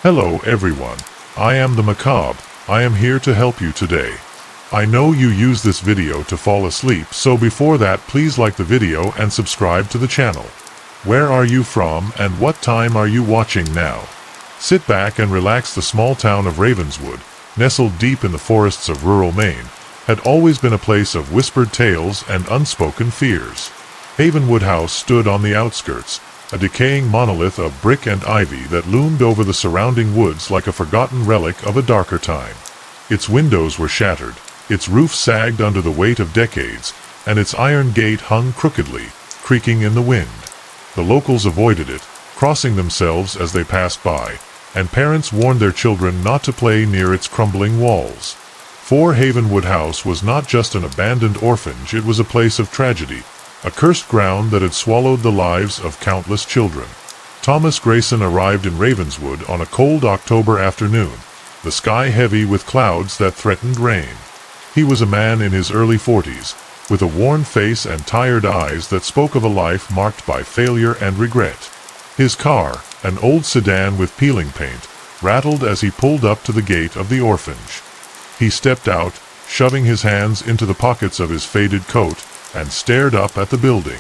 Hello everyone, I am the Macabre. I am here to help you today. I know you use this video to fall asleep, so before that please like the video and subscribe to the channel. Where are you from and what time are you watching now? Sit back and relax. The small town of Ravenswood, nestled deep in the forests of rural Maine, had always been a place of whispered tales and unspoken fears. Havenwood House stood on the outskirts, a decaying monolith of brick and ivy that loomed over the surrounding woods like a forgotten relic of a darker time. Its windows were shattered, its roof sagged under the weight of decades, and its iron gate hung crookedly, creaking in the wind. The locals avoided it, crossing themselves as they passed by, and parents warned their children not to play near its crumbling walls. For Havenwood House was not just an abandoned orphanage, it was a place of tragedy, a cursed ground that had swallowed the lives of countless children. Thomas Grayson arrived in Ravenswood on a cold October afternoon, the sky heavy with clouds that threatened rain. He was a man in his early 40s, with a worn face and tired eyes that spoke of a life marked by failure and regret. His car, an old sedan with peeling paint, rattled as he pulled up to the gate of the orphanage. He stepped out, shoving his hands into the pockets of his faded coat, and stared up at the building.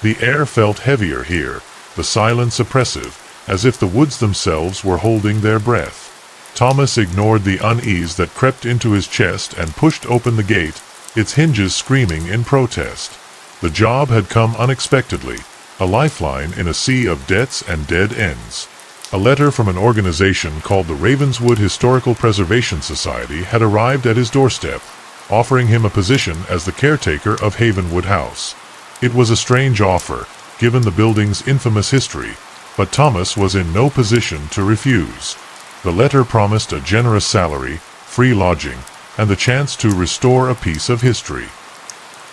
The air felt heavier here, the silence oppressive, as if the woods themselves were holding their breath. Thomas ignored the unease that crept into his chest and pushed open the gate, its hinges screaming in protest. The job had come unexpectedly, a lifeline in a sea of debts and dead ends. A letter from an organization called the Ravenswood Historical Preservation Society had arrived at his doorstep, offering him a position as the caretaker of Havenwood House. It was a strange offer, given the building's infamous history, but Thomas was in no position to refuse. The letter promised a generous salary, free lodging, and the chance to restore a piece of history.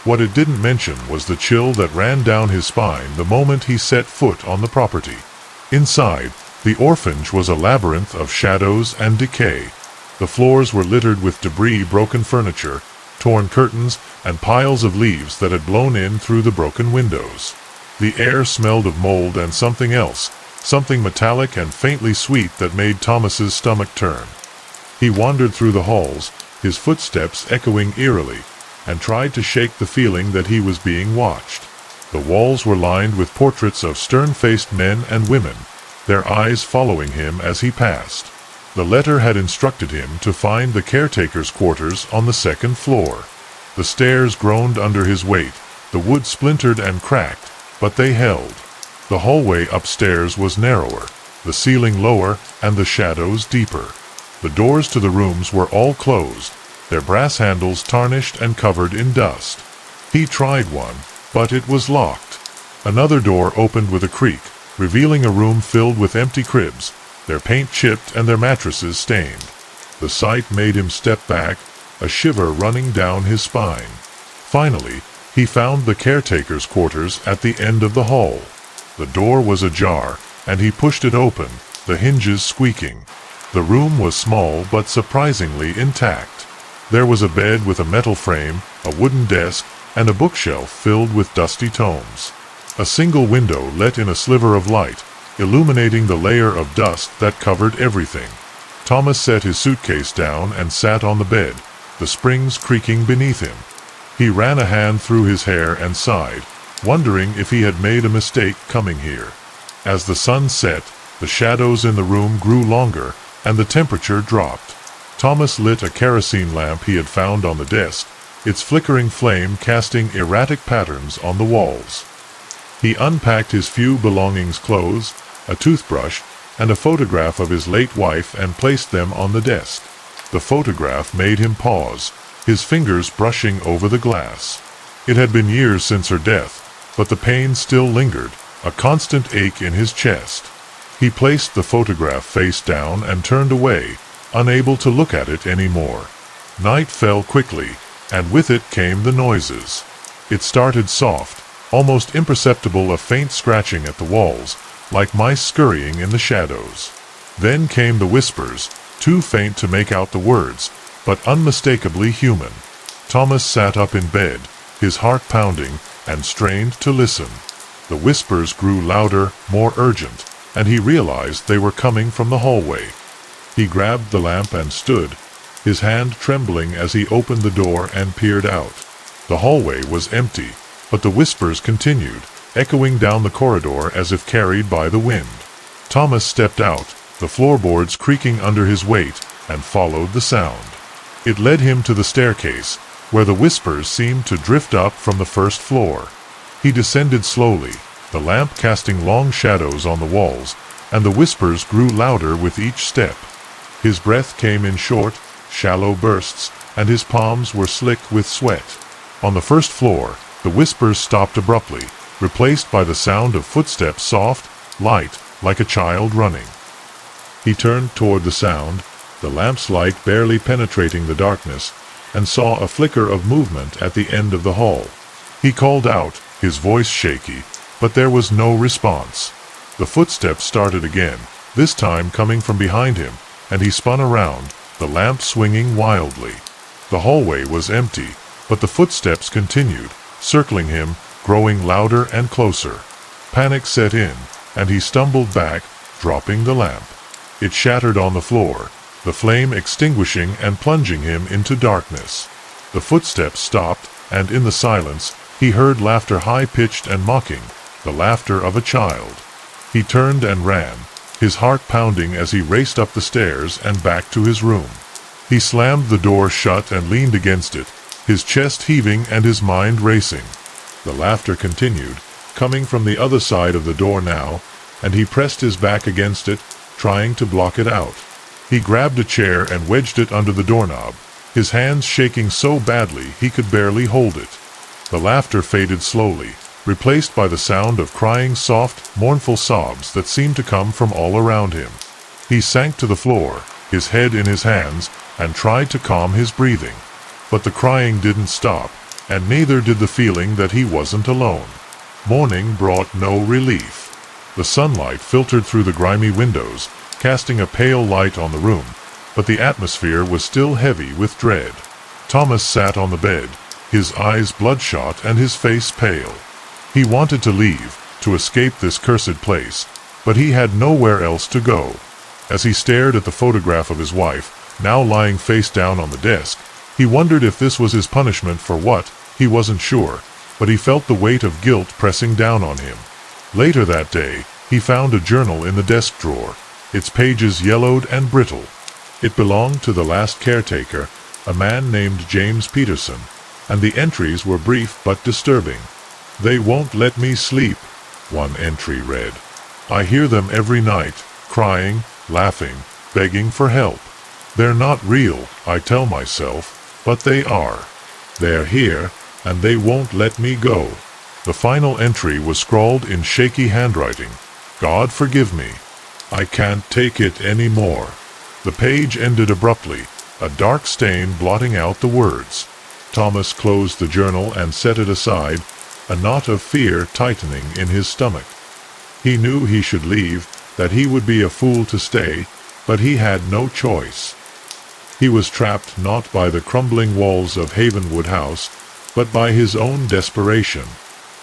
What it didn't mention was the chill that ran down his spine the moment he set foot on the property. Inside, the orphanage was a labyrinth of shadows and decay. The floors were littered with debris, broken furniture, torn curtains, and piles of leaves that had blown in through the broken windows. The air smelled of mold and something else, something metallic and faintly sweet that made Thomas's stomach turn. He wandered through the halls, his footsteps echoing eerily, and tried to shake the feeling that he was being watched. The walls were lined with portraits of stern-faced men and women, their eyes following him as he passed. The letter had instructed him to find the caretaker's quarters on the second floor. The stairs groaned under his weight, the wood splintered and cracked, but they held. The hallway upstairs was narrower, the ceiling lower, and the shadows deeper. The doors to the rooms were all closed, their brass handles tarnished and covered in dust. He tried one, but it was locked. Another door opened with a creak, revealing a room filled with empty cribs, their paint chipped and their mattresses stained. The sight made him step back, a shiver running down his spine. Finally, he found the caretaker's quarters at the end of the hall. The door was ajar, and he pushed it open, the hinges squeaking. The room was small but surprisingly intact. There was a bed with a metal frame, a wooden desk, and a bookshelf filled with dusty tomes. A single window let in a sliver of light, illuminating the layer of dust that covered everything. Thomas set his suitcase down and sat on the bed, the springs creaking beneath him. He ran a hand through his hair and sighed, wondering if he had made a mistake coming here. As the sun set, the shadows in the room grew longer, and the temperature dropped. Thomas lit a kerosene lamp he had found on the desk, its flickering flame casting erratic patterns on the walls. He unpacked his few belongings: clothes, a toothbrush, and a photograph of his late wife, and placed them on the desk. The photograph made him pause, his fingers brushing over the glass. It had been years since her death, but the pain still lingered, a constant ache in his chest. He placed the photograph face down and turned away, unable to look at it anymore. Night fell quickly, and with it came the noises. It started soft, almost imperceptible, a faint scratching at the walls, like mice scurrying in the shadows. Then came the whispers, too faint to make out the words, but unmistakably human. Thomas sat up in bed, his heart pounding, and strained to listen. The whispers grew louder, more urgent, and he realized they were coming from the hallway, He grabbed the lamp and stood, his hand trembling as he opened the door and peered out. The hallway was empty, but the whispers continued, echoing down the corridor as if carried by the wind. Thomas stepped out, the floorboards creaking under his weight, and followed the sound. It led him to the staircase, where the whispers seemed to drift up from the first floor. He descended slowly, the lamp casting long shadows on the walls, and the whispers grew louder with each step. His breath came in short, shallow bursts, and his palms were slick with sweat. On the first floor, the whispers stopped abruptly, replaced by the sound of footsteps, soft, light, like a child running. He turned toward the sound, the lamp's light barely penetrating the darkness, and saw a flicker of movement at the end of the hall. He called out, his voice shaky, but there was no response. The footsteps started again, this time coming from behind him, and he spun around, the lamp swinging wildly. The hallway was empty, but the footsteps continued, circling him, growing louder and closer. Panic set in, and he stumbled back, dropping the lamp. It shattered on the floor, the flame extinguishing and plunging him into darkness. The footsteps stopped, and in the silence, he heard laughter, high-pitched and mocking, the laughter of a child. He turned and ran, his heart pounding as he raced up the stairs and back to his room. He slammed the door shut and leaned against it, his chest heaving and his mind racing. The laughter continued, coming from the other side of the door now, and he pressed his back against it, trying to block it out. He grabbed a chair and wedged it under the doorknob, his hands shaking so badly he could barely hold it. The laughter faded slowly, replaced by the sound of crying, soft, mournful sobs that seemed to come from all around him. He sank to the floor, his head in his hands, and tried to calm his breathing. But the crying didn't stop, and neither did the feeling that he wasn't alone. Morning brought no relief. The sunlight filtered through the grimy windows, casting a pale light on the room, but the atmosphere was still heavy with dread. Thomas sat on the bed, his eyes bloodshot and his face pale. He wanted to leave, to escape this cursed place, but he had nowhere else to go. As he stared at the photograph of his wife, now lying face down on the desk, he wondered if this was his punishment for what, he wasn't sure, but he felt the weight of guilt pressing down on him. Later that day, he found a journal in the desk drawer, its pages yellowed and brittle. It belonged to the last caretaker, a man named James Peterson, and the entries were brief but disturbing. "They won't let me sleep," one entry read. "I hear them every night, crying, laughing, begging for help. They're not real, I tell myself, but they are. They're here, and they won't let me go." The final entry was scrawled in shaky handwriting. "God forgive me. I can't take it anymore." The page ended abruptly, a dark stain blotting out the words. Thomas closed the journal and set it aside, a knot of fear tightening in his stomach. He knew he should leave, that he would be a fool to stay, but he had no choice. He was trapped not by the crumbling walls of Havenwood House, but by his own desperation.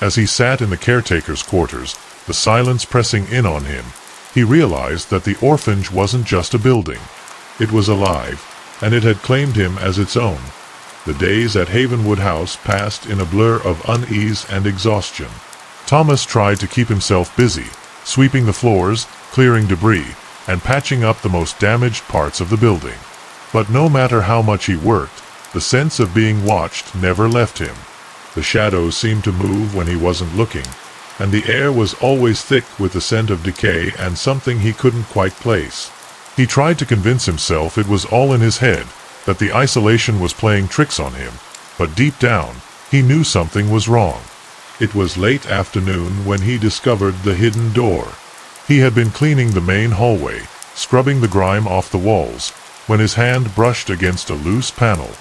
As he sat in the caretaker's quarters, the silence pressing in on him, he realized that the orphanage wasn't just a building. It was alive, and it had claimed him as its own. The days at Havenwood House passed in a blur of unease and exhaustion. Thomas tried to keep himself busy, sweeping the floors, clearing debris, and patching up the most damaged parts of the building. But no matter how much he worked, the sense of being watched never left him. The shadows seemed to move when he wasn't looking, and the air was always thick with the scent of decay and something he couldn't quite place. He tried to convince himself it was all in his head, that the isolation was playing tricks on him, but deep down, he knew something was wrong. It was late afternoon when he discovered the hidden door. He had been cleaning the main hallway, scrubbing the grime off the walls, when his hand brushed against a loose panel.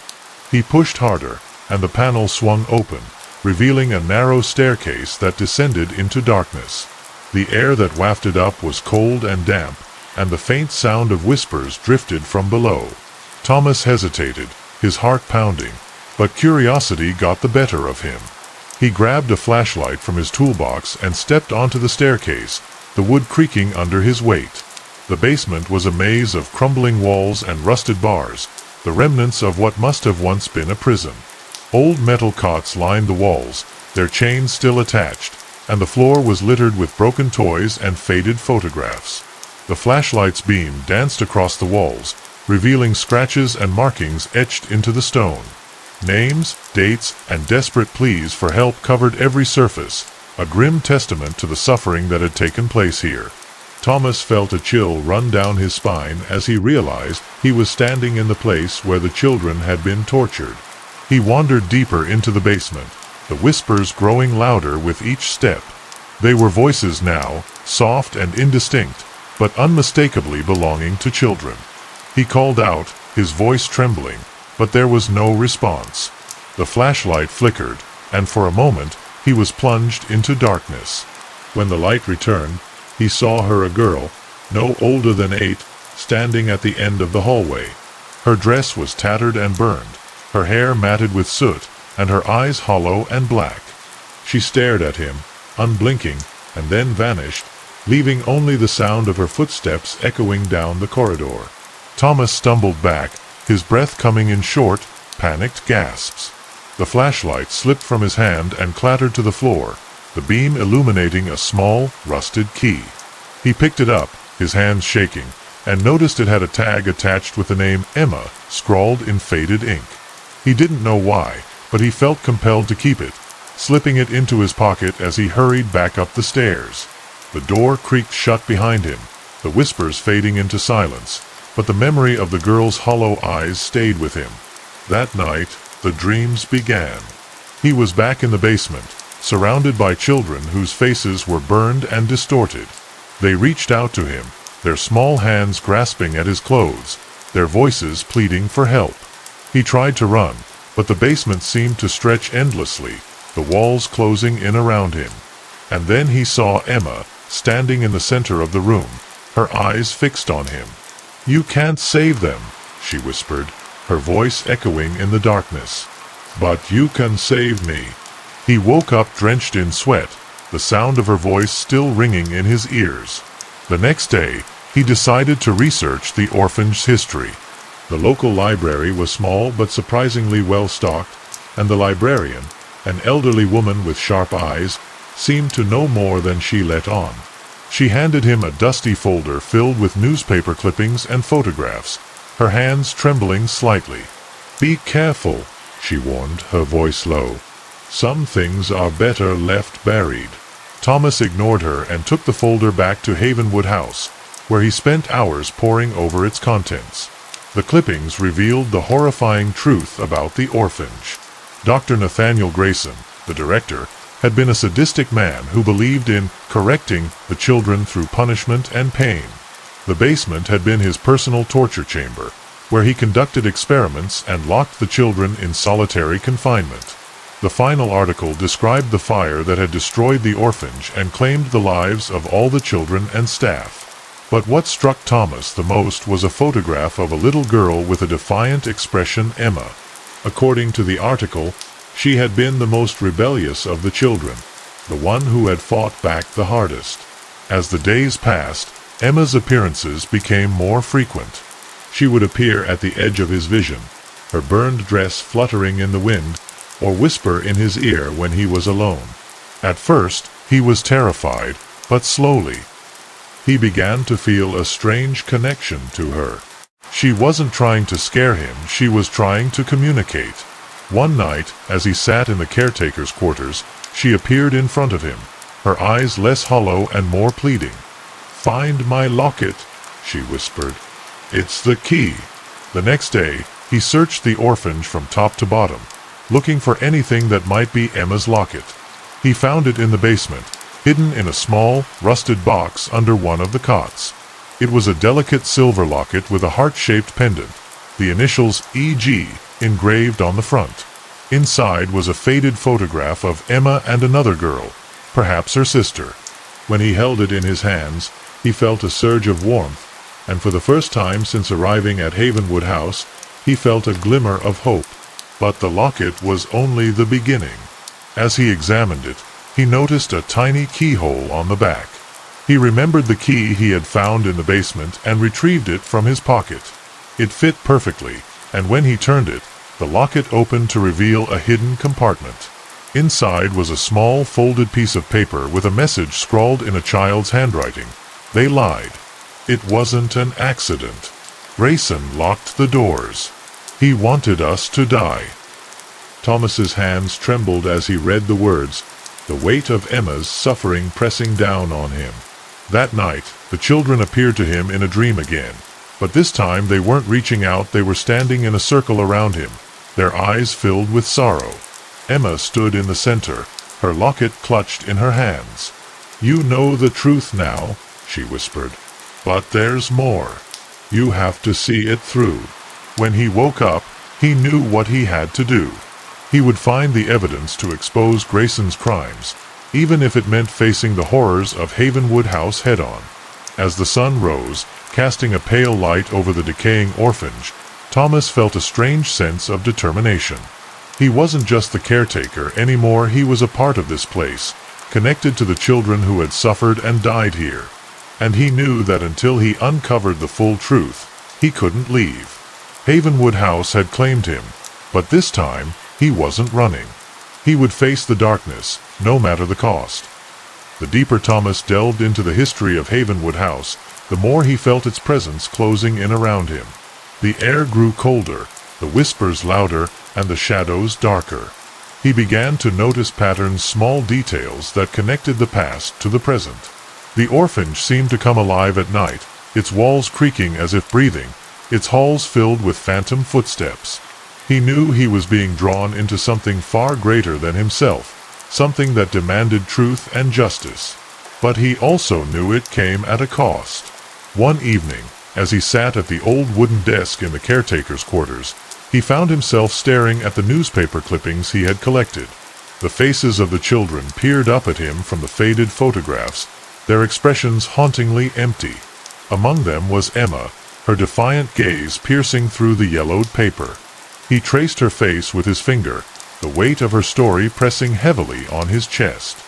He pushed harder, and the panel swung open, revealing a narrow staircase that descended into darkness. The air that wafted up was cold and damp, and the faint sound of whispers drifted from below. Thomas hesitated, his heart pounding, but curiosity got the better of him. He grabbed a flashlight from his toolbox and stepped onto the staircase, the wood creaking under his weight. The basement was a maze of crumbling walls and rusted bars, the remnants of what must have once been a prison. Old metal cots lined the walls, their chains still attached, and the floor was littered with broken toys and faded photographs. The flashlight's beam danced across the walls, revealing scratches and markings etched into the stone. Names, dates, and desperate pleas for help covered every surface, a grim testament to the suffering that had taken place here. Thomas felt a chill run down his spine as he realized he was standing in the place where the children had been tortured. He wandered deeper into the basement, the whispers growing louder with each step. They were voices now, soft and indistinct, but unmistakably belonging to children. He called out, his voice trembling, but there was no response. The flashlight flickered, and for a moment, he was plunged into darkness. When the light returned, he saw her, a girl, no older than 8, standing at the end of the hallway. Her dress was tattered and burned, her hair matted with soot, and her eyes hollow and black. She stared at him, unblinking, and then vanished, leaving only the sound of her footsteps echoing down the corridor. Thomas stumbled back, his breath coming in short, panicked gasps. The flashlight slipped from his hand and clattered to the floor, the beam illuminating a small, rusted key. He picked it up, his hands shaking, and noticed it had a tag attached with the name Emma scrawled in faded ink. He didn't know why, but he felt compelled to keep it, slipping it into his pocket as he hurried back up the stairs. The door creaked shut behind him, the whispers fading into silence, but the memory of the girl's hollow eyes stayed with him. That night, the dreams began. He was back in the basement, surrounded by children whose faces were burned and distorted. They reached out to him, their small hands grasping at his clothes, their voices pleading for help. He tried to run, but the basement seemed to stretch endlessly, the walls closing in around him. And then he saw Emma, standing in the center of the room, her eyes fixed on him. "You can't save them," she whispered, her voice echoing in the darkness. "But you can save me." He woke up drenched in sweat, the sound of her voice still ringing in his ears. The next day, he decided to research the orphan's history. The local library was small but surprisingly well stocked, and the librarian, an elderly woman with sharp eyes, seemed to know more than she let on. She handed him a dusty folder filled with newspaper clippings and photographs, her hands trembling slightly. "Be careful," she warned, her voice low. "Some things are better left buried." Thomas ignored her and took the folder back to Havenwood House, where he spent hours poring over its contents. The clippings revealed the horrifying truth about the orphanage. Dr. Nathaniel Grayson, the director, had been a sadistic man who believed in correcting the children through punishment and pain. The basement had been his personal torture chamber, where he conducted experiments and locked the children in solitary confinement. The final article described the fire that had destroyed the orphanage and claimed the lives of all the children and staff. But what struck Thomas the most was a photograph of a little girl with a defiant expression, Emma. According to the article, she had been the most rebellious of the children, the one who had fought back the hardest. As the days passed, Emma's appearances became more frequent. She would appear at the edge of his vision, her burned dress fluttering in the wind, or whisper in his ear when he was alone. At first, he was terrified, but slowly, he began to feel a strange connection to her. She wasn't trying to scare him, she was trying to communicate. One night, as he sat in the caretaker's quarters, she appeared in front of him, her eyes less hollow and more pleading. "Find my locket," she whispered. "It's the key." The next day, he searched the orphanage from top to bottom, looking for anything that might be Emma's locket. He found it in the basement, hidden in a small, rusted box under one of the cots. It was a delicate silver locket with a heart-shaped pendant, the initials E.G. engraved on the front. Inside was a faded photograph of Emma and another girl, perhaps her sister. When he held it in his hands, he felt a surge of warmth, and for the first time since arriving at Havenwood House, he felt a glimmer of hope. But the locket was only the beginning. As he examined it, he noticed a tiny keyhole on the back. He remembered the key he had found in the basement and retrieved it from his pocket. It fit perfectly, and when he turned it, the locket opened to reveal a hidden compartment. Inside was a small folded piece of paper with a message scrawled in a child's handwriting. They lied. It wasn't an accident. Grayson locked the doors. He wanted us to die. Thomas's hands trembled as he read the words, the weight of Emma's suffering pressing down on him. That night, the children appeared to him in a dream again. But this time they weren't reaching out, they were standing in a circle around him, their eyes filled with sorrow. Emma stood in the center, her locket clutched in her hands. "You know the truth now," she whispered. "But there's more. You have to see it through." When he woke up, he knew what he had to do. He would find the evidence to expose Grayson's crimes, even if it meant facing the horrors of Havenwood House head-on. As the sun rose, casting a pale light over the decaying orphanage, Thomas felt a strange sense of determination. He wasn't just the caretaker anymore, he was a part of this place, connected to the children who had suffered and died here. And he knew that until he uncovered the full truth, he couldn't leave. Havenwood House had claimed him, but this time, he wasn't running. He would face the darkness, no matter the cost. The deeper Thomas delved into the history of Havenwood House, the more he felt its presence closing in around him. The air grew colder, the whispers louder, and the shadows darker. He began to notice patterns, small details that connected the past to the present. The orphanage seemed to come alive at night, its walls creaking as if breathing, its halls filled with phantom footsteps. He knew he was being drawn into something far greater than himself, something that demanded truth and justice. But he also knew it came at a cost. One evening, as he sat at the old wooden desk in the caretaker's quarters, he found himself staring at the newspaper clippings he had collected. The faces of the children peered up at him from the faded photographs, their expressions hauntingly empty. Among them was Emma, her defiant gaze piercing through the yellowed paper. He traced her face with his finger, the weight of her story pressing heavily on his chest.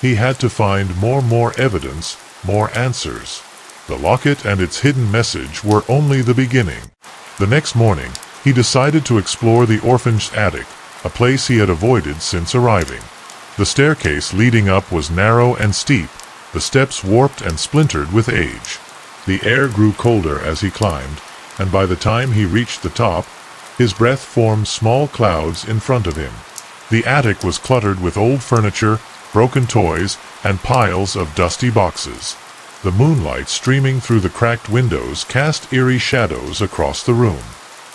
He had to find more evidence, more answers. The locket and its hidden message were only the beginning. The next morning, he decided to explore the orphanage's attic, a place he had avoided since arriving. The staircase leading up was narrow and steep, the steps warped and splintered with age. The air grew colder as he climbed, and by the time he reached the top, his breath formed small clouds in front of him. The attic was cluttered with old furniture, broken toys, and piles of dusty boxes. The moonlight streaming through the cracked windows cast eerie shadows across the room.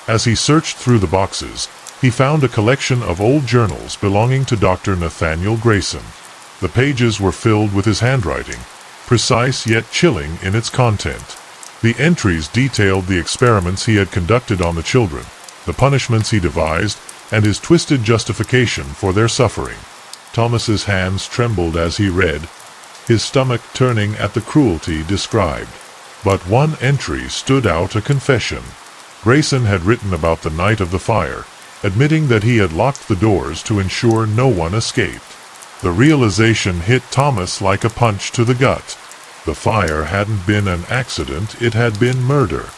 As he searched through the boxes, he found a collection of old journals belonging to Dr. Nathaniel Grayson. The pages were filled with his handwriting, precise yet chilling in its content. The entries detailed the experiments he had conducted on the children, the punishments he devised, and his twisted justification for their suffering. Thomas's hands trembled as he read, his stomach turning at the cruelty described. But one entry stood out, a confession. Grayson had written about the night of the fire, admitting that he had locked the doors to ensure no one escaped. The realization hit Thomas like a punch to the gut. The fire hadn't been an accident, it had been murder.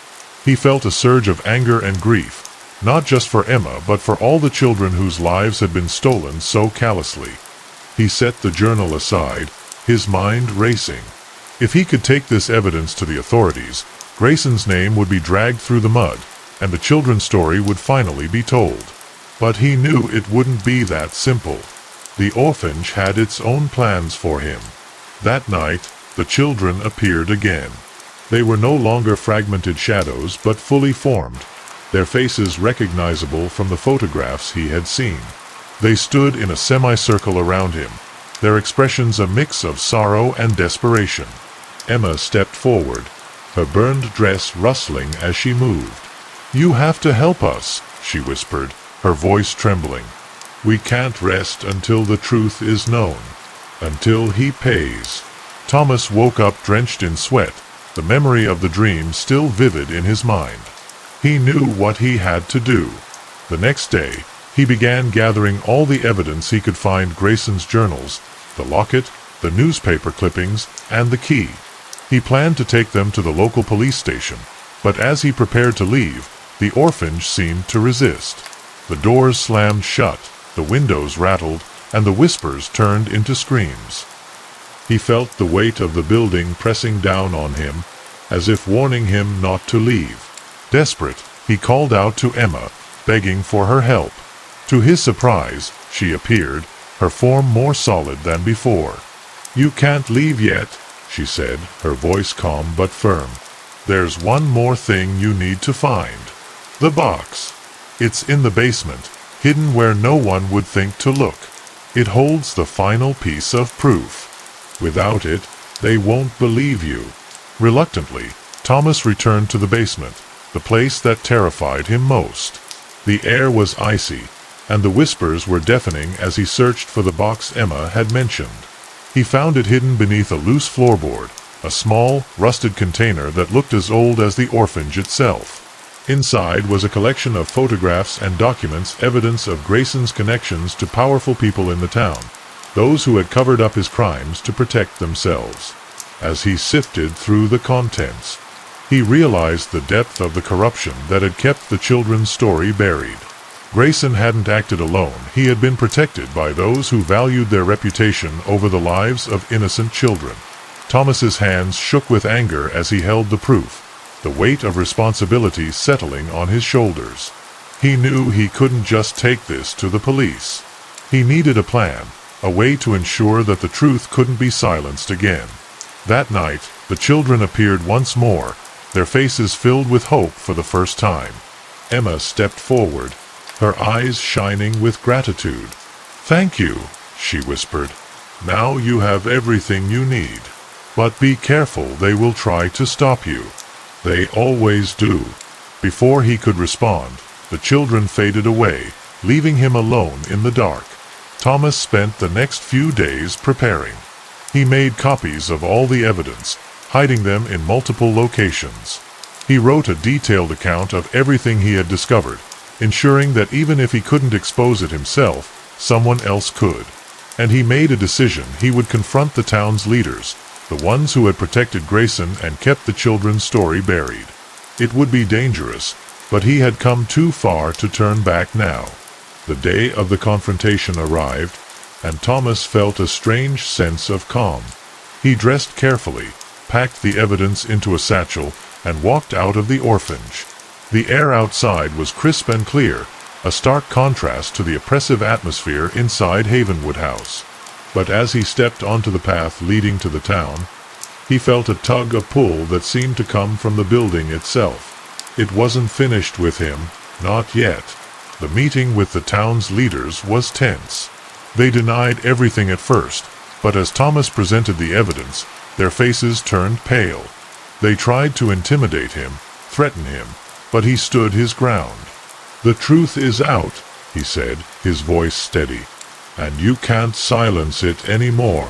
He felt a surge of anger and grief, not just for Emma but for all the children whose lives had been stolen so callously. He set the journal aside, his mind racing. If he could take this evidence to the authorities, Grayson's name would be dragged through the mud, and the children's story would finally be told. But he knew it wouldn't be that simple. The orphanage had its own plans for him. That night, the children appeared again. They were no longer fragmented shadows but fully formed, their faces recognizable from the photographs he had seen. They stood in a semicircle around him, their expressions a mix of sorrow and desperation. Emma stepped forward, her burned dress rustling as she moved. "You have to help us," she whispered, her voice trembling. "We can't rest until the truth is known. Until he pays." Thomas woke up drenched in sweat, the memory of the dream still vivid in his mind. He knew what he had to do. The next day, he began gathering all the evidence he could find: Grayson's journals, the locket, the newspaper clippings, and the key. He planned to take them to the local police station, but as he prepared to leave, the orphanage seemed to resist. The doors slammed shut, the windows rattled, and the whispers turned into screams. He felt the weight of the building pressing down on him, as if warning him not to leave. Desperate, he called out to Emma, begging for her help. To his surprise, she appeared, her form more solid than before. "You can't leave yet," she said, her voice calm but firm. "There's one more thing you need to find. The box. It's in the basement, hidden where no one would think to look. It holds the final piece of proof. Without it, they won't believe you." Reluctantly, Thomas returned to the basement, the place that terrified him most. The air was icy, and the whispers were deafening as he searched for the box Emma had mentioned. He found it hidden beneath a loose floorboard, a small, rusted container that looked as old as the orphanage itself. Inside was a collection of photographs and documents, evidence of Grayson's connections to powerful people in the town, those who had covered up his crimes to protect themselves. As he sifted through the contents, he realized the depth of the corruption that had kept the children's story buried. Grayson hadn't acted alone. He had been protected by those who valued their reputation over the lives of innocent children. Thomas's hands shook with anger as he held the proof, the weight of responsibility settling on his shoulders. He knew he couldn't just take this to the police. He needed a plan, a way to ensure that the truth couldn't be silenced again. That night, the children appeared once more, their faces filled with hope for the first time. Emma stepped forward, her eyes shining with gratitude. "Thank you," she whispered. "Now you have everything you need. But be careful, they will try to stop you. They always do." Before he could respond, the children faded away, leaving him alone in the dark. Thomas spent the next few days preparing. He made copies of all the evidence, hiding them in multiple locations. He wrote a detailed account of everything he had discovered, ensuring that even if he couldn't expose it himself, someone else could. And he made a decision: he would confront the town's leaders, the ones who had protected Grayson and kept the children's story buried. It would be dangerous, but he had come too far to turn back now. The day of the confrontation arrived, and Thomas felt a strange sense of calm. He dressed carefully, packed the evidence into a satchel, and walked out of the orphanage. The air outside was crisp and clear, a stark contrast to the oppressive atmosphere inside Havenwood House. But as he stepped onto the path leading to the town, he felt a tug of pull that seemed to come from the building itself. It wasn't finished with him, not yet. The meeting with the town's leaders was tense. They denied everything at first, but as Thomas presented the evidence, their faces turned pale. They tried to intimidate him, threaten him, but he stood his ground. "The truth is out," he said, his voice steady, "and you can't silence it anymore."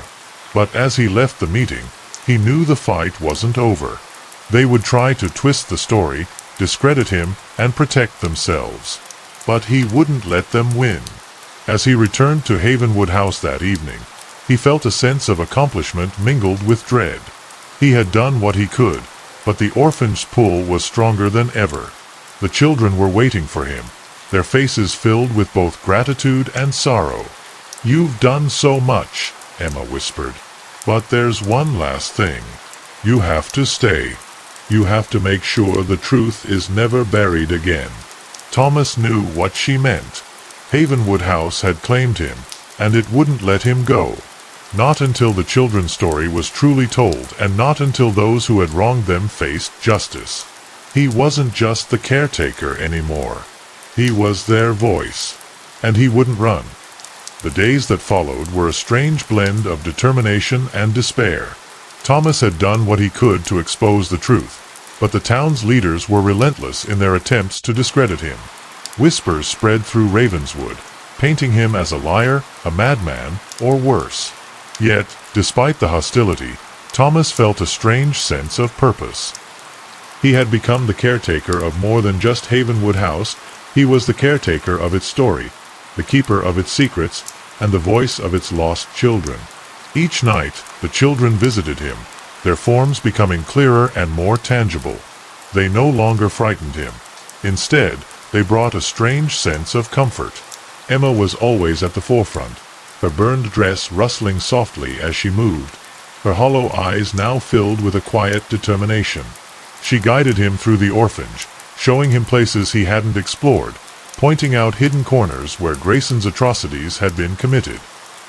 But as he left the meeting, he knew the fight wasn't over. They would try to twist the story, discredit him, and protect themselves. But he wouldn't let them win. As he returned to Havenwood House that evening, he felt a sense of accomplishment mingled with dread. He had done what he could, but the orphanage's pull was stronger than ever. The children were waiting for him, their faces filled with both gratitude and sorrow. "You've done so much," Emma whispered. "But there's one last thing. You have to stay. You have to make sure the truth is never buried again." Thomas knew what she meant. Havenwood House had claimed him, and it wouldn't let him go. Not until the children's story was truly told, and not until those who had wronged them faced justice. He wasn't just the caretaker anymore. He was their voice. And he wouldn't run. The days that followed were a strange blend of determination and despair. Thomas had done what he could to expose the truth, but the town's leaders were relentless in their attempts to discredit him. Whispers spread through Ravenswood, painting him as a liar, a madman, or worse. Yet, despite the hostility, Thomas felt a strange sense of purpose. He had become the caretaker of more than just Havenwood House. He was the caretaker of its story, the keeper of its secrets, and the voice of its lost children. Each night, the children visited him, their forms becoming clearer and more tangible. They no longer frightened him. Instead, they brought a strange sense of comfort. Emma was always at the forefront, her burned dress rustling softly as she moved, her hollow eyes now filled with a quiet determination. She guided him through the orphanage, showing him places he hadn't explored, pointing out hidden corners where Grayson's atrocities had been committed.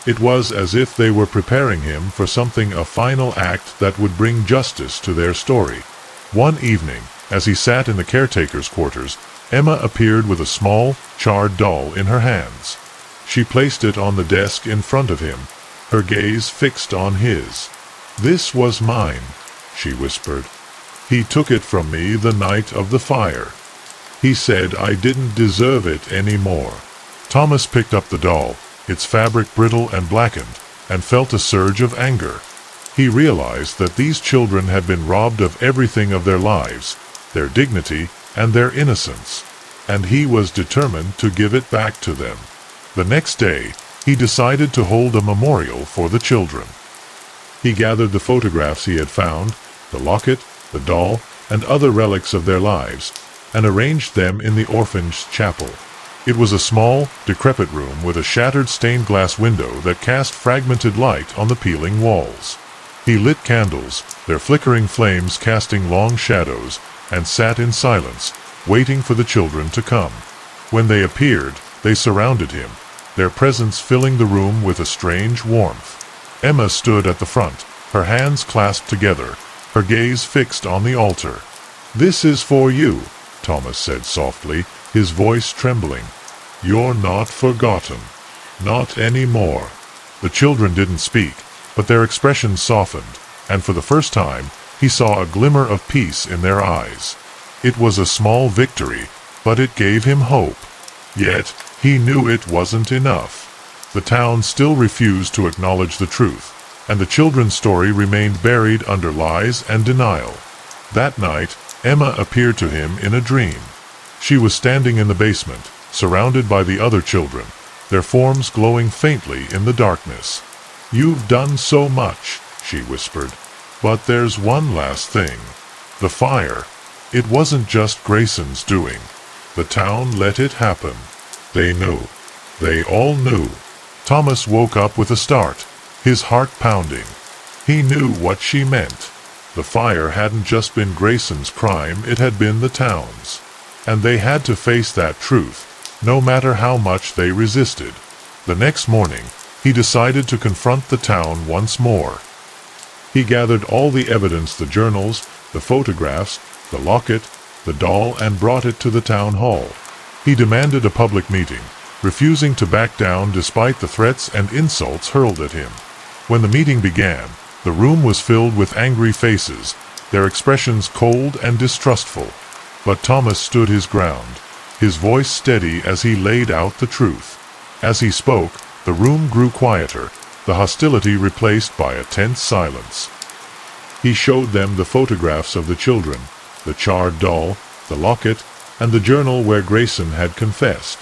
It was as if they were preparing him for something, a final act that would bring justice to their story. One evening, as he sat in the caretaker's quarters, Emma appeared with a small, charred doll in her hands. She placed it on the desk in front of him, her gaze fixed on his. "This was mine," she whispered. "He took it from me the night of the fire. He said I didn't deserve it anymore." Thomas picked up the doll, its fabric brittle and blackened, and felt a surge of anger. He realized that these children had been robbed of everything of their lives, their dignity, and their innocence, and he was determined to give it back to them. The next day, he decided to hold a memorial for the children. He gathered the photographs he had found, the locket, the doll, and other relics of their lives, and arranged them in the orphanage chapel. It was a small, decrepit room with a shattered stained glass window that cast fragmented light on the peeling walls. He lit candles, their flickering flames casting long shadows, and sat in silence, waiting for the children to come. When they appeared, they surrounded him, their presence filling the room with a strange warmth. Emma stood at the front, her hands clasped together, her gaze fixed on the altar. "This is for you," Thomas said softly, his voice trembling. "You're not forgotten. Not anymore." The children didn't speak, but their expressions softened, and for the first time, he saw a glimmer of peace in their eyes. It was a small victory, but it gave him hope. Yet, he knew it wasn't enough. The town still refused to acknowledge the truth, and the children's story remained buried under lies and denial. That night, Emma appeared to him in a dream. She was standing in the basement, surrounded by the other children, their forms glowing faintly in the darkness. "You've done so much," she whispered. "But there's one last thing. The fire. It wasn't just Grayson's doing. The town let it happen. They knew. They all knew." Thomas woke up with a start, his heart pounding. He knew what she meant. The fire hadn't just been Grayson's crime, it had been the town's. And they had to face that truth, no matter how much they resisted. The next morning, he decided to confront the town once more. He gathered all the evidence, the journals, the photographs, the locket, the doll, and brought it to the town hall. He demanded a public meeting, refusing to back down despite the threats and insults hurled at him. When the meeting began, the room was filled with angry faces, their expressions cold and distrustful. But Thomas stood his ground, his voice steady as he laid out the truth. As he spoke, the room grew quieter, the hostility replaced by a tense silence. He showed them the photographs of the children, the charred doll, the locket, and the journal where Grayson had confessed.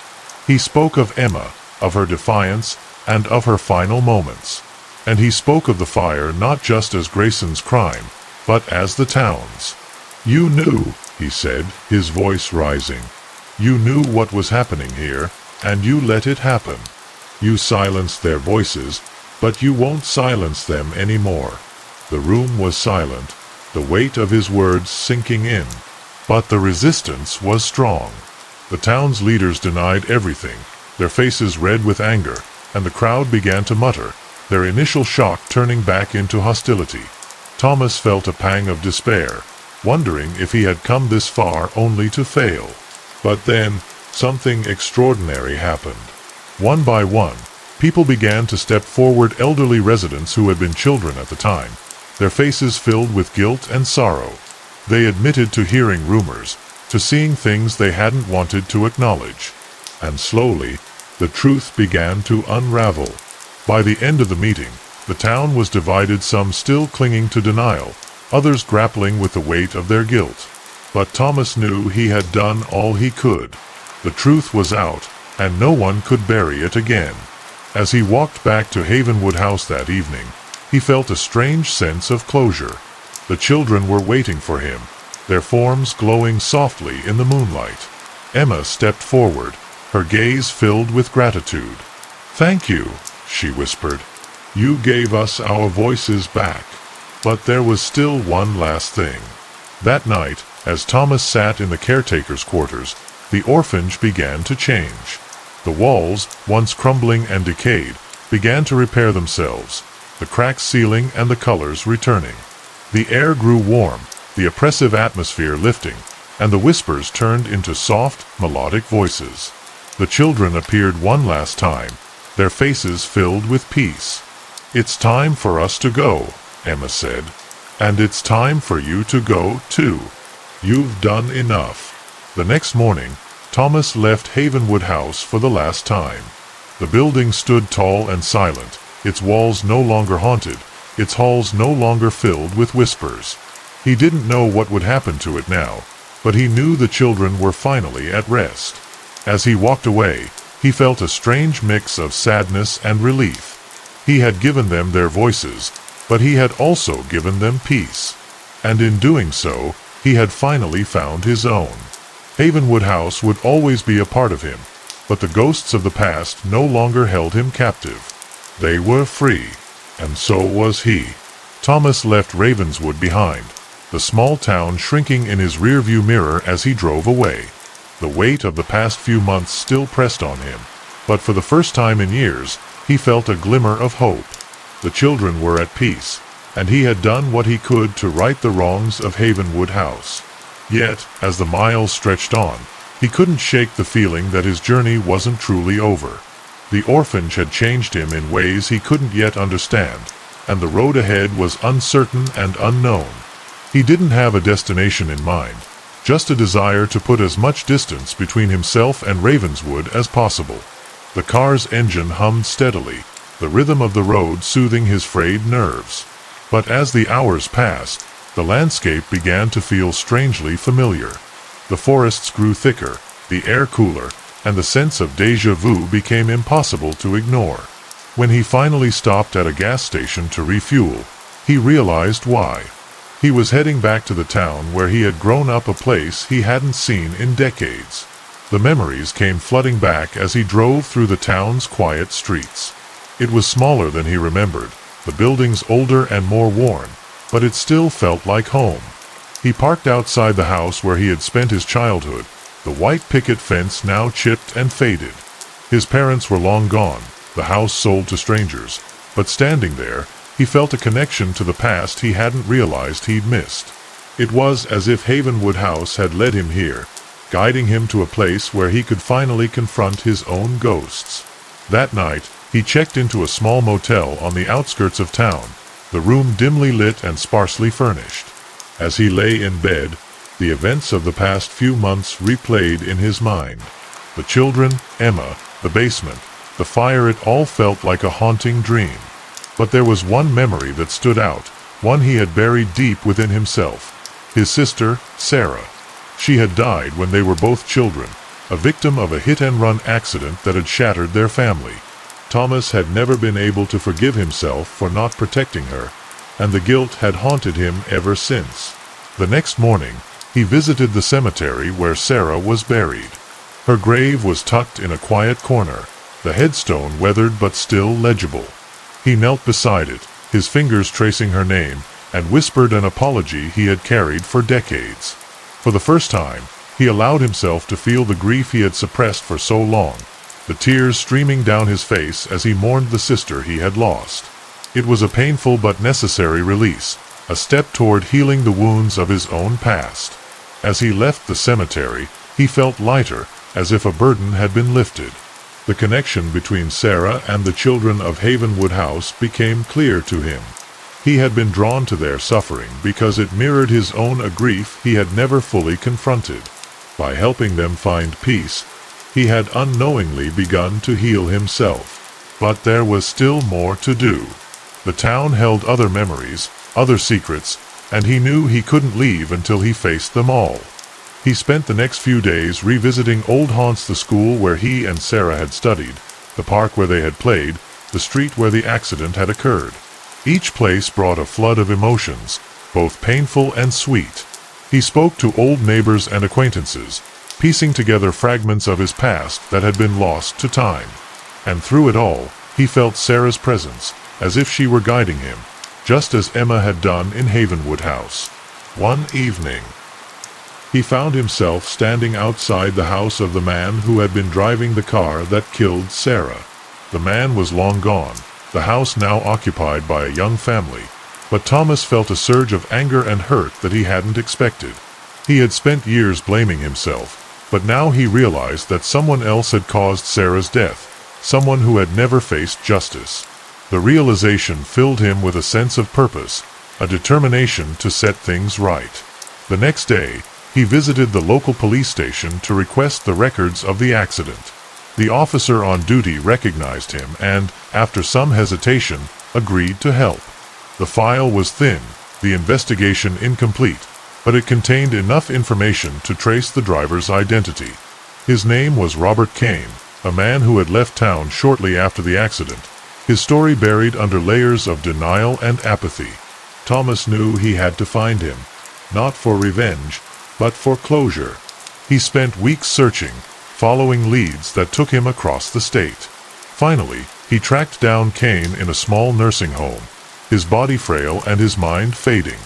He spoke of Emma, of her defiance, and of her final moments. And he spoke of the fire not just as Grayson's crime, but as the town's. "You knew," he said, his voice rising. "You knew what was happening here, and you let it happen. You silenced their voices, but you won't silence them anymore." The room was silent, the weight of his words sinking in. But the resistance was strong. The town's leaders denied everything, their faces red with anger, and the crowd began to mutter, their initial shock turning back into hostility. Thomas felt a pang of despair, wondering if he had come this far only to fail. But then, something extraordinary happened. One by one, people began to step forward, elderly residents who had been children at the time, their faces filled with guilt and sorrow. They admitted to hearing rumors, to seeing things they hadn't wanted to acknowledge. And slowly, the truth began to unravel. By the end of the meeting, the town was divided, some still clinging to denial, others grappling with the weight of their guilt. But Thomas knew he had done all he could. The truth was out, and no one could bury it again. As he walked back to Havenwood House that evening, he felt a strange sense of closure. The children were waiting for him, their forms glowing softly in the moonlight. Emma stepped forward, her gaze filled with gratitude. "Thank you," she whispered. "You gave us our voices back." But there was still one last thing. That night, as Thomas sat in the caretaker's quarters, the orphanage began to change. The walls, once crumbling and decayed, began to repair themselves, the cracked ceiling and the colors returning. The air grew warm, the oppressive atmosphere lifting, and the whispers turned into soft, melodic voices. The children appeared one last time, their faces filled with peace. "It's time for us to go," Emma said. "And it's time for you to go, too. You've done enough." The next morning, Thomas left Havenwood House for the last time. The building stood tall and silent, its walls no longer haunted, its halls no longer filled with whispers. He didn't know what would happen to it now, but he knew the children were finally at rest. As he walked away, he felt a strange mix of sadness and relief. He had given them their voices, but he had also given them peace. And in doing so, he had finally found his own. Havenwood House would always be a part of him, but the ghosts of the past no longer held him captive. They were free, and so was he. Thomas left Ravenswood behind, the small town shrinking in his rearview mirror as he drove away. The weight of the past few months still pressed on him, but for the first time in years, he felt a glimmer of hope. The children were at peace, and he had done what he could to right the wrongs of Havenwood House. Yet, as the miles stretched on, he couldn't shake the feeling that his journey wasn't truly over. The orphanage had changed him in ways he couldn't yet understand, and the road ahead was uncertain and unknown. He didn't have a destination in mind, just a desire to put as much distance between himself and Ravenswood as possible. The car's engine hummed steadily, the rhythm of the road soothing his frayed nerves. But as the hours passed, the landscape began to feel strangely familiar. The forests grew thicker, the air cooler, and the sense of déjà vu became impossible to ignore. When he finally stopped at a gas station to refuel, he realized why. He was heading back to the town where he had grown up, a place he hadn't seen in decades. The memories came flooding back as he drove through the town's quiet streets. It was smaller than he remembered, the buildings older and more worn, but it still felt like home. He parked outside the house where he had spent his childhood, the white picket fence now chipped and faded. His parents were long gone, the house sold to strangers, but standing there, he felt a connection to the past he hadn't realized he'd missed. It was as if Havenwood House had led him here, guiding him to a place where he could finally confront his own ghosts. That night, he checked into a small motel on the outskirts of town, the room dimly lit and sparsely furnished. As he lay in bed, the events of the past few months replayed in his mind. The children, Emma, the basement, the fire, it all felt like a haunting dream. But there was one memory that stood out, one he had buried deep within himself. His sister, Sarah. She had died when they were both children, a victim of a hit-and-run accident that had shattered their family. Thomas had never been able to forgive himself for not protecting her, and the guilt had haunted him ever since. The next morning, he visited the cemetery where Sarah was buried. Her grave was tucked in a quiet corner, the headstone weathered but still legible. He knelt beside it, his fingers tracing her name, and whispered an apology he had carried for decades. For the first time, he allowed himself to feel the grief he had suppressed for so long, the tears streaming down his face as he mourned the sister he had lost. It was a painful but necessary release, a step toward healing the wounds of his own past. As he left the cemetery, he felt lighter, as if a burden had been lifted. The connection between Sarah and the children of Havenwood House became clear to him. He had been drawn to their suffering because it mirrored his own, a grief he had never fully confronted. By helping them find peace, he had unknowingly begun to heal himself. But there was still more to do. The town held other memories, other secrets, and he knew he couldn't leave until he faced them all. He spent the next few days revisiting old haunts, the school where he and Sarah had studied, the park where they had played, the street where the accident had occurred. Each place brought a flood of emotions, both painful and sweet. He spoke to old neighbors and acquaintances, piecing together fragments of his past that had been lost to time. And through it all, he felt Sarah's presence, as if she were guiding him, just as Emma had done in Havenwood House. One evening, he found himself standing outside the house of the man who had been driving the car that killed Sarah. The man was long gone, the house now occupied by a young family, but Thomas felt a surge of anger and hurt that he hadn't expected. He had spent years blaming himself, but now he realized that someone else had caused Sarah's death, someone who had never faced justice. The realization filled him with a sense of purpose, a determination to set things right. The next day, he visited the local police station to request the records of the accident. The officer on duty recognized him and, after some hesitation, agreed to help. The file was thin, the investigation incomplete, but it contained enough information to trace the driver's identity. His name was Robert Kane, a man who had left town shortly after the accident, his story buried under layers of denial and apathy. Thomas knew he had to find him, not for revenge, but for closure. He spent weeks searching, following leads that took him across the state. Finally, he tracked down Kane in a small nursing home, his body frail and his mind fading.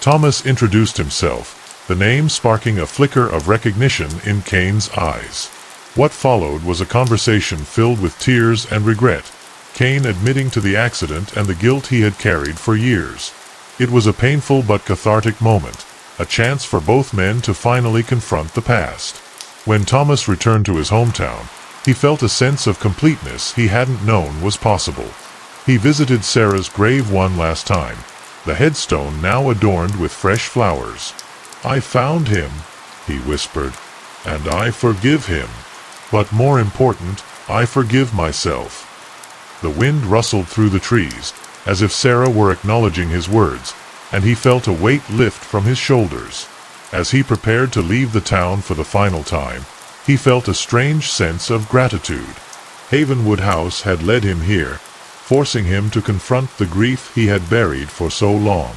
Thomas introduced himself, the name sparking a flicker of recognition in Kane's eyes. What followed was a conversation filled with tears and regret, Kane admitting to the accident and the guilt he had carried for years. It was a painful but cathartic moment, a chance for both men to finally confront the past. When Thomas returned to his hometown, he felt a sense of completeness he hadn't known was possible. He visited Sarah's grave one last time, the headstone now adorned with fresh flowers. "I found him," he whispered, "and I forgive him. But more important, I forgive myself." The wind rustled through the trees, as if Sarah were acknowledging his words, and he felt a weight lift from his shoulders. As he prepared to leave the town for the final time, he felt a strange sense of gratitude. Havenwood House had led him here, forcing him to confront the grief he had buried for so long.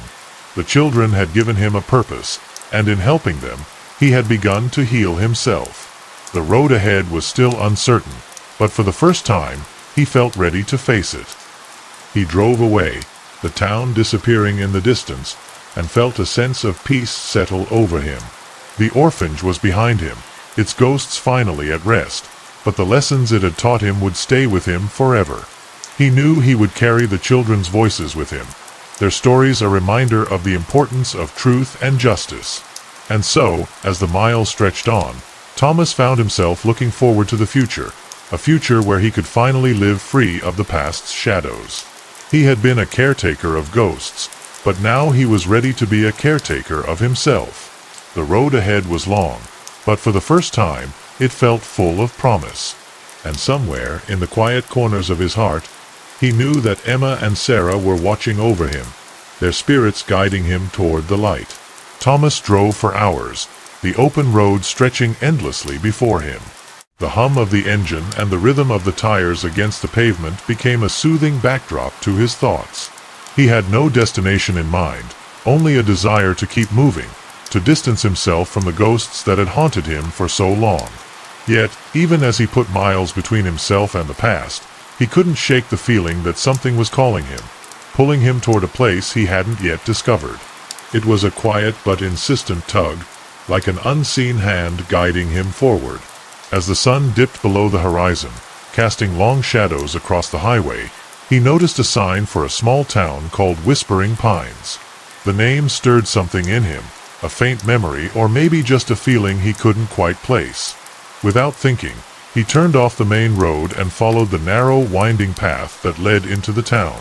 The children had given him a purpose, and in helping them, he had begun to heal himself. The road ahead was still uncertain, but for the first time, he felt ready to face it. He drove away, the town disappearing in the distance, and felt a sense of peace settle over him. The orphanage was behind him, its ghosts finally at rest, but the lessons it had taught him would stay with him forever. He knew he would carry the children's voices with him, their stories a reminder of the importance of truth and justice. And so, as the miles stretched on, Thomas found himself looking forward to the future, a future where he could finally live free of the past's shadows. He had been a caretaker of ghosts, but now he was ready to be a caretaker of himself. The road ahead was long, but for the first time, it felt full of promise. And somewhere, in the quiet corners of his heart, he knew that Emma and Sarah were watching over him, their spirits guiding him toward the light. Thomas drove for hours, the open road stretching endlessly before him. The hum of the engine and the rhythm of the tires against the pavement became a soothing backdrop to his thoughts. He had no destination in mind, only a desire to keep moving, to distance himself from the ghosts that had haunted him for so long. Yet, even as he put miles between himself and the past, he couldn't shake the feeling that something was calling him, pulling him toward a place he hadn't yet discovered. It was a quiet but insistent tug, like an unseen hand guiding him forward. As the sun dipped below the horizon, casting long shadows across the highway, he noticed a sign for a small town called Whispering Pines. The name stirred something in him, a faint memory or maybe just a feeling he couldn't quite place. Without thinking, he turned off the main road and followed the narrow, winding path that led into the town.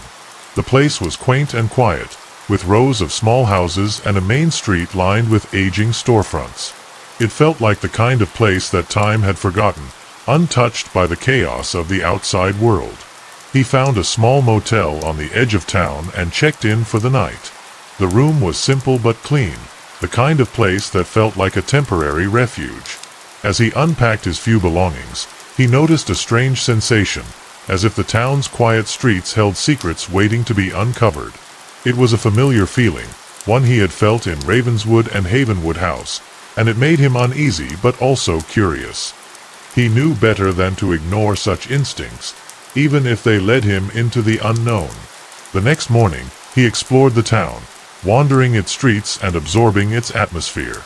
The place was quaint and quiet, with rows of small houses and a main street lined with aging storefronts. It felt like the kind of place that time had forgotten, untouched by the chaos of the outside world. He found a small motel on the edge of town and checked in for the night. The room was simple but clean, the kind of place that felt like a temporary refuge. As he unpacked his few belongings, he noticed a strange sensation, as if the town's quiet streets held secrets waiting to be uncovered. It was a familiar feeling, one he had felt in Ravenswood and Havenwood House, and it made him uneasy but also curious. He knew better than to ignore such instincts, even if they led him into the unknown. The next morning, he explored the town, wandering its streets and absorbing its atmosphere.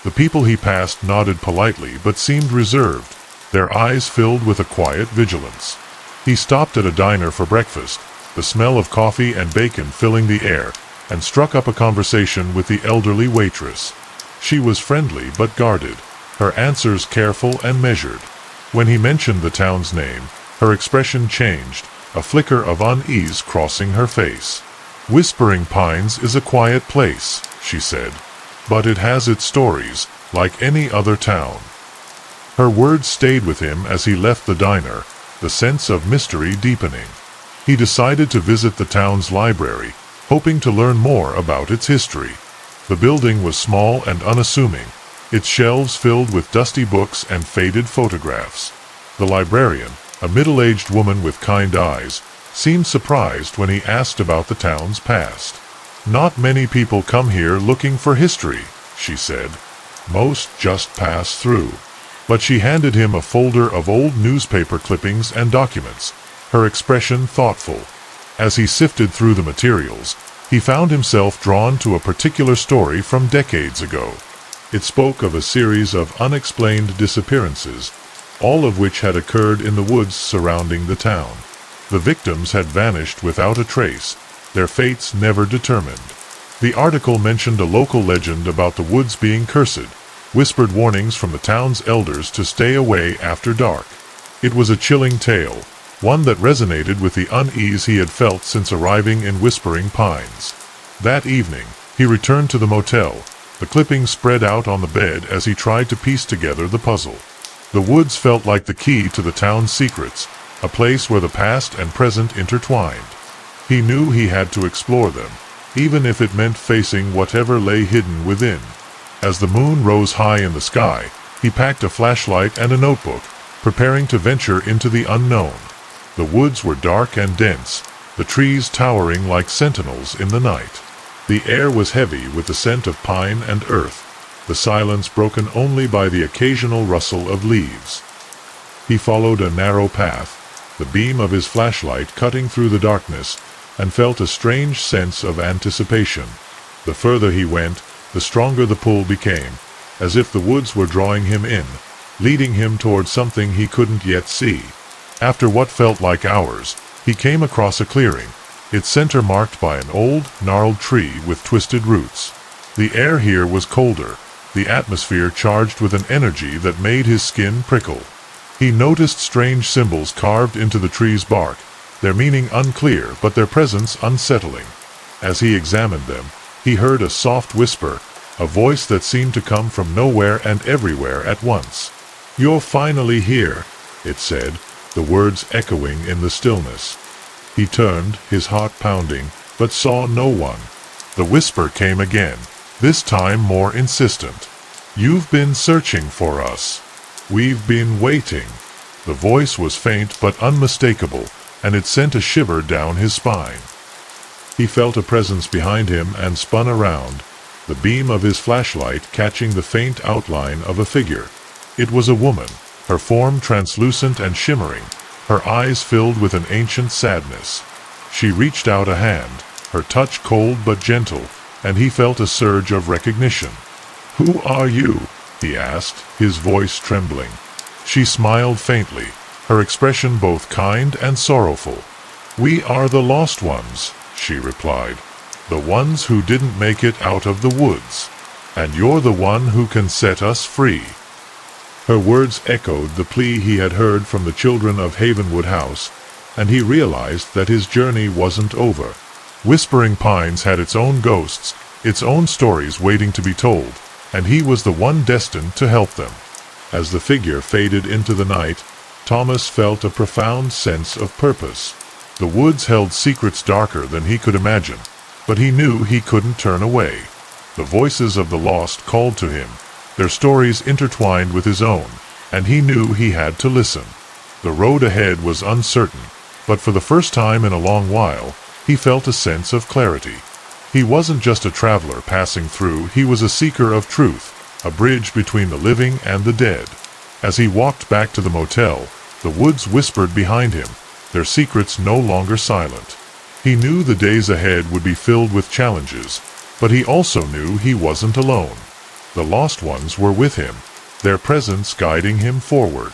The people he passed nodded politely but seemed reserved, their eyes filled with a quiet vigilance. He stopped at a diner for breakfast, the smell of coffee and bacon filling the air, and struck up a conversation with the elderly waitress. She was friendly but guarded, her answers careful and measured. When he mentioned the town's name, her expression changed, a flicker of unease crossing her face. "Whispering Pines is a quiet place," she said, "but it has its stories, like any other town." Her words stayed with him as he left the diner, the sense of mystery deepening. He decided to visit the town's library, hoping to learn more about its history. The building was small and unassuming, its shelves filled with dusty books and faded photographs. The librarian, a middle-aged woman with kind eyes, seemed surprised when he asked about the town's past. "Not many people come here looking for history," she said. "Most just pass through." But she handed him a folder of old newspaper clippings and documents, her expression thoughtful. As he sifted through the materials, he found himself drawn to a particular story from decades ago. It spoke of a series of unexplained disappearances, all of which had occurred in the woods surrounding the town. The victims had vanished without a trace, their fates never determined. The article mentioned a local legend about the woods being cursed, whispered warnings from the town's elders to stay away after dark. It was a chilling tale, one that resonated with the unease he had felt since arriving in Whispering Pines. That evening, he returned to the motel, the clippings spread out on the bed as he tried to piece together the puzzle. The woods felt like the key to the town's secrets, a place where the past and present intertwined. He knew he had to explore them, even if it meant facing whatever lay hidden within. As the moon rose high in the sky, he packed a flashlight and a notebook, preparing to venture into the unknown. The woods were dark and dense, the trees towering like sentinels in the night. The air was heavy with the scent of pine and earth, the silence broken only by the occasional rustle of leaves. He followed a narrow path, the beam of his flashlight cutting through the darkness, and felt a strange sense of anticipation. The further he went, the stronger the pull became, as if the woods were drawing him in, leading him toward something he couldn't yet see. After what felt like hours, he came across a clearing, its center marked by an old, gnarled tree with twisted roots. The air here was colder, the atmosphere charged with an energy that made his skin prickle. He noticed strange symbols carved into the tree's bark, their meaning unclear but their presence unsettling. As he examined them, he heard a soft whisper, a voice that seemed to come from nowhere and everywhere at once. "You're finally here," it said, the words echoing in the stillness. He turned, his heart pounding, but saw no one. The whisper came again, this time more insistent. "You've been searching for us. We've been waiting." The voice was faint but unmistakable, and it sent a shiver down his spine. He felt a presence behind him and spun around, the beam of his flashlight catching the faint outline of a figure. It was a woman, her form translucent and shimmering, her eyes filled with an ancient sadness. She reached out a hand, her touch cold but gentle, and he felt a surge of recognition. "Who are you?" he asked, his voice trembling. She smiled faintly, her expression both kind and sorrowful. "We are the lost ones," she replied. "The ones who didn't make it out of the woods. And you're the one who can set us free." Her words echoed the plea he had heard from the children of Havenwood House, and he realized that his journey wasn't over. Whispering Pines had its own ghosts, its own stories waiting to be told, and he was the one destined to help them. As the figure faded into the night, Thomas felt a profound sense of purpose. The woods held secrets darker than he could imagine, but he knew he couldn't turn away. The voices of the lost called to him, their stories intertwined with his own, and he knew he had to listen. The road ahead was uncertain, but for the first time in a long while, he felt a sense of clarity. He wasn't just a traveler passing through, he was a seeker of truth, a bridge between the living and the dead. As he walked back to the motel, the woods whispered behind him, their secrets no longer silent. He knew the days ahead would be filled with challenges, but he also knew he wasn't alone. The lost ones were with him, their presence guiding him forward.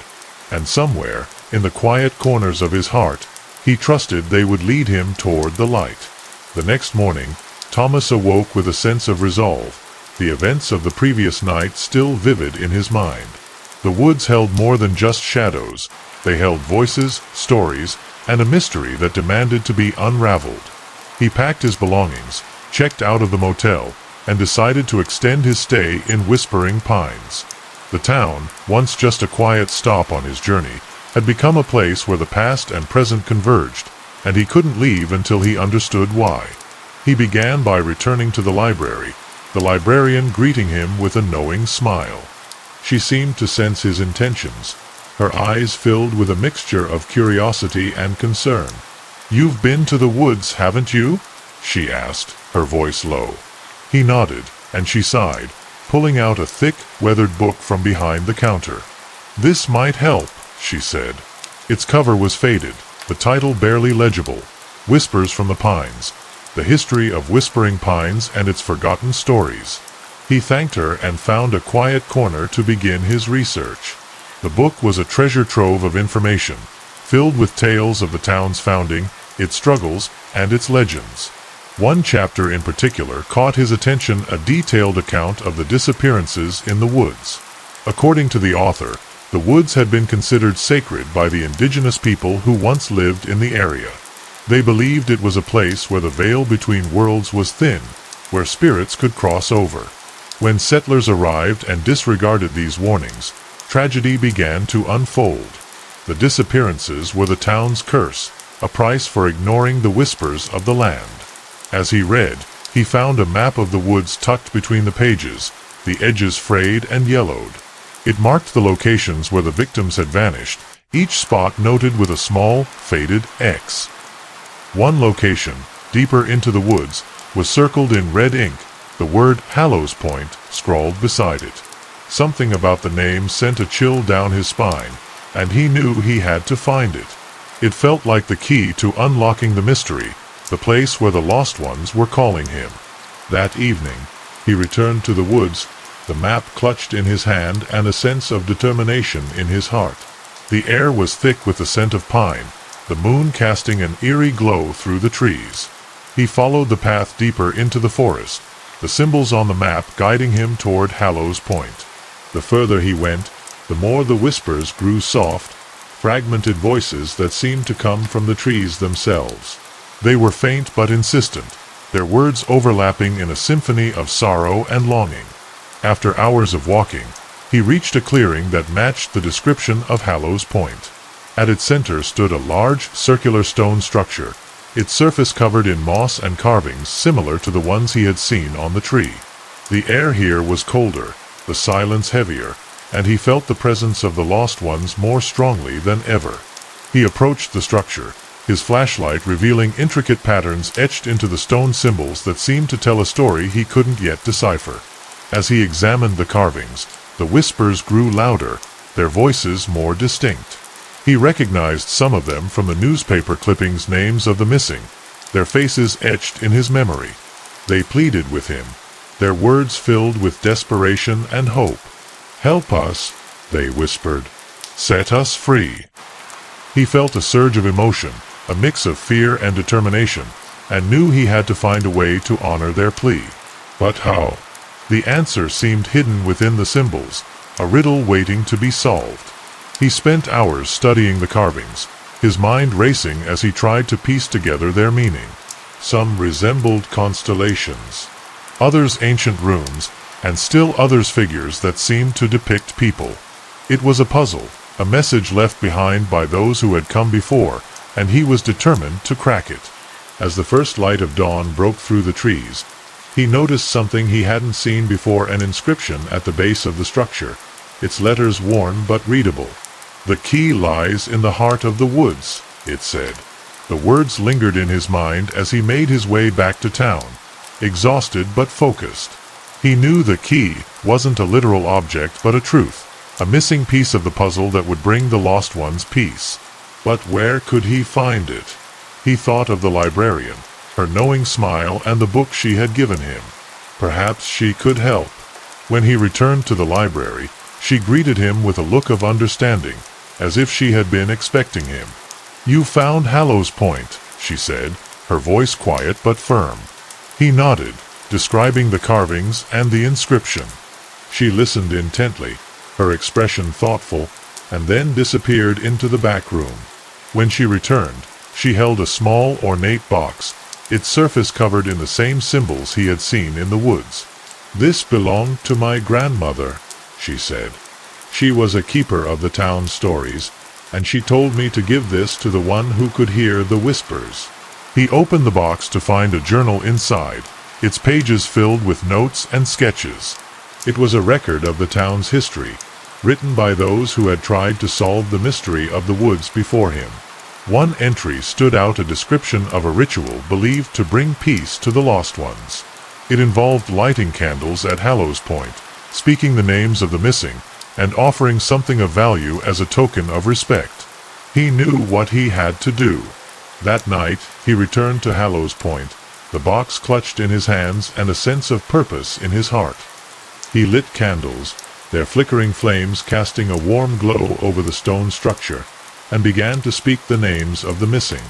And somewhere, in the quiet corners of his heart, he trusted they would lead him toward the light. The next morning, Thomas awoke with a sense of resolve, the events of the previous night still vivid in his mind. The woods held more than just shadows. They held voices, stories, and a mystery that demanded to be unraveled. He packed his belongings, checked out of the motel, and decided to extend his stay in Whispering Pines. The town, once just a quiet stop on his journey, had become a place where the past and present converged, and he couldn't leave until he understood why. He began by returning to the library, the librarian greeting him with a knowing smile. She seemed to sense his intentions, her eyes filled with a mixture of curiosity and concern. "You've been to the woods, haven't you?" she asked, her voice low. He nodded, and she sighed, pulling out a thick, weathered book from behind the counter. "This might help," she said. Its cover was faded, the title barely legible, Whispers from the Pines, the history of Whispering Pines and its forgotten stories. He thanked her and found a quiet corner to begin his research. The book was a treasure trove of information, filled with tales of the town's founding, its struggles, and its legends. One chapter in particular caught his attention, a detailed account of the disappearances in the woods. According to the author, the woods had been considered sacred by the indigenous people who once lived in the area. They believed it was a place where the veil between worlds was thin, where spirits could cross over. When settlers arrived and disregarded these warnings, tragedy began to unfold. The disappearances were the town's curse, a price for ignoring the whispers of the land. As he read, he found a map of the woods tucked between the pages, the edges frayed and yellowed. It marked the locations where the victims had vanished, each spot noted with a small, faded X. One location, deeper into the woods, was circled in red ink, the word Hallows Point scrawled beside it. Something about the name sent a chill down his spine, and he knew he had to find it. It felt like the key to unlocking the mystery, the place where the lost ones were calling him. That evening, he returned to the woods, the map clutched in his hand and a sense of determination in his heart. The air was thick with the scent of pine, the moon casting an eerie glow through the trees. He followed the path deeper into the forest, the symbols on the map guiding him toward Hallows Point. The further he went, the more the whispers grew soft, fragmented voices that seemed to come from the trees themselves. They were faint but insistent, their words overlapping in a symphony of sorrow and longing. After hours of walking, he reached a clearing that matched the description of Hallows Point. At its center stood a large, circular stone structure, its surface covered in moss and carvings similar to the ones he had seen on the tree. The air here was colder, the silence heavier, and he felt the presence of the lost ones more strongly than ever. He approached the structure, his flashlight revealing intricate patterns etched into the stone symbols that seemed to tell a story he couldn't yet decipher. As he examined the carvings, the whispers grew louder, their voices more distinct. He recognized some of them from the newspaper clippings, names of the missing, their faces etched in his memory. They pleaded with him, their words filled with desperation and hope. "Help us," they whispered. "Set us free." He felt a surge of emotion, a mix of fear and determination, and knew he had to find a way to honor their plea. But how? The answer seemed hidden within the symbols, a riddle waiting to be solved. He spent hours studying the carvings, his mind racing as he tried to piece together their meaning. Some resembled constellations, others ancient runes, and still others figures that seemed to depict people. It was a puzzle, a message left behind by those who had come before, and he was determined to crack it. As the first light of dawn broke through the trees, he noticed something he hadn't seen before, an inscription at the base of the structure, its letters worn but readable. "The key lies in the heart of the woods," it said. The words lingered in his mind as he made his way back to town, exhausted but focused. He knew the key wasn't a literal object but a truth, a missing piece of the puzzle that would bring the lost ones peace. But where could he find it? He thought of the librarian, her knowing smile and the book she had given him. Perhaps she could help. When he returned to the library, she greeted him with a look of understanding, as if she had been expecting him. "You found Hallows Point," she said, her voice quiet but firm. He nodded, describing the carvings and the inscription. She listened intently, her expression thoughtful, and then disappeared into the back room. When she returned, she held a small, ornate box, its surface covered in the same symbols he had seen in the woods. "This belonged to my grandmother," she said. "She was a keeper of the town's stories, and she told me to give this to the one who could hear the whispers." He opened the box to find a journal inside, its pages filled with notes and sketches. It was a record of the town's history, written by those who had tried to solve the mystery of the woods before him. One entry stood out, a description of a ritual believed to bring peace to the lost ones. It involved lighting candles at Hallows Point, speaking the names of the missing, and offering something of value as a token of respect. He knew what he had to do. That night, he returned to Hallows Point, the box clutched in his hands and a sense of purpose in his heart. He lit candles, their flickering flames casting a warm glow over the stone structure, and began to speak the names of the missing.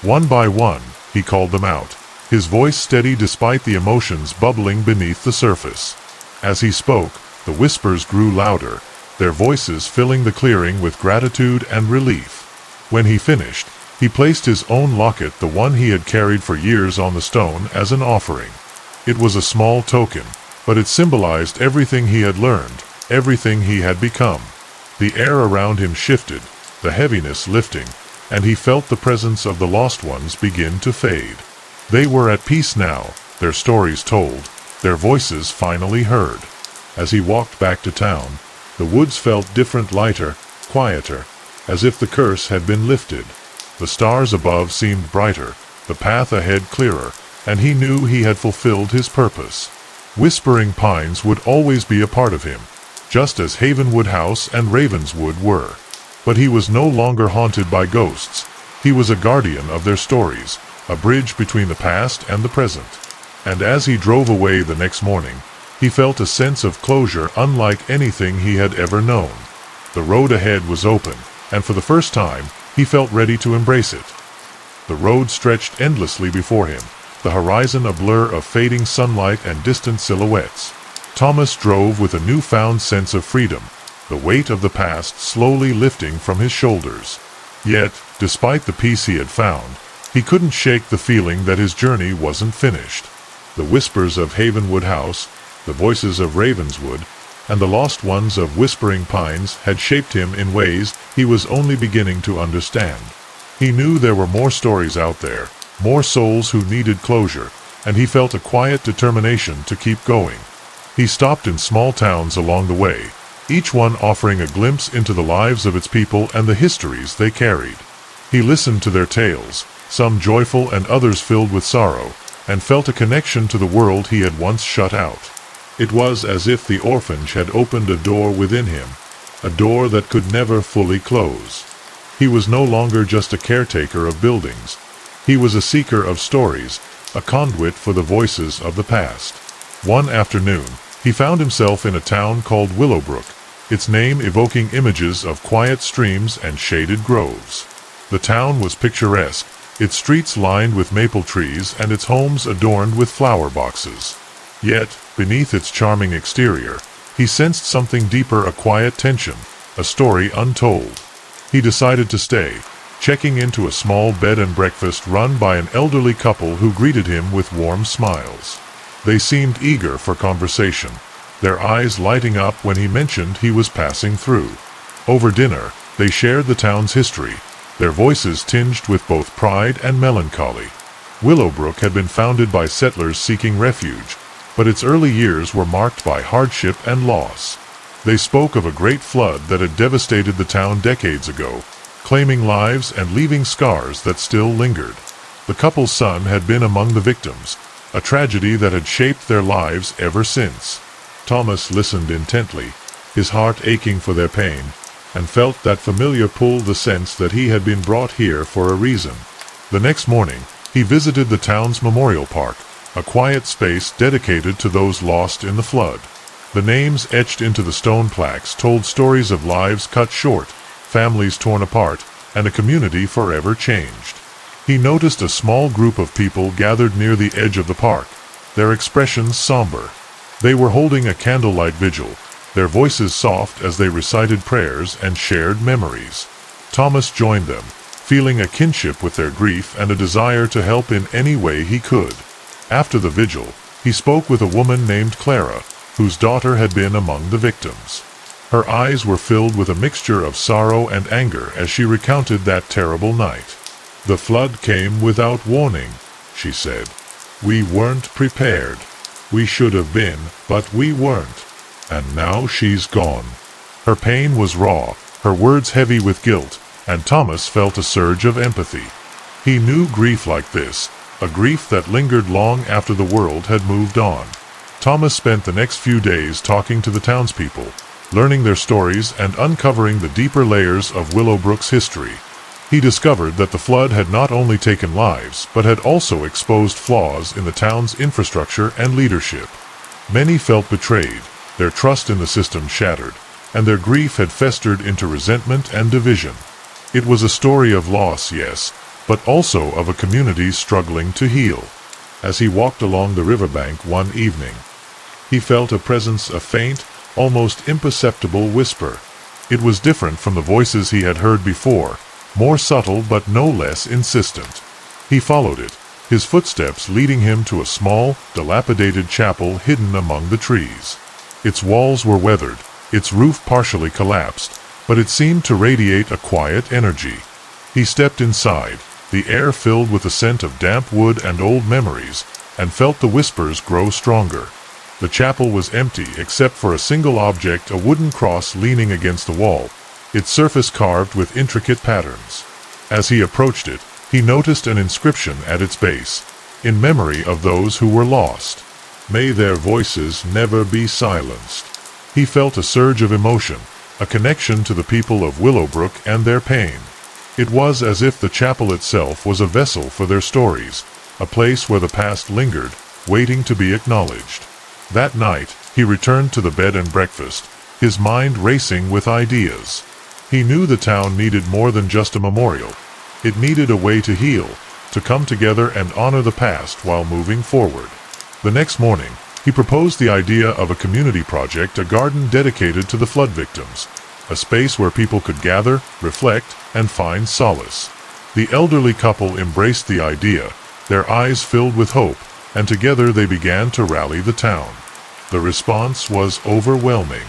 One by one, he called them out, his voice steady despite the emotions bubbling beneath the surface. As he spoke, the whispers grew louder, their voices filling the clearing with gratitude and relief. When he finished, he placed his own locket, the one he had carried for years, on the stone as an offering. It was a small token, but it symbolized everything he had learned, everything he had become. The air around him shifted, the heaviness lifting, and he felt the presence of the lost ones begin to fade. They were at peace now, their stories told, their voices finally heard. As he walked back to town, the woods felt different, lighter, quieter, as if the curse had been lifted. The stars above seemed brighter, the path ahead clearer, and he knew he had fulfilled his purpose. Whispering Pines would always be a part of him, just as Havenwood House and Ravenswood were. But he was no longer haunted by ghosts. He was a guardian of their stories, a bridge between the past and the present. And as he drove away the next morning, he felt a sense of closure unlike anything he had ever known. The road ahead was open, and for the first time, he felt ready to embrace it. The road stretched endlessly before him, the horizon a blur of fading sunlight and distant silhouettes. Thomas drove with a newfound sense of freedom, the weight of the past slowly lifting from his shoulders. Yet, despite the peace he had found, he couldn't shake the feeling that his journey wasn't finished. The whispers of Havenwood House, the voices of Ravenswood, and the lost ones of Whispering Pines had shaped him in ways he was only beginning to understand. He knew there were more stories out there, more souls who needed closure, and he felt a quiet determination to keep going. He stopped in small towns along the way, each one offering a glimpse into the lives of its people and the histories they carried. He listened to their tales, some joyful and others filled with sorrow, and felt a connection to the world he had once shut out. It was as if the orphanage had opened a door within him, a door that could never fully close. He was no longer just a caretaker of buildings. He was a seeker of stories, a conduit for the voices of the past. One afternoon, he found himself in a town called Willowbrook, its name evoking images of quiet streams and shaded groves. The town was picturesque, its streets lined with maple trees and its homes adorned with flower boxes. Yet, beneath its charming exterior, he sensed something deeper, a quiet tension, a story untold. He decided to stay, checking into a small bed and breakfast run by an elderly couple who greeted him with warm smiles. They seemed eager for conversation, their eyes lighting up when he mentioned he was passing through. Over dinner, they shared the town's history, their voices tinged with both pride and melancholy. Willowbrook had been founded by settlers seeking refuge, but its early years were marked by hardship and loss. They spoke of a great flood that had devastated the town decades ago, claiming lives and leaving scars that still lingered. The couple's son had been among the victims, a tragedy that had shaped their lives ever since. Thomas listened intently, his heart aching for their pain, and felt that familiar pull, the sense that he had been brought here for a reason. The next morning, he visited the town's memorial park, a quiet space dedicated to those lost in the flood. The names etched into the stone plaques told stories of lives cut short, families torn apart, and a community forever changed. He noticed a small group of people gathered near the edge of the park, their expressions somber. They were holding a candlelight vigil, their voices soft as they recited prayers and shared memories. Thomas joined them, feeling a kinship with their grief and a desire to help in any way he could. After the vigil, he spoke with a woman named Clara, whose daughter had been among the victims. Her eyes were filled with a mixture of sorrow and anger as she recounted that terrible night. "The flood came without warning," she said. "We weren't prepared. We should have been, but we weren't. And now she's gone." Her pain was raw, her words heavy with guilt, and Thomas felt a surge of empathy. He knew grief like this, a grief that lingered long after the world had moved on. Thomas spent the next few days talking to the townspeople, learning their stories and uncovering the deeper layers of Willowbrook's history. He discovered that the flood had not only taken lives, but had also exposed flaws in the town's infrastructure and leadership. Many felt betrayed, their trust in the system shattered, and their grief had festered into resentment and division. It was a story of loss, yes, but also of a community struggling to heal. As he walked along the riverbank one evening, he felt a presence, a faint, almost imperceptible whisper. It was different from the voices he had heard before, more subtle but no less insistent. He followed it, his footsteps leading him to a small, dilapidated chapel hidden among the trees. Its walls were weathered, its roof partially collapsed, but it seemed to radiate a quiet energy. He stepped inside, the air filled with the scent of damp wood and old memories, and felt the whispers grow stronger. The chapel was empty except for a single object, a wooden cross leaning against the wall, its surface carved with intricate patterns. As he approached it, he noticed an inscription at its base, "In memory of those who were lost. May their voices never be silenced." He felt a surge of emotion, a connection to the people of Willowbrook and their pain. It was as if the chapel itself was a vessel for their stories, a place where the past lingered, waiting to be acknowledged. That night, he returned to the bed and breakfast, his mind racing with ideas. He knew the town needed more than just a memorial. It needed a way to heal, to come together and honor the past while moving forward. The next morning, he proposed the idea of a community project, a garden dedicated to the flood victims, a space where people could gather, reflect, and find solace. The elderly couple embraced the idea, their eyes filled with hope, and together they began to rally the town. The response was overwhelming.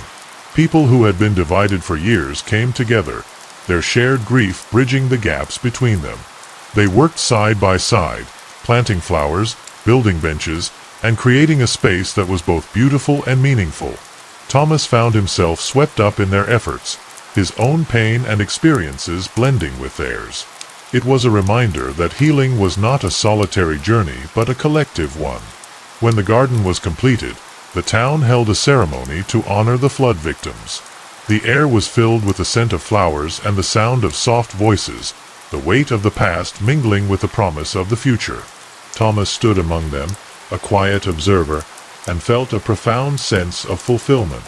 People who had been divided for years came together, their shared grief bridging the gaps between them. They worked side by side, planting flowers, building benches, and creating a space that was both beautiful and meaningful. Thomas found himself swept up in their efforts, his own pain and experiences blending with theirs. It was a reminder that healing was not a solitary journey but a collective one. When the garden was completed, the town held a ceremony to honor the flood victims. The air was filled with the scent of flowers and the sound of soft voices, the weight of the past mingling with the promise of the future. Thomas stood among them, a quiet observer, and felt a profound sense of fulfillment.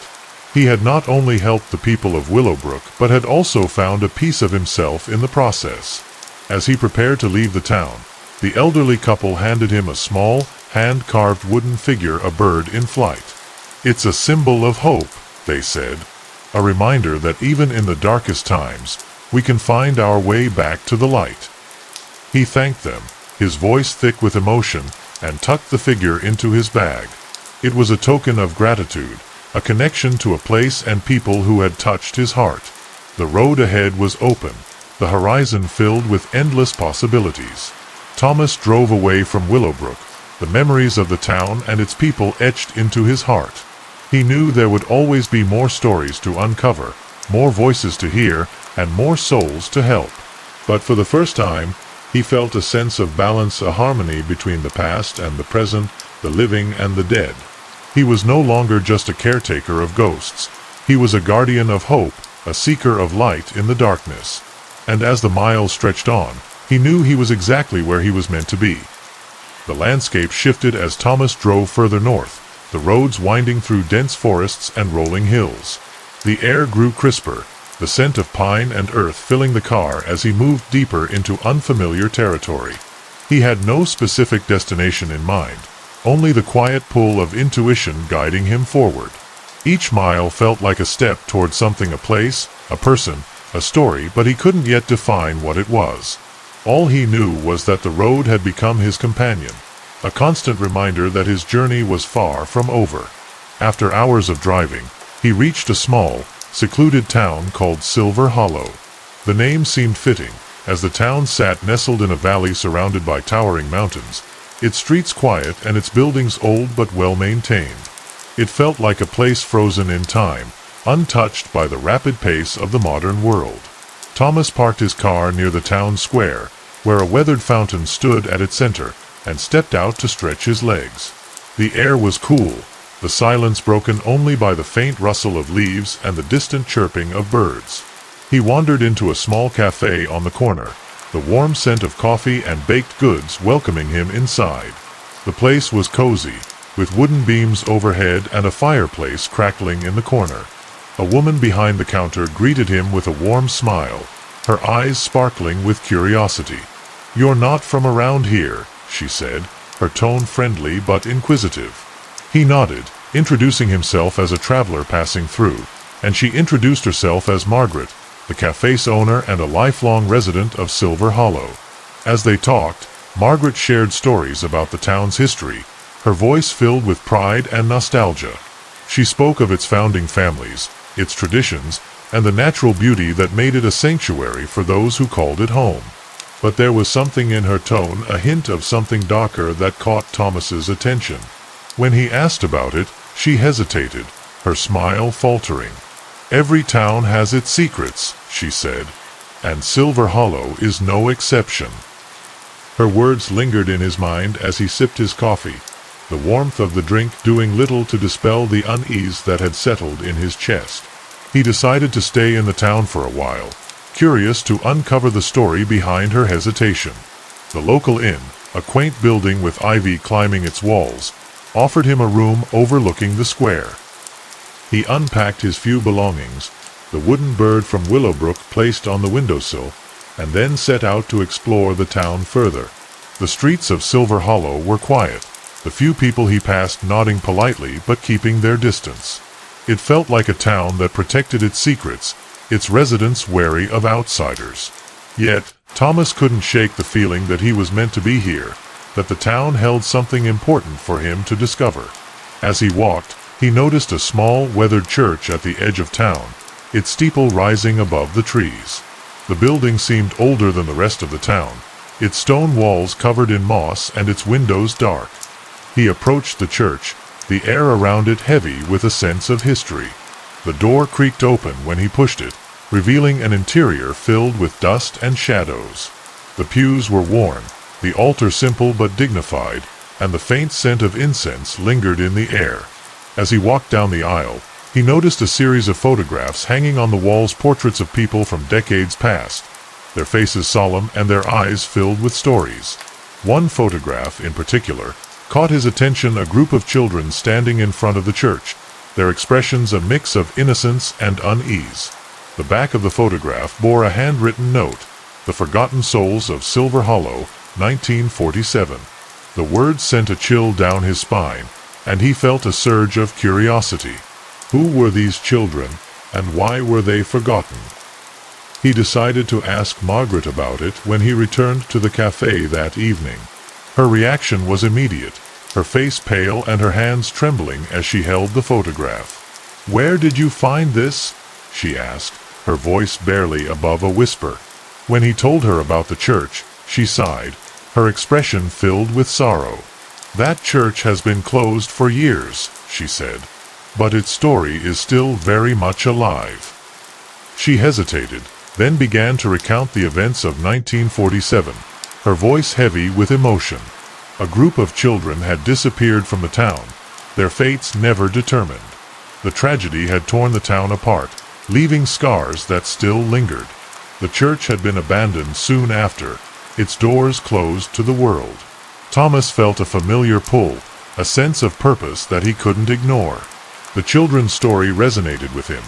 He had not only helped the people of Willowbrook but had also found a piece of himself in the process. As he prepared to leave the town, the elderly couple handed him a small, hand-carved wooden figure, a bird in flight. "It's a symbol of hope," they said, "a reminder that even in the darkest times, we can find our way back to the light." He thanked them, his voice thick with emotion, and tucked the figure into his bag. It was a token of gratitude, a connection to a place and people who had touched his heart. The road ahead was open, the horizon filled with endless possibilities. Thomas drove away from Willowbrook, the memories of the town and its people etched into his heart. He knew there would always be more stories to uncover, more voices to hear, and more souls to help. But for the first time, he felt a sense of balance, a harmony between the past and the present, the living and the dead. He was no longer just a caretaker of ghosts. He was a guardian of hope, a seeker of light in the darkness. And as the miles stretched on, he knew he was exactly where he was meant to be. The landscape shifted as Thomas drove further north, the roads winding through dense forests and rolling hills. The air grew crisper, the scent of pine and earth filling the car as he moved deeper into unfamiliar territory. He had no specific destination in mind, only the quiet pull of intuition guiding him forward. Each mile felt like a step toward something, a place, a person, a story, but he couldn't yet define what it was. All he knew was that the road had become his companion, a constant reminder that his journey was far from over. After hours of driving, he reached a small, secluded town called Silver Hollow. The name seemed fitting, as the town sat nestled in a valley surrounded by towering mountains, its streets quiet and its buildings old but well-maintained. It felt like a place frozen in time, untouched by the rapid pace of the modern world. Thomas parked his car near the town square, where a weathered fountain stood at its center, and stepped out to stretch his legs. The air was cool, the silence broken only by the faint rustle of leaves and the distant chirping of birds. He wandered into a small cafe on the corner, the warm scent of coffee and baked goods welcoming him inside. The place was cozy, with wooden beams overhead and a fireplace crackling in the corner. A woman behind the counter greeted him with a warm smile, her eyes sparkling with curiosity. "You're not from around here," she said, her tone friendly but inquisitive. He nodded, introducing himself as a traveler passing through, and she introduced herself as Margaret, the cafe's owner and a lifelong resident of Silver Hollow. As they talked, Margaret shared stories about the town's history, her voice filled with pride and nostalgia. She spoke of its founding families, its traditions, and the natural beauty that made it a sanctuary for those who called it home. But there was something in her tone, a hint of something darker, that caught Thomas's attention. When he asked about it, she hesitated, her smile faltering. "Every town has its secrets," she said, "and Silver Hollow is no exception." Her words lingered in his mind as he sipped his coffee, the warmth of the drink doing little to dispel the unease that had settled in his chest. He decided to stay in the town for a while, curious to uncover the story behind her hesitation. The local inn, a quaint building with ivy climbing its walls, offered him a room overlooking the square. He unpacked his few belongings, the wooden bird from Willowbrook placed on the windowsill, and then set out to explore the town further. The streets of Silver Hollow were quiet, the few people he passed nodding politely but keeping their distance. It felt like a town that protected its secrets, its residents wary of outsiders. Yet, Thomas couldn't shake the feeling that he was meant to be here, that the town held something important for him to discover. As he walked, he noticed a small, weathered church at the edge of town, its steeple rising above the trees. The building seemed older than the rest of the town, its stone walls covered in moss and its windows dark. He approached the church, the air around it heavy with a sense of history. The door creaked open when he pushed it, revealing an interior filled with dust and shadows. The pews were worn, the altar simple but dignified, and the faint scent of incense lingered in the air. As he walked down the aisle, he noticed a series of photographs hanging on the walls, portraits of people from decades past, their faces solemn and their eyes filled with stories. One photograph, in particular, caught his attention, a group of children standing in front of the church, their expressions a mix of innocence and unease. The back of the photograph bore a handwritten note, "The Forgotten Souls of Silver Hollow, 1947. The words sent a chill down his spine, and he felt a surge of curiosity. Who were these children, and why were they forgotten? He decided to ask Margaret about it when he returned to the cafe that evening. Her reaction was immediate, her face pale and her hands trembling as she held the photograph. "Where did you find this?" she asked, her voice barely above a whisper. When he told her about the church, she sighed, her expression filled with sorrow. "That church has been closed for years," she said, "but its story is still very much alive." She hesitated, then began to recount the events of 1947, her voice heavy with emotion. A group of children had disappeared from the town, their fates never determined. The tragedy had torn the town apart, leaving scars that still lingered. The church had been abandoned soon after, its doors closed to the world. Thomas felt a familiar pull, a sense of purpose that he couldn't ignore. The children's story resonated with him,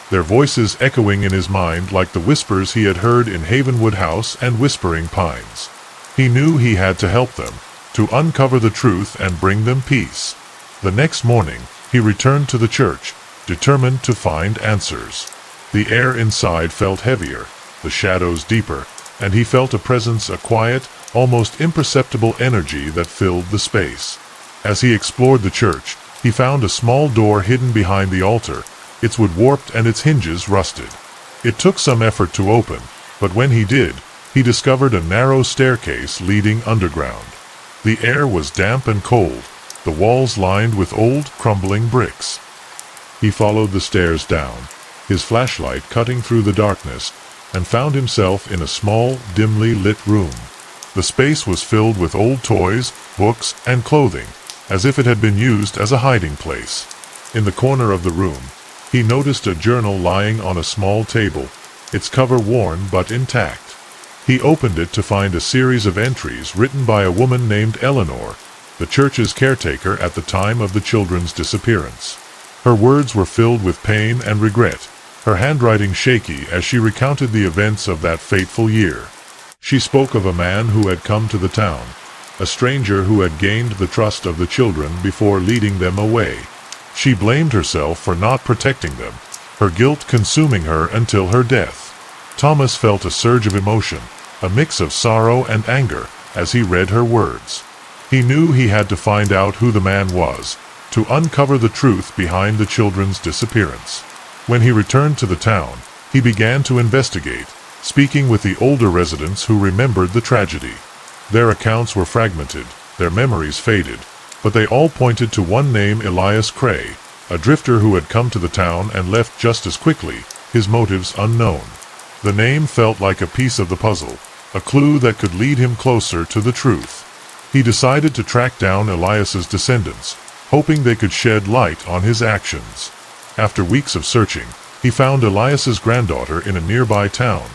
their voices echoing in his mind like the whispers he had heard in Havenwood House and Whispering Pines. He knew he had to help them, to uncover the truth and bring them peace. The next morning, he returned to the church, determined to find answers. The air inside felt heavier, the shadows deeper, and he felt a presence, a quiet, almost imperceptible energy that filled the space. As he explored the church, he found a small door hidden behind the altar, its wood warped and its hinges rusted. It took some effort to open, but when he did, he discovered a narrow staircase leading underground. The air was damp and cold, the walls lined with old, crumbling bricks. He followed the stairs down, his flashlight cutting through the darkness, and found himself in a small, dimly lit room. The space was filled with old toys, books, and clothing, as if it had been used as a hiding place. In the corner of the room, he noticed a journal lying on a small table, its cover worn but intact. He opened it to find a series of entries written by a woman named Eleanor, the church's caretaker at the time of the children's disappearance. Her words were filled with pain and regret, her handwriting shaky as she recounted the events of that fateful year. She spoke of a man who had come to the town, a stranger who had gained the trust of the children before leading them away. She blamed herself for not protecting them, her guilt consuming her until her death. Thomas felt a surge of emotion, a mix of sorrow and anger, as he read her words. He knew he had to find out who the man was, to uncover the truth behind the children's disappearance. When he returned to the town, he began to investigate, speaking with the older residents who remembered the tragedy. Their accounts were fragmented, their memories faded, but they all pointed to one name: Elias Cray, a drifter who had come to the town and left just as quickly, his motives unknown. The name felt like a piece of the puzzle, a clue that could lead him closer to the truth. He decided to track down Elias's descendants, hoping they could shed light on his actions. After weeks of searching, he found Elias's granddaughter in a nearby town,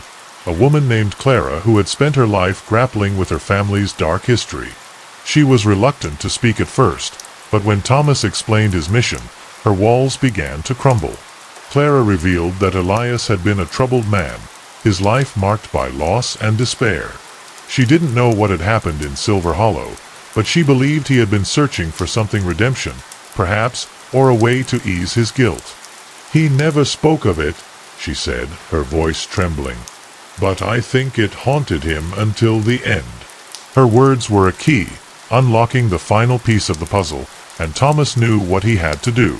a woman named Clara who had spent her life grappling with her family's dark history. She was reluctant to speak at first, but when Thomas explained his mission, her walls began to crumble. Clara revealed that Elias had been a troubled man, his life marked by loss and despair. She didn't know what had happened in Silver Hollow, but she believed he had been searching for something: redemption, perhaps, or a way to ease his guilt. "He never spoke of it," she said, her voice trembling, "but I think it haunted him until the end." Her words were a key, unlocking the final piece of the puzzle, and Thomas knew what he had to do.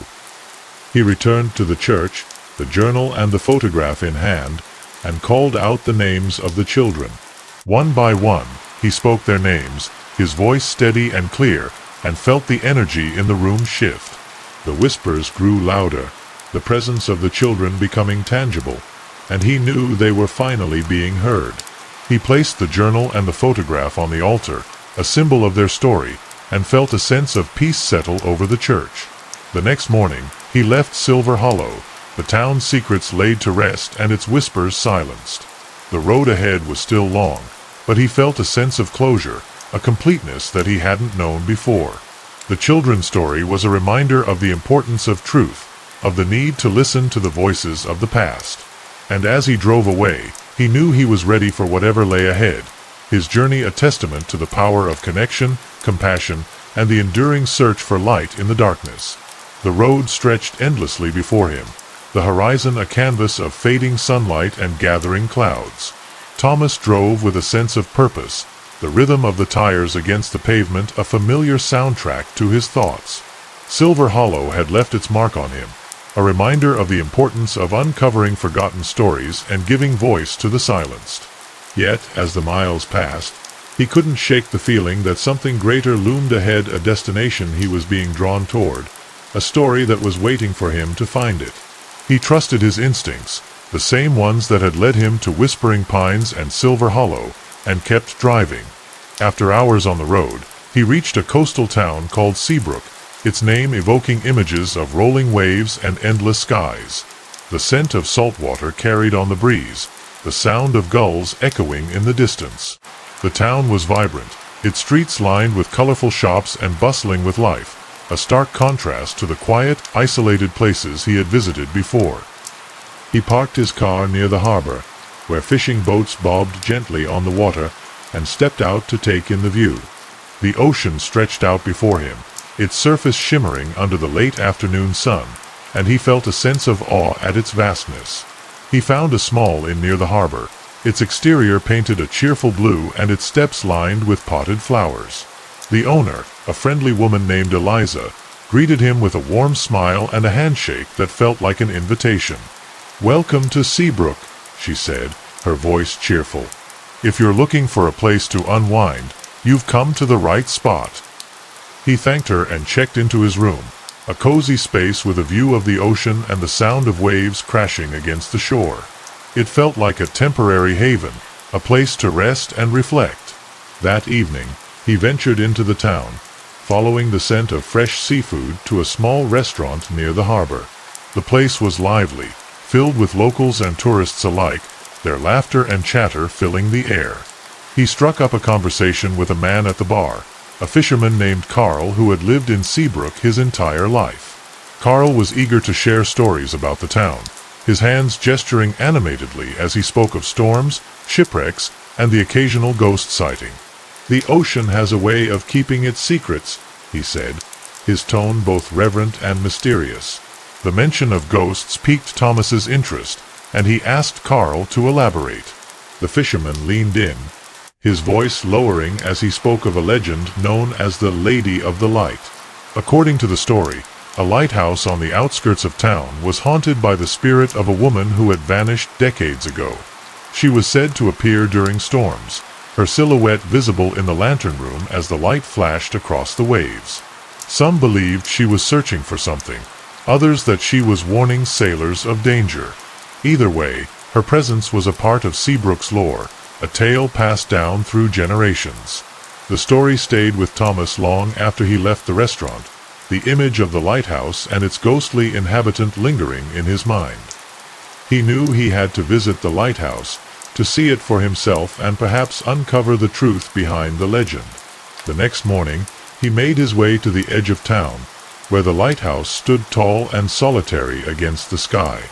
He returned to the church, the journal and the photograph in hand, and called out the names of the children. One by one, he spoke their names, his voice steady and clear, and felt the energy in the room shift. The whispers grew louder, the presence of the children becoming tangible, and he knew they were finally being heard. He placed the journal and the photograph on the altar, a symbol of their story, and felt a sense of peace settle over the church. The next morning, he left Silver Hollow, the town's secrets laid to rest and its whispers silenced. The road ahead was still long, but he felt a sense of closure, a completeness that he hadn't known before. The children's story was a reminder of the importance of truth, of the need to listen to the voices of the past. And as he drove away, he knew he was ready for whatever lay ahead, his journey a testament to the power of connection, compassion, and the enduring search for light in the darkness. The road stretched endlessly before him, the horizon a canvas of fading sunlight and gathering clouds. Thomas drove with a sense of purpose, the rhythm of the tires against the pavement a familiar soundtrack to his thoughts. Silver Hollow had left its mark on him, a reminder of the importance of uncovering forgotten stories and giving voice to the silenced. Yet, as the miles passed, he couldn't shake the feeling that something greater loomed ahead, a destination he was being drawn toward, a story that was waiting for him to find it. He trusted his instincts, the same ones that had led him to Whispering Pines and Silver Hollow, and kept driving. After hours on the road, He reached a coastal town called Seabrook, its name evoking images of rolling waves and endless skies. The scent of salt water carried on the breeze, the sound of gulls echoing in the distance. The town was vibrant, its streets lined with colorful shops and bustling with life, a stark contrast to the quiet, isolated places he had visited before. He parked his car near the harbor, where fishing boats bobbed gently on the water, and stepped out to take in the view. The ocean stretched out before him, its surface shimmering under the late afternoon sun, and he felt a sense of awe at its vastness. He found a small inn near the harbor, its exterior painted a cheerful blue and its steps lined with potted flowers. The owner, a friendly woman named Eliza, greeted him with a warm smile and a handshake that felt like an invitation. "Welcome to Seabrook," she said, her voice cheerful. "If you're looking for a place to unwind, you've come to the right spot." He thanked her and checked into his room, a cozy space with a view of the ocean and the sound of waves crashing against the shore. It felt like a temporary haven, a place to rest and reflect. That evening, he ventured into the town, following the scent of fresh seafood to a small restaurant near the harbor. The place was lively, filled with locals and tourists alike, their laughter and chatter filling the air. He struck up a conversation with a man at the bar, a fisherman named Carl who had lived in Seabrook his entire life. Carl was eager to share stories about the town, his hands gesturing animatedly as he spoke of storms, shipwrecks, and the occasional ghost sighting. "The ocean has a way of keeping its secrets," he said, his tone both reverent and mysterious. The mention of ghosts piqued Thomas's interest, and he asked Carl to elaborate. The fisherman leaned in, his voice lowering as he spoke of a legend known as the Lady of the Light. According to the story, a lighthouse on the outskirts of town was haunted by the spirit of a woman who had vanished decades ago. She was said to appear during storms, her silhouette visible in the lantern room as the light flashed across the waves. Some believed she was searching for something, others that she was warning sailors of danger. Either way, her presence was a part of Seabrook's lore, a tale passed down through generations. The story stayed with Thomas long after he left the restaurant, the image of the lighthouse and its ghostly inhabitant lingering in his mind. He knew he had to visit the lighthouse, to see it for himself and perhaps uncover the truth behind the legend. The next morning, he made his way to the edge of town, where the lighthouse stood tall and solitary against the sky.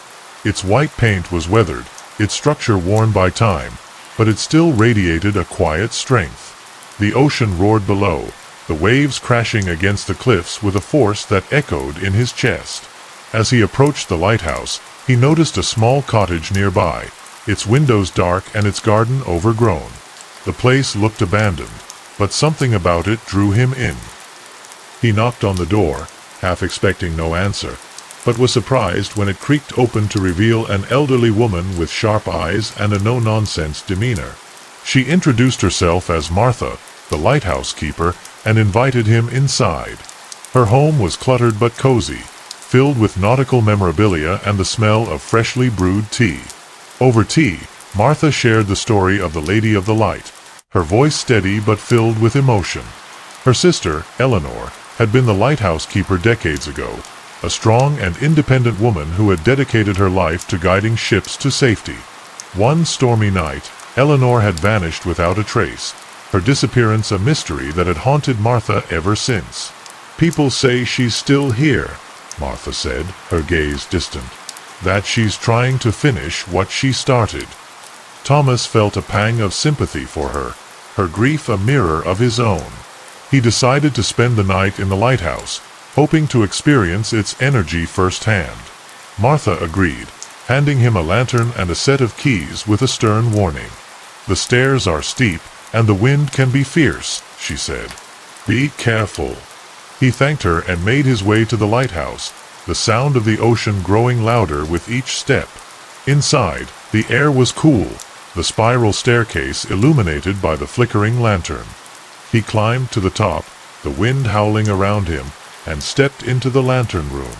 Its white paint was weathered, its structure worn by time, but it still radiated a quiet strength. The ocean roared below, the waves crashing against the cliffs with a force that echoed in his chest. As he approached the lighthouse, he noticed a small cottage nearby, its windows dark and its garden overgrown. The place looked abandoned, but something about it drew him in. He knocked on the door, half expecting no answer, but was surprised when it creaked open to reveal an elderly woman with sharp eyes and a no-nonsense demeanor. She introduced herself as Martha, the lighthouse keeper, and invited him inside. Her home was cluttered but cozy, filled with nautical memorabilia and the smell of freshly brewed tea. Over tea, Martha shared the story of the Lady of the Light, her voice steady but filled with emotion. Her sister, Eleanor, had been the lighthouse keeper decades ago, a strong and independent woman who had dedicated her life to guiding ships to safety. One stormy night, Eleanor had vanished without a trace, her disappearance a mystery that had haunted Martha ever since. "People say she's still here," Martha said, her gaze distant. "That she's trying to finish what she started." Thomas felt a pang of sympathy for her grief a mirror of his own. He decided to spend the night in the lighthouse, hoping to experience its energy firsthand. Martha agreed, handing him a lantern and a set of keys with a stern warning. "The stairs are steep, and the wind can be fierce," she said. "Be careful." He thanked her and made his way to the lighthouse, the sound of the ocean growing louder with each step. Inside, the air was cool, the spiral staircase illuminated by the flickering lantern. He climbed to the top, the wind howling around him, and stepped into the lantern room.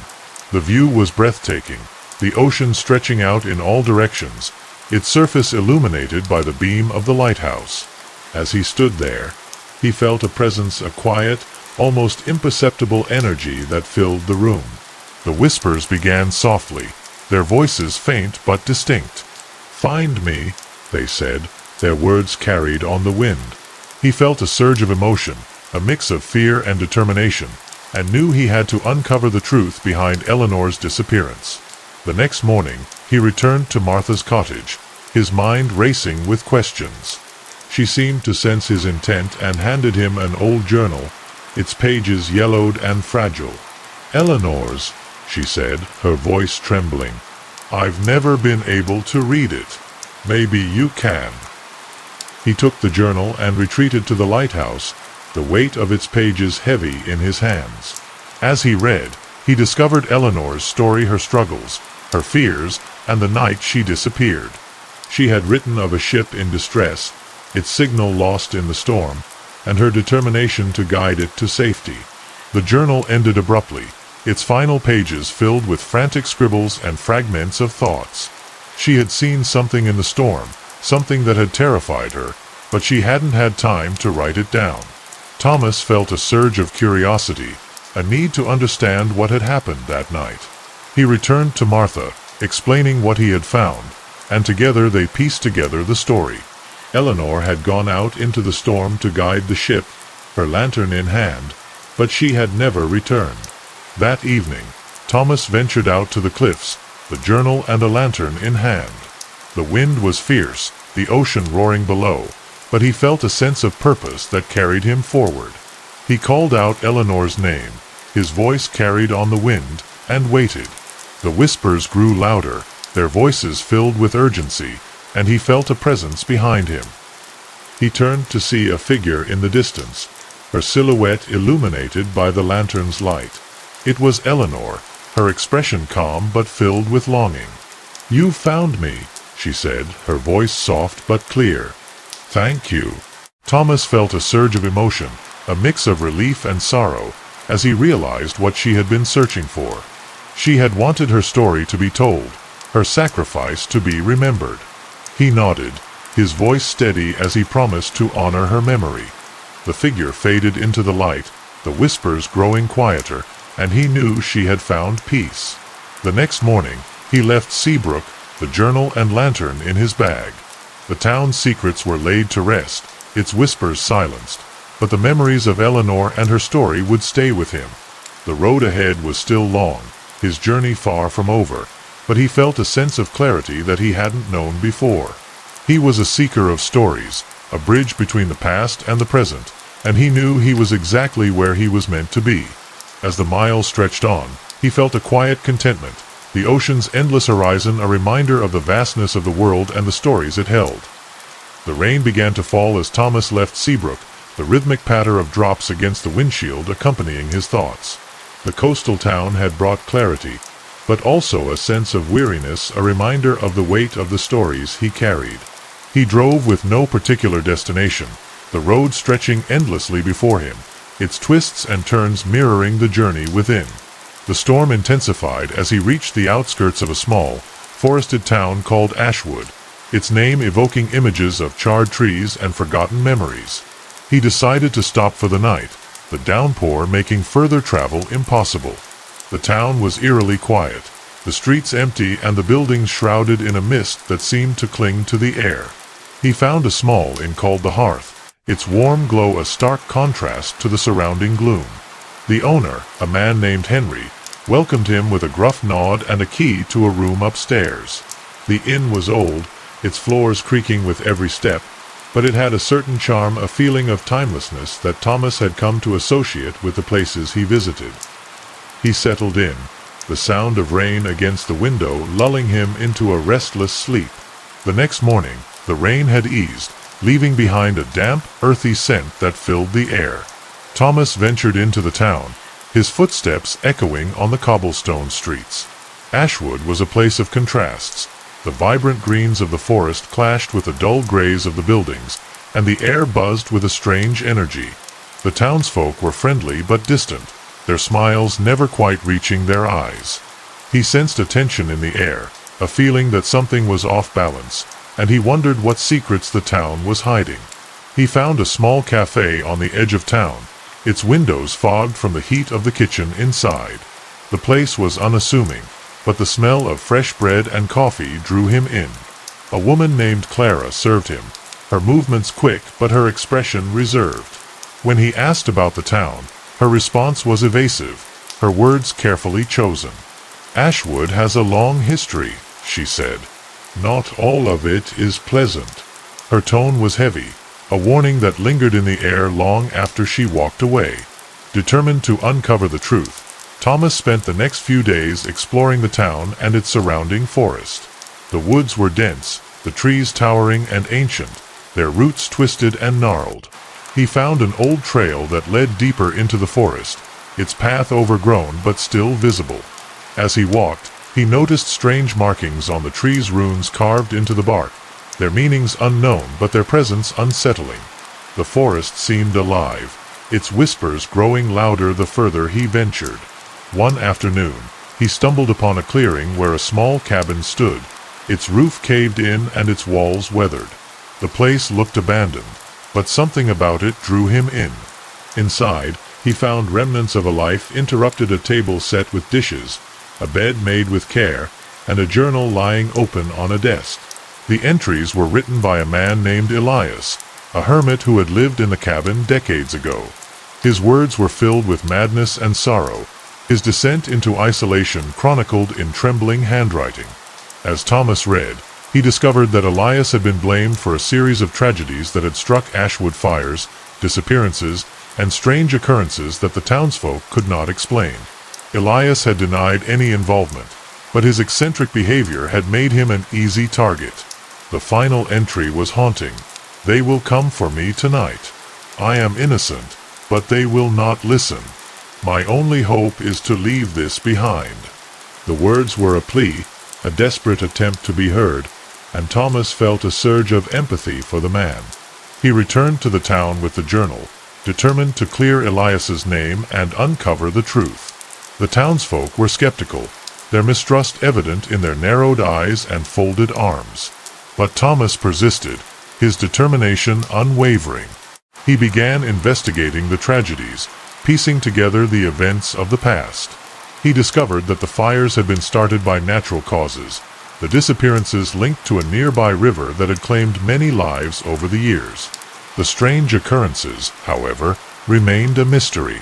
The view was breathtaking, the ocean stretching out in all directions, its surface illuminated by the beam of the lighthouse. As he stood there, He felt a presence, a quiet, almost imperceptible energy that filled the room. The whispers began softly, their voices faint but distinct. "Find me," they said, their words carried on the wind. He felt a surge of emotion, a mix of fear and determination, and knew he had to uncover the truth behind Eleanor's disappearance. The next morning, he returned to Martha's cottage, his mind racing with questions. She seemed to sense his intent and handed him an old journal, its pages yellowed and fragile. "Eleanor's," she said, her voice trembling. "I've never been able to read it. Maybe you can." He took the journal and retreated to the lighthouse, the weight of its pages heavy in his hands. As he read, he discovered Eleanor's story, her struggles, her fears, and the night she disappeared. She had written of a ship in distress, its signal lost in the storm, and her determination to guide it to safety. The journal ended abruptly, its final pages filled with frantic scribbles and fragments of thoughts. She had seen something in the storm, something that had terrified her, but she hadn't had time to write it down. Thomas felt a surge of curiosity, a need to understand what had happened that night. He returned to Martha, explaining what he had found, and together they pieced together the story. Eleanor had gone out into the storm to guide the ship, her lantern in hand, but she had never returned. That evening, Thomas ventured out to the cliffs, the journal and a lantern in hand. The wind was fierce, the ocean roaring below, but he felt a sense of purpose that carried him forward. He called out Eleanor's name, his voice carried on the wind, and waited. The whispers grew louder, their voices filled with urgency, and he felt a presence behind him. He turned to see a figure in the distance, her silhouette illuminated by the lantern's light. It was Eleanor, her expression calm but filled with longing. "You found me," she said, her voice soft but clear. "Thank you." Thomas felt a surge of emotion, a mix of relief and sorrow, as he realized what she had been searching for. She had wanted her story to be told, her sacrifice to be remembered. He nodded, his voice steady as he promised to honor her memory. The figure faded into the light, the whispers growing quieter, and he knew she had found peace. The next morning, he left Seabrook, the journal and lantern in his bag. The town's secrets were laid to rest, its whispers silenced, but the memories of Eleanor and her story would stay with him. The road ahead was still long, his journey far from over, but he felt a sense of clarity that he hadn't known before. He was a seeker of stories, a bridge between the past and the present, and he knew he was exactly where he was meant to be. As the miles stretched on, he felt a quiet contentment, the ocean's endless horizon a reminder of the vastness of the world and the stories it held. The rain began to fall as Thomas left Seabrook, the rhythmic patter of drops against the windshield accompanying his thoughts. The coastal town had brought clarity, but also a sense of weariness, a reminder of the weight of the stories he carried. He drove with no particular destination, the road stretching endlessly before him, its twists and turns mirroring the journey within. The storm intensified as he reached the outskirts of a small, forested town called Ashwood, its name evoking images of charred trees and forgotten memories. He decided to stop for the night, the downpour making further travel impossible. The town was eerily quiet, the streets empty and the buildings shrouded in a mist that seemed to cling to the air. He found a small inn called the Hearth, its warm glow a stark contrast to the surrounding gloom. The owner, a man named Henry, welcomed him with a gruff nod and a key to a room upstairs. The inn was old, its floors creaking with every step, but it had a certain charm, a feeling of timelessness that Thomas had come to associate with the places he visited. He settled in, the sound of rain against the window lulling him into a restless sleep. The next morning, the rain had eased, leaving behind a damp, earthy scent that filled the air. Thomas ventured into the town, his footsteps echoing on the cobblestone streets. Ashwood was a place of contrasts. The vibrant greens of the forest clashed with the dull grays of the buildings, and the air buzzed with a strange energy. The townsfolk were friendly but distant, their smiles never quite reaching their eyes. He sensed a tension in the air, a feeling that something was off balance, and he wondered what secrets the town was hiding. He found a small cafe on the edge of town, its windows fogged from the heat of the kitchen inside. The place was unassuming, but the smell of fresh bread and coffee drew him in. A woman named Clara served him, her movements quick but her expression reserved. When he asked about the town, her response was evasive, her words carefully chosen. "Ashwood has a long history," she said. "Not all of it is pleasant." Her tone was heavy, a warning that lingered in the air long after she walked away. Determined to uncover the truth, Thomas spent the next few days exploring the town and its surrounding forest. The woods were dense, the trees towering and ancient, their roots twisted and gnarled. He found an old trail that led deeper into the forest, its path overgrown but still visible. As he walked, he noticed strange markings on the trees, runes carved into the bark, their meanings unknown but their presence unsettling. The forest seemed alive, its whispers growing louder the further he ventured. One afternoon, he stumbled upon a clearing where a small cabin stood, its roof caved in and its walls weathered. The place looked abandoned, but something about it drew him in. Inside, he found remnants of a life interrupted, a table set with dishes, a bed made with care, and a journal lying open on a desk. The entries were written by a man named Elias, a hermit who had lived in the cabin decades ago. His words were filled with madness and sorrow, his descent into isolation chronicled in trembling handwriting. As Thomas read, he discovered that Elias had been blamed for a series of tragedies that had struck Ashwood: fires, disappearances, and strange occurrences that the townsfolk could not explain. Elias had denied any involvement, but his eccentric behavior had made him an easy target. The final entry was haunting. "They will come for me tonight. I am innocent, but they will not listen. My only hope is to leave this behind." The words were a plea, a desperate attempt to be heard, and Thomas felt a surge of empathy for the man. He returned to the town with the journal, determined to clear Elias's name and uncover the truth. The townsfolk were skeptical, their mistrust evident in their narrowed eyes and folded arms. But Thomas persisted, his determination unwavering. He began investigating the tragedies, piecing together the events of the past. He discovered that the fires had been started by natural causes, the disappearances linked to a nearby river that had claimed many lives over the years. The strange occurrences, however, remained a mystery.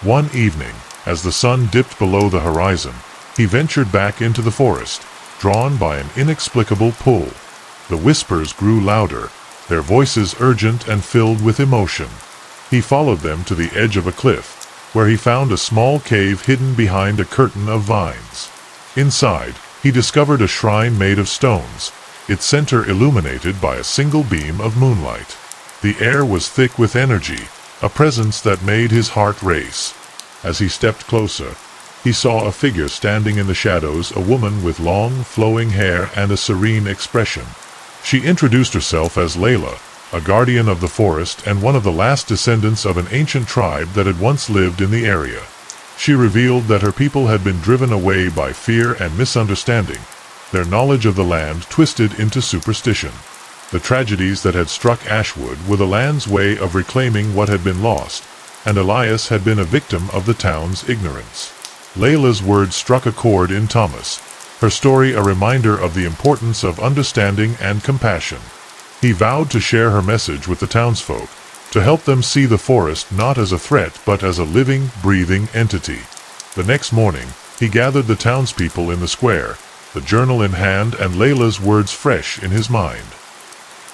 One evening, as the sun dipped below the horizon, he ventured back into the forest, drawn by an inexplicable pull. The whispers grew louder, their voices urgent and filled with emotion. He followed them to the edge of a cliff, where he found a small cave hidden behind a curtain of vines. Inside, he discovered a shrine made of stones, its center illuminated by a single beam of moonlight. The air was thick with energy, a presence that made his heart race. As he stepped closer, he saw a figure standing in the shadows, a woman with long, flowing hair and a serene expression. She introduced herself as Layla, a guardian of the forest and one of the last descendants of an ancient tribe that had once lived in the area. She revealed that her people had been driven away by fear and misunderstanding, their knowledge of the land twisted into superstition. The tragedies that had struck Ashwood were the land's way of reclaiming what had been lost, and Elias had been a victim of the town's ignorance. Layla's words struck a chord in Thomas, her story a reminder of the importance of understanding and compassion. He vowed to share her message with the townsfolk, to help them see the forest not as a threat but as a living, breathing entity. The next morning, he gathered the townspeople in the square, the journal in hand and Layla's words fresh in his mind.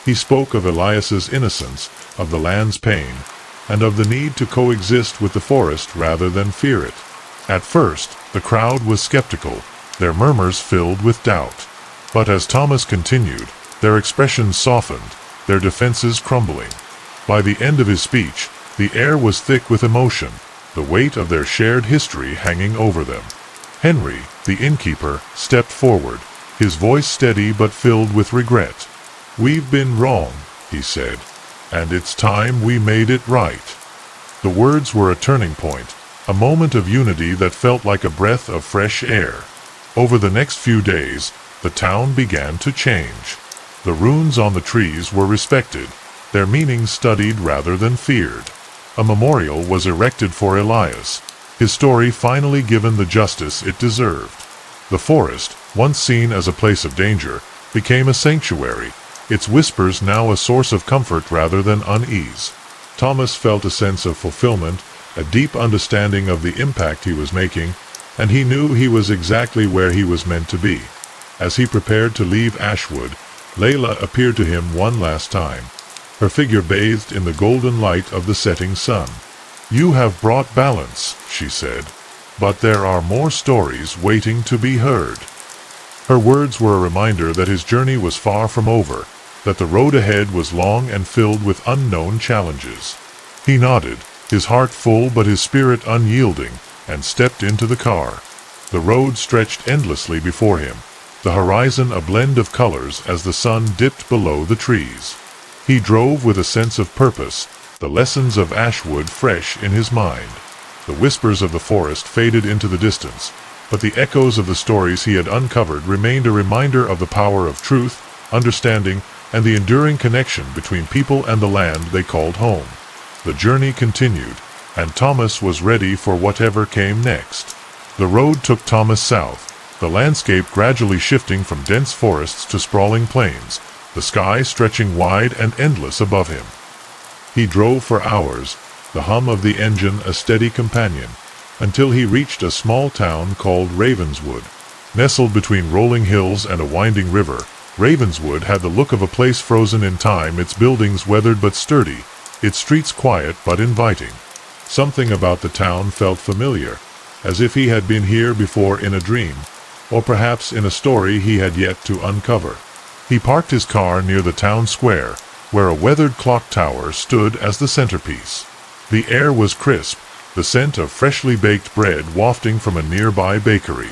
He spoke of Elias's innocence, of the land's pain, and of the need to coexist with the forest rather than fear it. At first, the crowd was skeptical, their murmurs filled with doubt. But as Thomas continued, their expressions softened, their defenses crumbling. By the end of his speech, the air was thick with emotion, the weight of their shared history hanging over them. Henry, the innkeeper, stepped forward, his voice steady but filled with regret. "We've been wrong," he said, "and it's time we made it right." The words were a turning point, a moment of unity that felt like a breath of fresh air. Over the next few days, the town began to change. The runes on the trees were respected, their meaning studied rather than feared. A memorial was erected for Elias, his story finally given the justice it deserved. The forest, once seen as a place of danger, became a sanctuary, its whispers now a source of comfort rather than unease. Thomas felt a sense of fulfillment, a deep understanding of the impact he was making, and he knew he was exactly where he was meant to be. As he prepared to leave Ashwood, Layla appeared to him one last time, her figure bathed in the golden light of the setting sun. "You have brought balance," she said, "but there are more stories waiting to be heard." Her words were a reminder that his journey was far from over, that the road ahead was long and filled with unknown challenges. He nodded, his heart full but his spirit unyielding, and stepped into the car. The road stretched endlessly before him, the horizon a blend of colors as the sun dipped below the trees. He drove with a sense of purpose, the lessons of Ashwood fresh in his mind. The whispers of the forest faded into the distance, but the echoes of the stories he had uncovered remained a reminder of the power of truth, understanding, and the enduring connection between people and the land they called home. The journey continued, and Thomas was ready for whatever came next. The road took Thomas south, the landscape gradually shifting from dense forests to sprawling plains, the sky stretching wide and endless above him. He drove for hours, the hum of the engine a steady companion, until he reached a small town called Ravenswood. Nestled between rolling hills and a winding river, Ravenswood had the look of a place frozen in time, its buildings weathered but sturdy, its streets quiet but inviting. Something about the town felt familiar, as if he had been here before in a dream, or perhaps in a story he had yet to uncover. He parked his car near the town square, where a weathered clock tower stood as the centerpiece. The air was crisp, the scent of freshly baked bread wafting from a nearby bakery.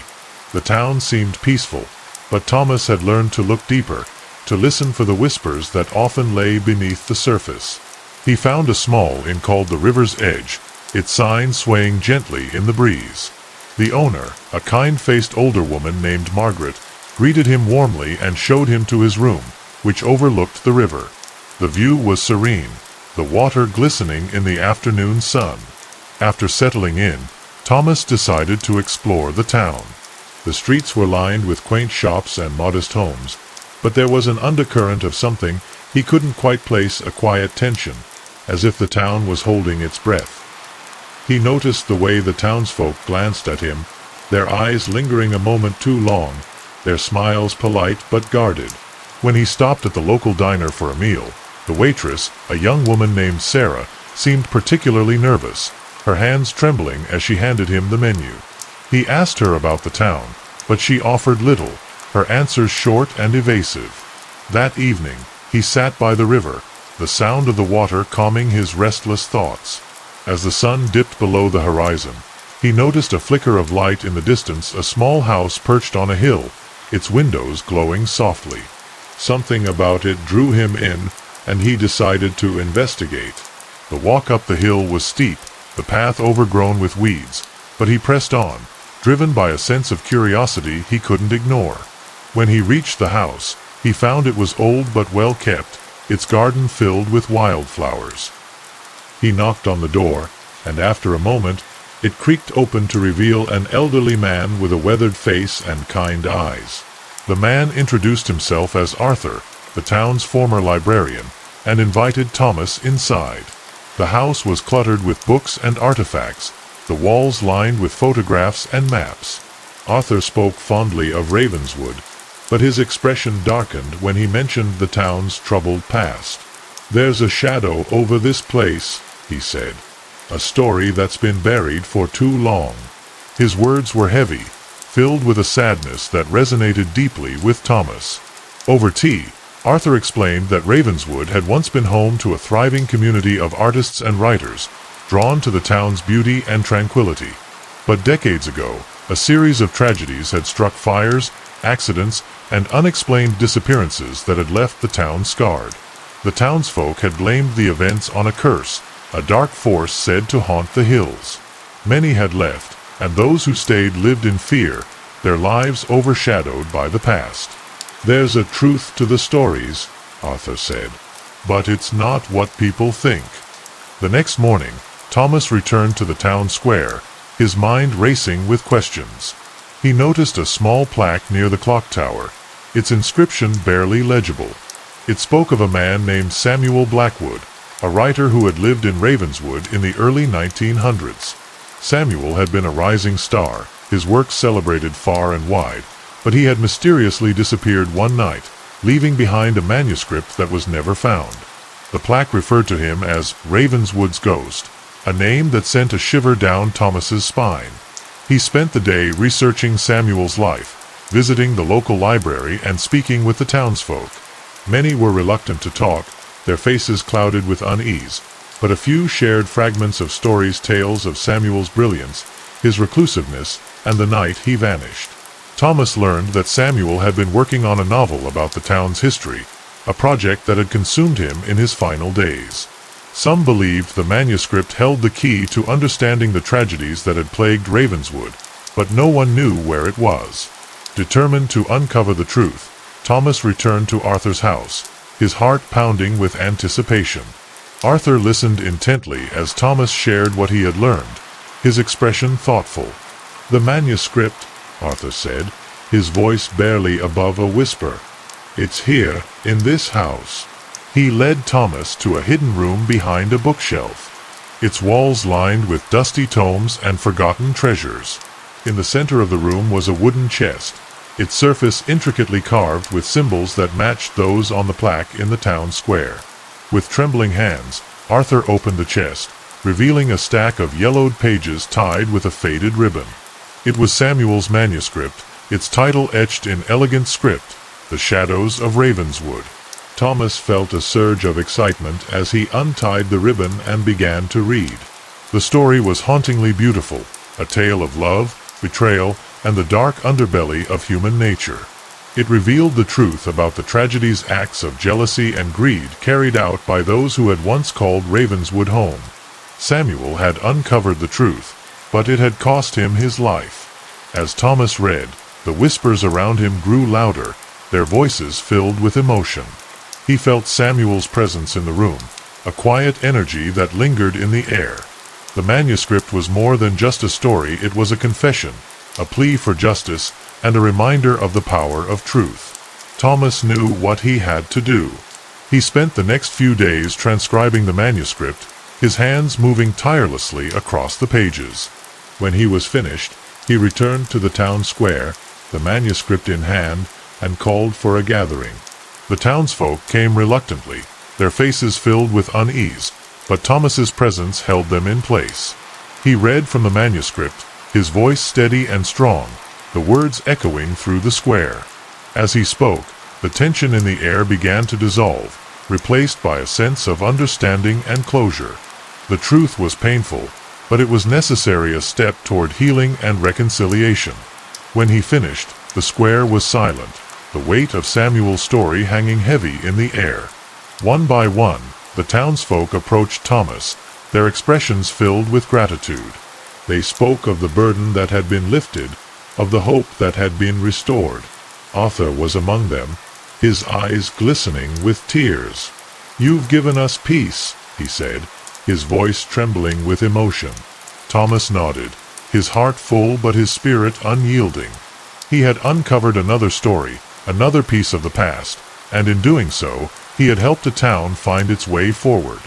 The town seemed peaceful, but Thomas had learned to look deeper, to listen for the whispers that often lay beneath the surface. He found a small inn called the River's Edge, its sign swaying gently in the breeze. The owner, a kind-faced older woman named Margaret, greeted him warmly and showed him to his room, which overlooked the river. The view was serene, the water glistening in the afternoon sun. After settling in, Thomas decided to explore the town. The streets were lined with quaint shops and modest homes, but there was an undercurrent of something he couldn't quite place, a quiet tension, as if the town was holding its breath. He noticed the way the townsfolk glanced at him, their eyes lingering a moment too long, their smiles polite but guarded. When he stopped at the local diner for a meal, the waitress, a young woman named Sarah, seemed particularly nervous, her hands trembling as she handed him the menu. He asked her about the town, but she offered little, her answers short and evasive. That evening, he sat by the river, the sound of the water calming his restless thoughts. As the sun dipped below the horizon, he noticed a flicker of light in the distance, a small house perched on a hill, its windows glowing softly. Something about it drew him in, and he decided to investigate. The walk up the hill was steep, the path overgrown with weeds, but he pressed on, driven by a sense of curiosity he couldn't ignore. When he reached the house, he found it was old but well kept, its garden filled with wildflowers. He knocked on the door, and after a moment, it creaked open to reveal an elderly man with a weathered face and kind eyes. The man introduced himself as Arthur, the town's former librarian, and invited Thomas inside. The house was cluttered with books and artifacts, the walls lined with photographs and maps. Arthur spoke fondly of Ravenswood, but his expression darkened when he mentioned the town's troubled past. "There's a shadow over this place," he said. "A story that's been buried for too long." His words were heavy, filled with a sadness that resonated deeply with Thomas. Over tea, Arthur explained that Ravenswood had once been home to a thriving community of artists and writers, drawn to the town's beauty and tranquility. But decades ago, a series of tragedies had struck: fires, accidents, and unexplained disappearances that had left the town scarred. The townsfolk had blamed the events on a curse, a dark force said to haunt the hills. Many had left, and those who stayed lived in fear, their lives overshadowed by the past. "There's a truth to the stories," Arthur said. But it's not what people think. The next morning, Thomas returned to the town square, his mind racing with questions. He noticed a small plaque near the clock tower, its inscription barely legible. It spoke of a man named Samuel Blackwood, a writer who had lived in Ravenswood in the early 1900s. Samuel had been a rising star, his work celebrated far and wide, but he had mysteriously disappeared one night, leaving behind a manuscript that was never found. The plaque referred to him as Ravenswood's Ghost, a name that sent a shiver down Thomas's spine. He spent the day researching Samuel's life, visiting the local library and speaking with the townsfolk. Many were reluctant to talk, their faces clouded with unease, but a few shared fragments of stories, tales of Samuel's brilliance, his reclusiveness, and the night he vanished. Thomas learned that Samuel had been working on a novel about the town's history, a project that had consumed him in his final days. Some believed the manuscript held the key to understanding the tragedies that had plagued Ravenswood, but no one knew where it was. Determined to uncover the truth, Thomas returned to Arthur's house, his heart pounding with anticipation. Arthur listened intently as Thomas shared what he had learned, his expression thoughtful. "The manuscript," Arthur said, his voice barely above a whisper. "It's here, in this house." He led Thomas to a hidden room behind a bookshelf, its walls lined with dusty tomes and forgotten treasures. In the center of the room was a wooden chest, its surface intricately carved with symbols that matched those on the plaque in the town square. With trembling hands, Arthur opened the chest, revealing a stack of yellowed pages tied with a faded ribbon. It was Samuel's manuscript, its title etched in elegant script, "The Shadows of Ravenswood." Thomas felt a surge of excitement as he untied the ribbon and began to read. The story was hauntingly beautiful, a tale of love, betrayal, and the dark underbelly of human nature. It revealed the truth about the tragedies, acts of jealousy and greed carried out by those who had once called Ravenswood home. Samuel had uncovered the truth, but it had cost him his life. As Thomas read, the whispers around him grew louder, their voices filled with emotion. He felt Samuel's presence in the room, a quiet energy that lingered in the air. The manuscript was more than just a story, it was a confession, a plea for justice, and a reminder of the power of truth. Thomas knew what he had to do. He spent the next few days transcribing the manuscript, his hands moving tirelessly across the pages. When he was finished, he returned to the town square, the manuscript in hand, and called for a gathering. The townsfolk came reluctantly, their faces filled with unease, but Thomas's presence held them in place. He read from the manuscript, his voice steady and strong, the words echoing through the square. As he spoke, the tension in the air began to dissolve, replaced by a sense of understanding and closure. The truth was painful, but it was necessary, a step toward healing and reconciliation. When he finished, the square was silent, the weight of Samuel's story hanging heavy in the air. One by one, the townsfolk approached Thomas, their expressions filled with gratitude. They spoke of the burden that had been lifted, of the hope that had been restored. Arthur was among them, his eyes glistening with tears. "You've given us peace," he said, his voice trembling with emotion. Thomas nodded, his heart full but his spirit unyielding. He had uncovered another story, another piece of the past, and in doing so, he had helped a town find its way forward.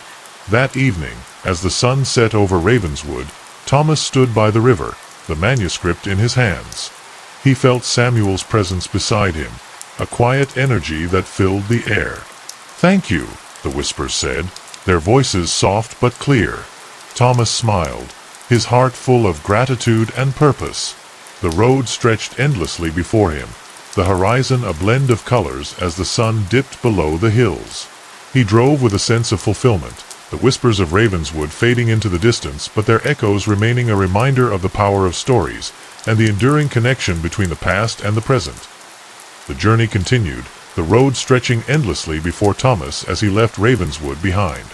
That evening, as the sun set over Ravenswood, Thomas stood by the river, the manuscript in his hands. He felt Samuel's presence beside him, a quiet energy that filled the air. "Thank you," the whispers said, their voices soft but clear. Thomas smiled, his heart full of gratitude and purpose. The road stretched endlessly before him, the horizon a blend of colors as the sun dipped below the hills. He drove with a sense of fulfillment, the whispers of Ravenswood fading into the distance but their echoes remaining a reminder of the power of stories and the enduring connection between the past and the present. The journey continued, the road stretching endlessly before Thomas as he left Ravenswood behind.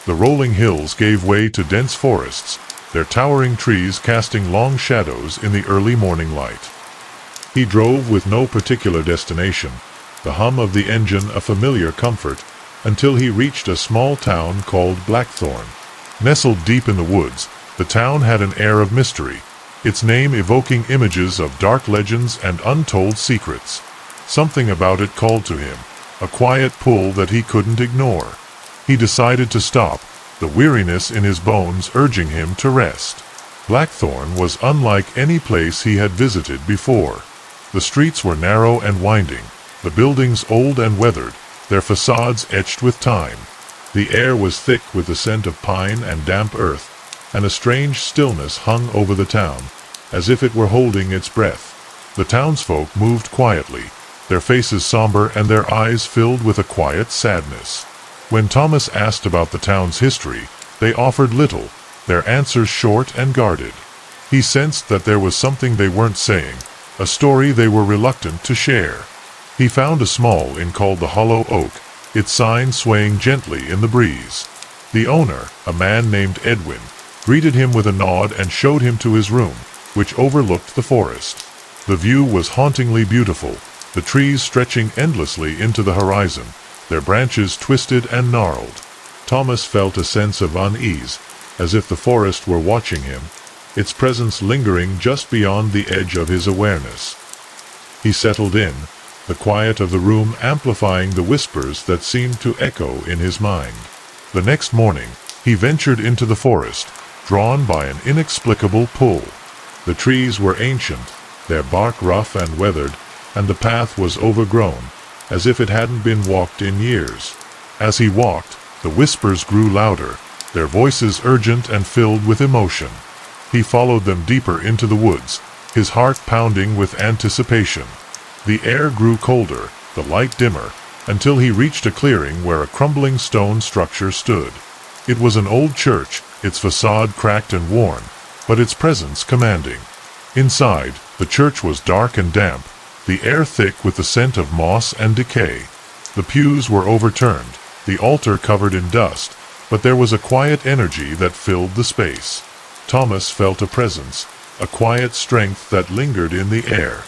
The rolling hills gave way to dense forests, their towering trees casting long shadows in the early morning light. He drove with no particular destination, the hum of the engine a familiar comfort, until he reached a small town called Blackthorn. Nestled deep in the woods, the town had an air of mystery, its name evoking images of dark legends and untold secrets. Something about it called to him, a quiet pull that he couldn't ignore. He decided to stop, the weariness in his bones urging him to rest. Blackthorn was unlike any place he had visited before. The streets were narrow and winding, the buildings old and weathered, their facades etched with time. The air was thick with the scent of pine and damp earth, and a strange stillness hung over the town, as if it were holding its breath. The townsfolk moved quietly, their faces somber and their eyes filled with a quiet sadness. When Thomas asked about the town's history, they offered little, their answers short and guarded. He sensed that there was something they weren't saying, a story they were reluctant to share. He found a small inn called the Hollow Oak, its sign swaying gently in the breeze. The owner, a man named Edwin, greeted him with a nod and showed him to his room, which overlooked the forest. The view was hauntingly beautiful, the trees stretching endlessly into the horizon, their branches twisted and gnarled. Thomas felt a sense of unease, as if the forest were watching him, its presence lingering just beyond the edge of his awareness. He settled in, the quiet of the room amplifying the whispers that seemed to echo in his mind. The next morning, he ventured into the forest, drawn by an inexplicable pull. The trees were ancient, their bark rough and weathered, and the path was overgrown, as if it hadn't been walked in years. As he walked, the whispers grew louder, their voices urgent and filled with emotion. He followed them deeper into the woods, his heart pounding with anticipation. The air grew colder, the light dimmer, until he reached a clearing where a crumbling stone structure stood. It was an old church, its facade cracked and worn, but its presence commanding. Inside, the church was dark and damp, the air thick with the scent of moss and decay. The pews were overturned, the altar covered in dust, but there was a quiet energy that filled the space. Thomas felt a presence, a quiet strength that lingered in the air.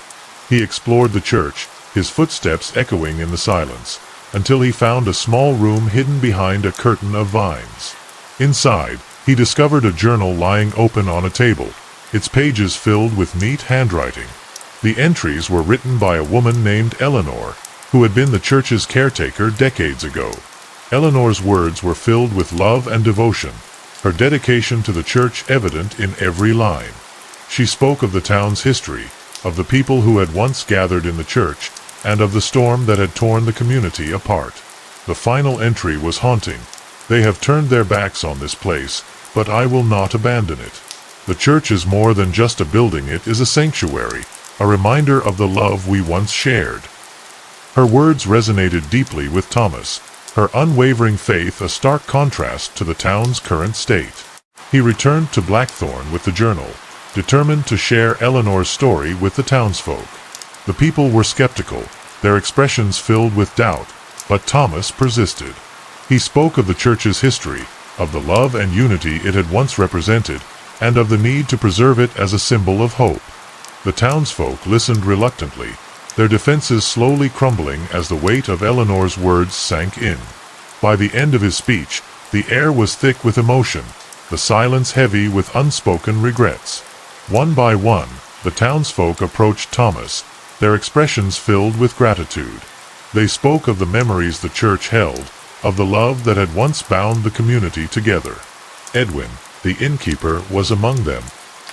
He explored the church, his footsteps echoing in the silence, until he found a small room hidden behind a curtain of vines. Inside, he discovered a journal lying open on a table, its pages filled with neat handwriting. The entries were written by a woman named Eleanor, who had been the church's caretaker decades ago. Eleanor's words were filled with love and devotion, her dedication to the church evident in every line. She spoke of the town's history, of the people who had once gathered in the church, and of the storm that had torn the community apart. The final entry was haunting. "They have turned their backs on this place, but I will not abandon it. The church is more than just a building, it is a sanctuary, a reminder of the love we once shared." Her words resonated deeply with Thomas, her unwavering faith a stark contrast to the town's current state. He returned to Blackthorn with the journal, determined to share Eleanor's story with the townsfolk. The people were skeptical, their expressions filled with doubt, but Thomas persisted. He spoke of the church's history, of the love and unity it had once represented, and of the need to preserve it as a symbol of hope. The townsfolk listened reluctantly, their defenses slowly crumbling as the weight of Eleanor's words sank in. By the end of his speech, the air was thick with emotion, the silence heavy with unspoken regrets. One by one, the townsfolk approached Thomas, their expressions filled with gratitude. They spoke of the memories the church held, of the love that had once bound the community together. Edwin, the innkeeper, was among them,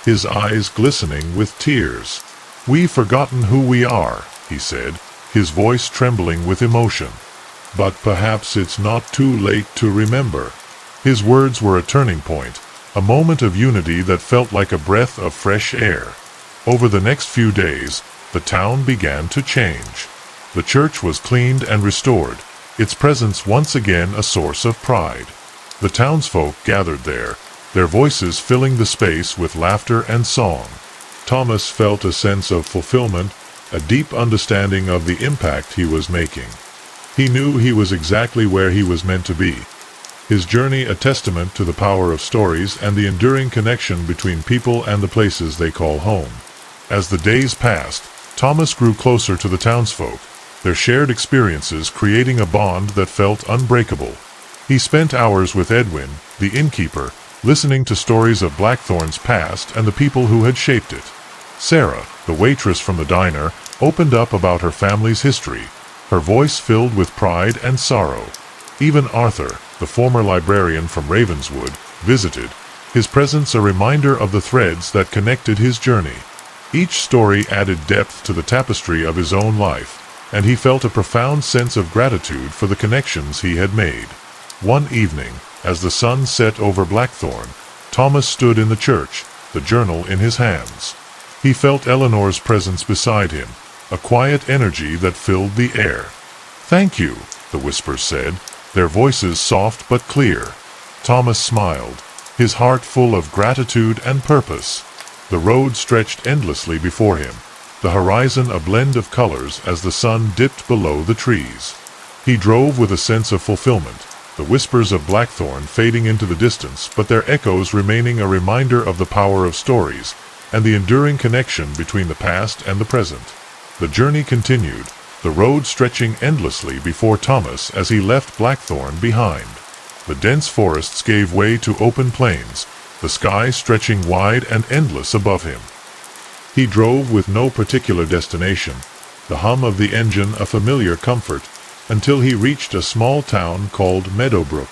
his eyes glistening with tears. "We've forgotten who we are," he said, his voice trembling with emotion. "But perhaps it's not too late to remember." His words were a turning point, a moment of unity that felt like a breath of fresh air. Over the next few days, the town began to change. The church was cleaned and restored, its presence once again a source of pride. The townsfolk gathered there, their voices filling the space with laughter and song. Thomas felt a sense of fulfillment, a deep understanding of the impact he was making. He knew he was exactly where he was meant to be. His journey a testament to the power of stories and the enduring connection between people and the places they call home. As the days passed, Thomas grew closer to the townsfolk, their shared experiences creating a bond that felt unbreakable. He spent hours with Edwin, the innkeeper, listening to stories of Blackthorn's past and the people who had shaped it. Sarah, the waitress from the diner, opened up about her family's history, her voice filled with pride and sorrow. Even Arthur, the former librarian from Ravenswood, visited, his presence a reminder of the threads that connected his journey. Each story added depth to the tapestry of his own life, and he felt a profound sense of gratitude for the connections he had made. One evening, as the sun set over Blackthorn, Thomas stood in the church, the journal in his hands. He felt Eleanor's presence beside him, a quiet energy that filled the air. "Thank you," the whispers said, their voices soft but clear. Thomas smiled, his heart full of gratitude and purpose. The road stretched endlessly before him, the horizon a blend of colors as the sun dipped below the trees. He drove with a sense of fulfillment, the whispers of Blackthorn fading into the distance but their echoes remaining a reminder of the power of stories and the enduring connection between the past and the present. The journey continued, the road stretching endlessly before Thomas as he left Blackthorn behind. The dense forests gave way to open plains, the sky stretching wide and endless above him. He drove with no particular destination, the hum of the engine a familiar comfort, until he reached a small town called Meadowbrook.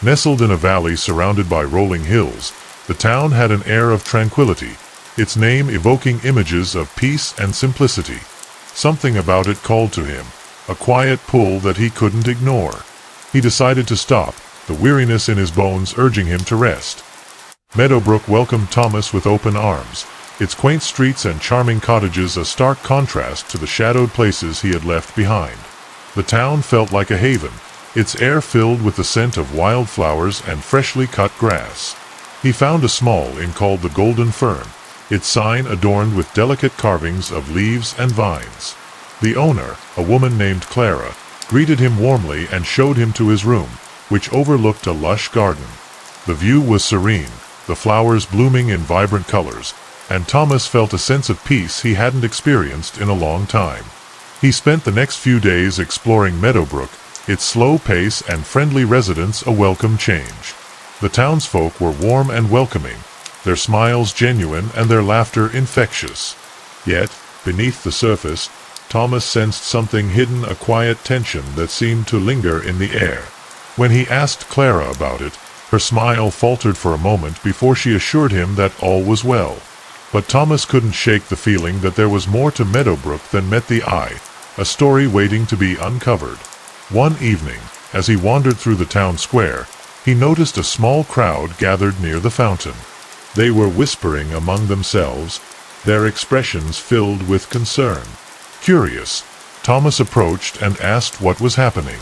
Nestled in a valley surrounded by rolling hills, the town had an air of tranquility, its name evoking images of peace and simplicity. Something about it called to him, a quiet pull that he couldn't ignore. He decided to stop, the weariness in his bones urging him to rest. Meadowbrook welcomed Thomas with open arms, its quaint streets and charming cottages a stark contrast to the shadowed places he had left behind. The town felt like a haven, its air filled with the scent of wildflowers and freshly cut grass. He found a small inn called the Golden Fern, its sign adorned with delicate carvings of leaves and vines. The owner, a woman named Clara, greeted him warmly and showed him to his room, which overlooked a lush garden. The view was serene, the flowers blooming in vibrant colors, and Thomas felt a sense of peace he hadn't experienced in a long time. He spent the next few days exploring Meadowbrook, its slow pace and friendly residents a welcome change. The townsfolk were warm and welcoming, their smiles genuine and their laughter infectious. Yet, beneath the surface, Thomas sensed something hidden, a quiet tension that seemed to linger in the air. When he asked Clara about it, her smile faltered for a moment before she assured him that all was well. But Thomas couldn't shake the feeling that there was more to Meadowbrook than met the eye, a story waiting to be uncovered. One evening, as he wandered through the town square, he noticed a small crowd gathered near the fountain. They were whispering among themselves, their expressions filled with concern. Curious, Thomas approached and asked what was happening.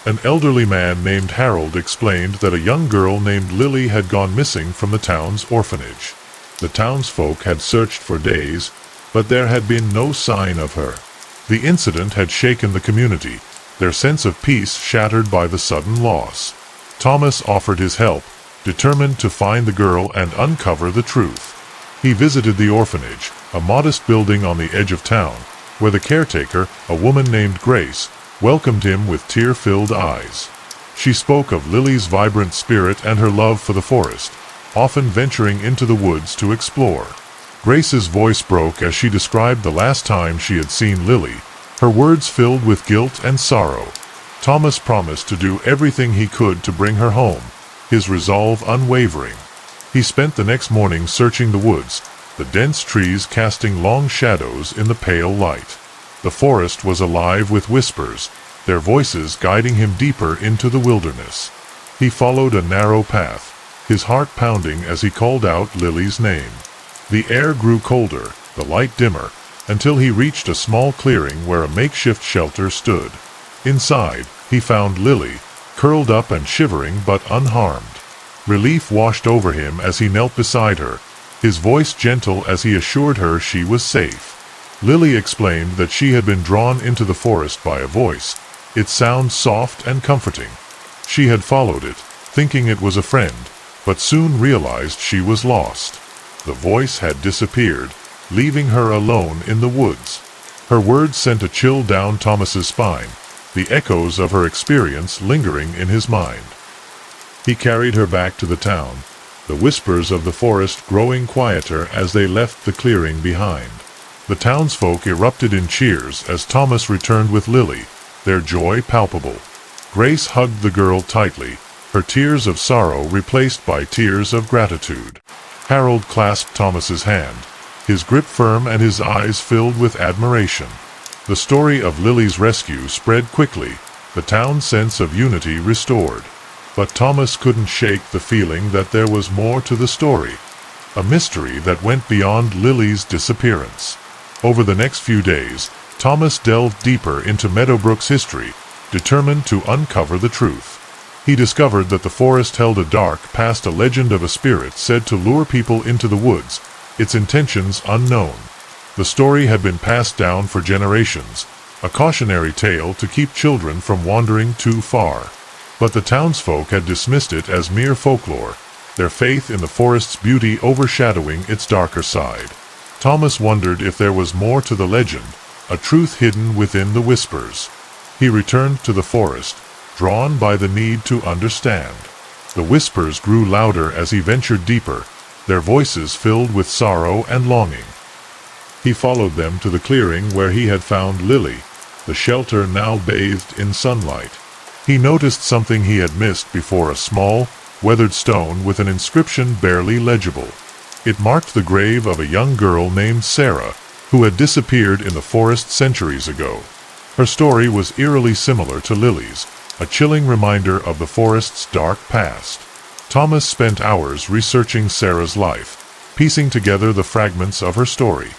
An elderly man named Harold explained that a young girl named Lily had gone missing from the town's orphanage. The townsfolk had searched for days, but there had been no sign of her. The incident had shaken the community, their sense of peace shattered by the sudden loss. Thomas offered his help, determined to find the girl and uncover the truth. He visited the orphanage, a modest building on the edge of town, where the caretaker, a woman named Grace, welcomed him with tear-filled eyes. She spoke of Lily's vibrant spirit and her love for the forest, often venturing into the woods to explore. Grace's voice broke as she described the last time she had seen Lily, her words filled with guilt and sorrow. Thomas promised to do everything he could to bring her home, his resolve unwavering. He spent the next morning searching the woods, the dense trees casting long shadows in the pale light. The forest was alive with whispers, their voices guiding him deeper into the wilderness. He followed a narrow path, his heart pounding as he called out Lily's name. The air grew colder, the light dimmer, until he reached a small clearing where a makeshift shelter stood. Inside, he found Lily, curled up and shivering but unharmed. Relief washed over him as he knelt beside her, his voice gentle as he assured her she was safe. Lily explained that she had been drawn into the forest by a voice, its sound soft and comforting. She had followed it, thinking it was a friend, but soon realized she was lost. The voice had disappeared, leaving her alone in the woods. Her words sent a chill down Thomas's spine, the echoes of her experience lingering in his mind. He carried her back to the town, the whispers of the forest growing quieter as they left the clearing behind. The townsfolk erupted in cheers as Thomas returned with Lily, their joy palpable. Grace hugged the girl tightly, her tears of sorrow replaced by tears of gratitude. Harold clasped Thomas's hand, his grip firm and his eyes filled with admiration. The story of Lily's rescue spread quickly, the town's sense of unity restored. But Thomas couldn't shake the feeling that there was more to the story, a mystery that went beyond Lily's disappearance. Over the next few days, Thomas delved deeper into Meadowbrook's history, determined to uncover the truth. He discovered that the forest held a dark past, a legend of a spirit said to lure people into the woods, its intentions unknown. The story had been passed down for generations, a cautionary tale to keep children from wandering too far. But the townsfolk had dismissed it as mere folklore, their faith in the forest's beauty overshadowing its darker side. Thomas wondered if there was more to the legend, a truth hidden within the whispers. He returned to the forest, drawn by the need to understand. The whispers grew louder as he ventured deeper, their voices filled with sorrow and longing. He followed them to the clearing where he had found Lily, the shelter now bathed in sunlight. He noticed something he had missed before, a small, weathered stone with an inscription barely legible. It marked the grave of a young girl named Sarah, who had disappeared in the forest centuries ago. Her story was eerily similar to Lily's, a chilling reminder of the forest's dark past. Thomas spent hours researching Sarah's life, piecing together the fragments of her story.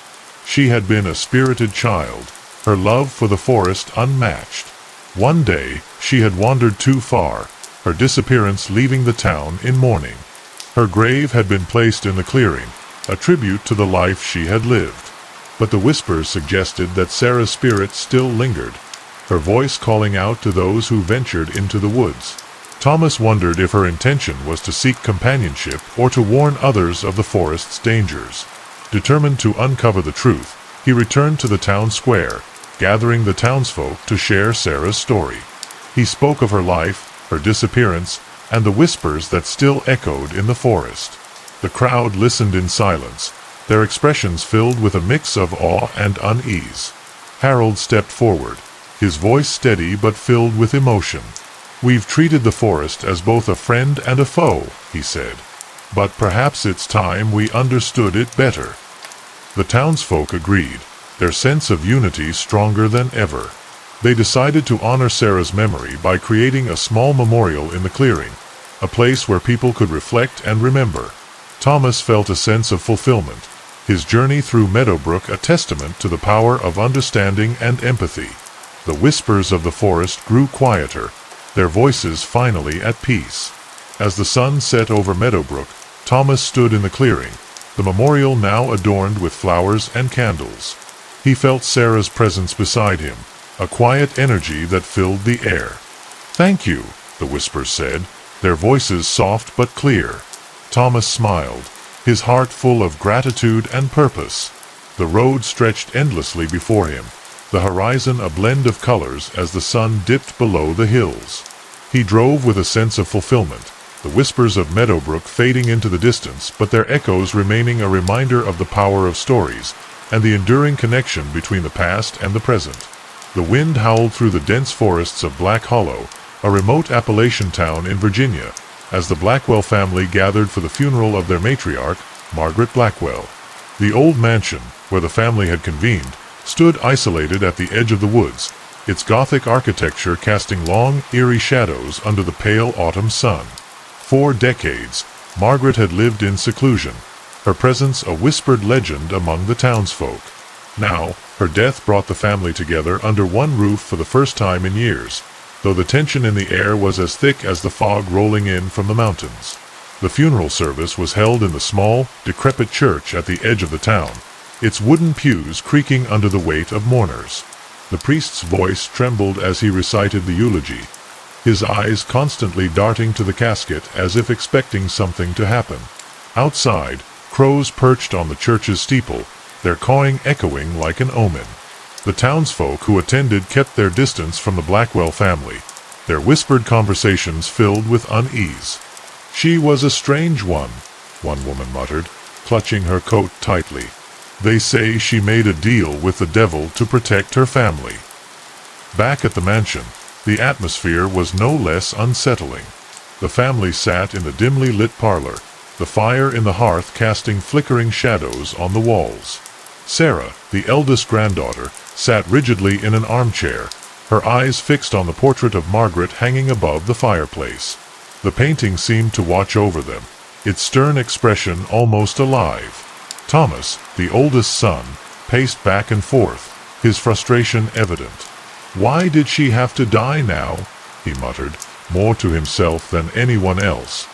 She had been a spirited child, her love for the forest unmatched. One day, she had wandered too far, her disappearance leaving the town in mourning. Her grave had been placed in the clearing, a tribute to the life she had lived. But the whispers suggested that Sarah's spirit still lingered, her voice calling out to those who ventured into the woods. Thomas wondered if her intention was to seek companionship or to warn others of the forest's dangers. Determined to uncover the truth, he returned to the town square, gathering the townsfolk to share Sarah's story. He spoke of her life, her disappearance, and the whispers that still echoed in the forest. The crowd listened in silence, their expressions filled with a mix of awe and unease. Harold stepped forward, his voice steady but filled with emotion. "We've treated the forest as both a friend and a foe," he said. "But perhaps it's time we understood it better." The townsfolk agreed, their sense of unity stronger than ever. They decided to honor Sarah's memory by creating a small memorial in the clearing, a place where people could reflect and remember. Thomas felt a sense of fulfillment, his journey through Meadowbrook a testament to the power of understanding and empathy. The whispers of the forest grew quieter, their voices finally at peace. As the sun set over Meadowbrook, Thomas stood in the clearing, the memorial now adorned with flowers and candles. He felt Sarah's presence beside him, a quiet energy that filled the air. "Thank you," the whispers said, their voices soft but clear. Thomas smiled, his heart full of gratitude and purpose. The road stretched endlessly before him, the horizon a blend of colors as the sun dipped below the hills. He drove with a sense of fulfillment, the whispers of Meadowbrook fading into the distance but their echoes remaining a reminder of the power of stories, and the enduring connection between the past and the present. The wind howled through the dense forests of Black Hollow, a remote Appalachian town in Virginia, as the Blackwell family gathered for the funeral of their matriarch, Margaret Blackwell. The old mansion, where the family had convened, stood isolated at the edge of the woods, its Gothic architecture casting long, eerie shadows under the pale autumn sun. For decades, Margaret had lived in seclusion, her presence a whispered legend among the townsfolk. Now, her death brought the family together under one roof for the first time in years, though the tension in the air was as thick as the fog rolling in from the mountains. The funeral service was held in the small, decrepit church at the edge of the town, its wooden pews creaking under the weight of mourners. The priest's voice trembled as he recited the eulogy, his eyes constantly darting to the casket as if expecting something to happen. Outside, crows perched on the church's steeple, their cawing echoing like an omen. The townsfolk who attended kept their distance from the Blackwell family, their whispered conversations filled with unease. "She was a strange one woman muttered, clutching her coat tightly. "They say she made a deal with the devil to protect her family." Back at the mansion, the atmosphere was no less unsettling. The family sat in the dimly lit parlor, the fire in the hearth casting flickering shadows on the walls. Sarah, the eldest granddaughter, sat rigidly in an armchair, her eyes fixed on the portrait of Margaret hanging above the fireplace. The painting seemed to watch over them, its stern expression almost alive. Thomas, the oldest son, paced back and forth, his frustration evident. "Why did she have to die now?" he muttered, more to himself than anyone else.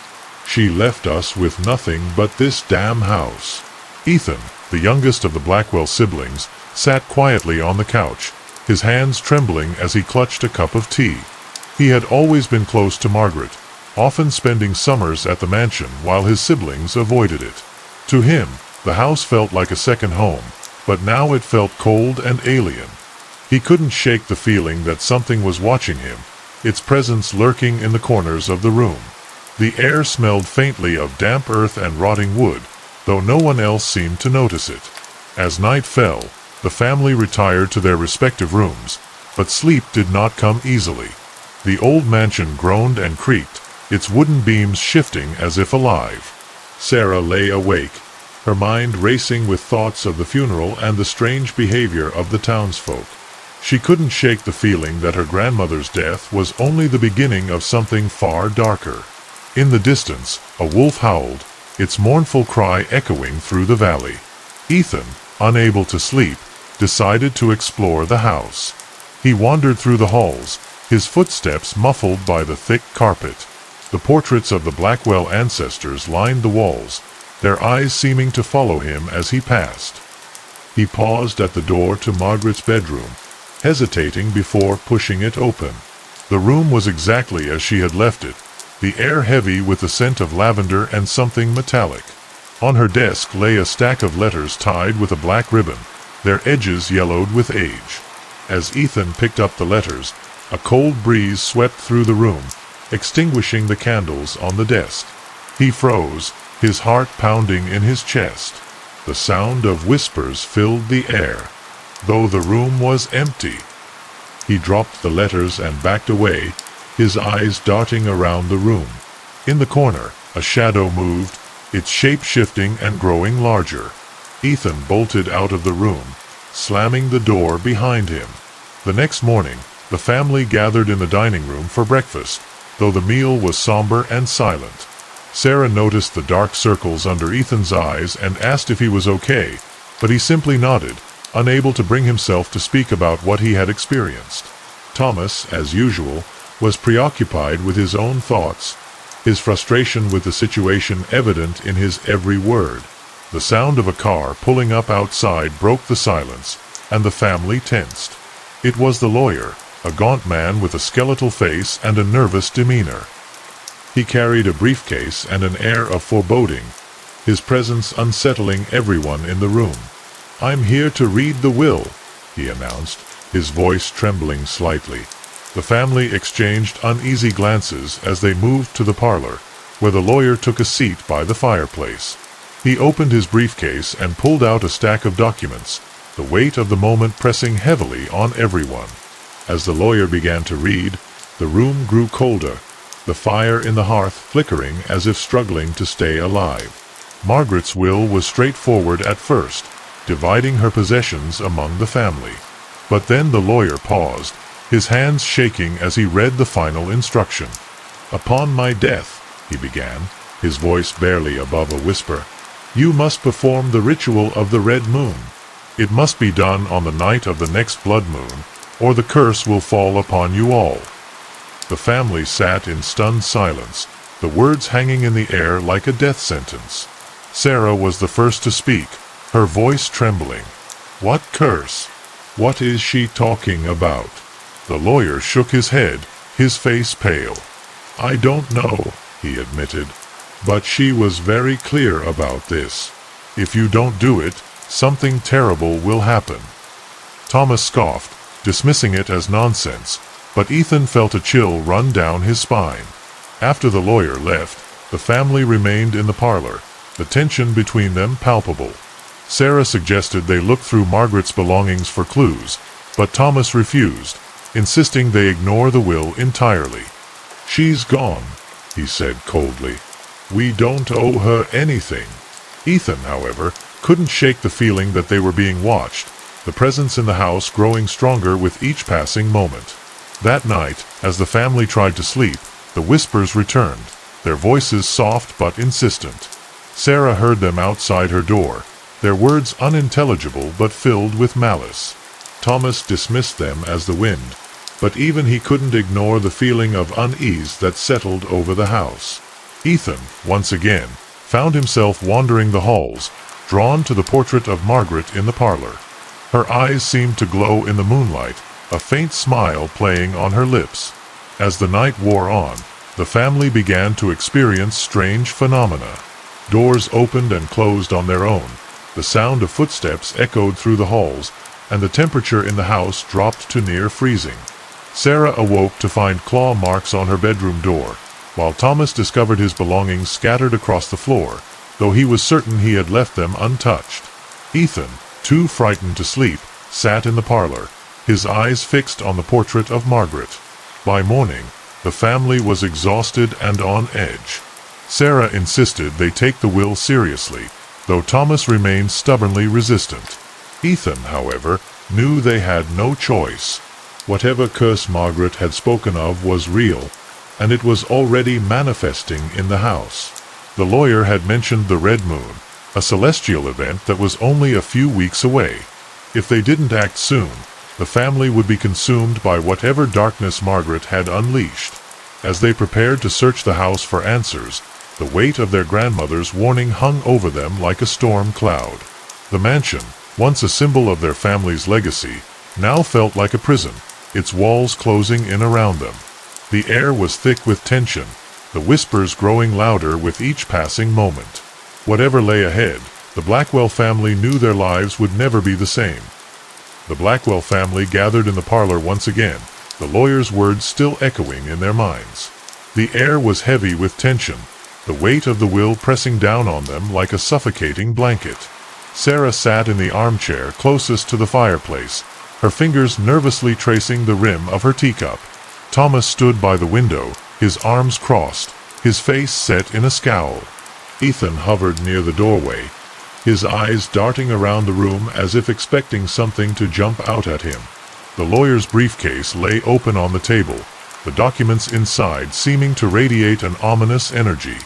"She left us with nothing but this damn house." Ethan, the youngest of the Blackwell siblings, sat quietly on the couch, his hands trembling as he clutched a cup of tea. He had always been close to Margaret, often spending summers at the mansion while his siblings avoided it. To him, the house felt like a second home, but now it felt cold and alien. He couldn't shake the feeling that something was watching him, its presence lurking in the corners of the room. The air smelled faintly of damp earth and rotting wood, though no one else seemed to notice it. As night fell, the family retired to their respective rooms, but sleep did not come easily. The old mansion groaned and creaked, its wooden beams shifting as if alive. Sarah lay awake, her mind racing with thoughts of the funeral and the strange behavior of the townsfolk. She couldn't shake the feeling that her grandmother's death was only the beginning of something far darker. In the distance, a wolf howled, its mournful cry echoing through the valley. Ethan, unable to sleep, decided to explore the house. He wandered through the halls, his footsteps muffled by the thick carpet. The portraits of the Blackwell ancestors lined the walls, their eyes seeming to follow him as he passed. He paused at the door to Margaret's bedroom, hesitating before pushing it open. The room was exactly as she had left it, the air heavy with the scent of lavender and something metallic. On her desk lay a stack of letters tied with a black ribbon, their edges yellowed with age. As Ethan picked up the letters, a cold breeze swept through the room, extinguishing the candles on the desk. He froze, his heart pounding in his chest. The sound of whispers filled the air, though the room was empty. He dropped the letters and backed away, his eyes darting around the room. In the corner, a shadow moved, its shape shifting and growing larger. Ethan bolted out of the room, slamming the door behind him. The next morning, the family gathered in the dining room for breakfast, though the meal was somber and silent. Sarah noticed the dark circles under Ethan's eyes and asked if he was okay, but he simply nodded, unable to bring himself to speak about what he had experienced. Thomas, as usual, was preoccupied with his own thoughts, his frustration with the situation evident in his every word. The sound of a car pulling up outside broke the silence, and the family tensed. It was the lawyer, a gaunt man with a skeletal face and a nervous demeanor. He carried a briefcase and an air of foreboding, his presence unsettling everyone in the room. "I'm here to read the will," he announced, his voice trembling slightly. The family exchanged uneasy glances as they moved to the parlor, where the lawyer took a seat by the fireplace. He opened his briefcase and pulled out a stack of documents, the weight of the moment pressing heavily on everyone. As the lawyer began to read, the room grew colder, the fire in the hearth flickering as if struggling to stay alive. Margaret's will was straightforward at first, dividing her possessions among the family. But then the lawyer paused, his hands shaking as he read the final instruction. "Upon my death," he began, his voice barely above a whisper, "you must perform the ritual of the red moon. It must be done on the night of the next blood moon, or the curse will fall upon you all." The family sat in stunned silence, the words hanging in the air like a death sentence. Sarah was the first to speak, her voice trembling. "What curse? What is she talking about?" The lawyer shook his head, his face pale. "I don't know," he admitted, "but she was very clear about this. If you don't do it, something terrible will happen." Thomas scoffed, dismissing it as nonsense, but Ethan felt a chill run down his spine. After the lawyer left, the family remained in the parlor, the tension between them palpable. Sarah suggested they look through Margaret's belongings for clues, but Thomas refused, insisting they ignore the will entirely. "She's gone," he said coldly. "We don't owe her anything." Ethan, however, couldn't shake the feeling that they were being watched, the presence in the house growing stronger with each passing moment. That night, as the family tried to sleep, the whispers returned, their voices soft but insistent. Sarah heard them outside her door, their words unintelligible but filled with malice. Thomas dismissed them as the wind, but even he couldn't ignore the feeling of unease that settled over the house. Ethan, once again, found himself wandering the halls, drawn to the portrait of Margaret in the parlor. Her eyes seemed to glow in the moonlight, a faint smile playing on her lips. As the night wore on, the family began to experience strange phenomena. Doors opened and closed on their own, the sound of footsteps echoed through the halls, and the temperature in the house dropped to near freezing. Sarah awoke to find claw marks on her bedroom door, while Thomas discovered his belongings scattered across the floor, though he was certain he had left them untouched. Ethan, too frightened to sleep, sat in the parlor, his eyes fixed on the portrait of Margaret. By morning, the family was exhausted and on edge. Sarah insisted they take the will seriously, though Thomas remained stubbornly resistant. Ethan, however, knew they had no choice. Whatever curse Margaret had spoken of was real, and it was already manifesting in the house. The lawyer had mentioned the red moon, a celestial event that was only a few weeks away. If they didn't act soon, the family would be consumed by whatever darkness Margaret had unleashed. As they prepared to search the house for answers, the weight of their grandmother's warning hung over them like a storm cloud. The mansion, once a symbol of their family's legacy, now felt like a prison, its walls closing in around them. The air was thick with tension, the whispers growing louder with each passing moment. Whatever lay ahead, the Blackwell family knew their lives would never be the same. The Blackwell family gathered in the parlor once again, the lawyer's words still echoing in their minds. The air was heavy with tension, the weight of the will pressing down on them like a suffocating blanket. Sarah sat in the armchair closest to the fireplace, her fingers nervously tracing the rim of her teacup. Thomas stood by the window, his arms crossed, his face set in a scowl. Ethan hovered near the doorway, his eyes darting around the room as if expecting something to jump out at him. The lawyer's briefcase lay open on the table, the documents inside seeming to radiate an ominous energy.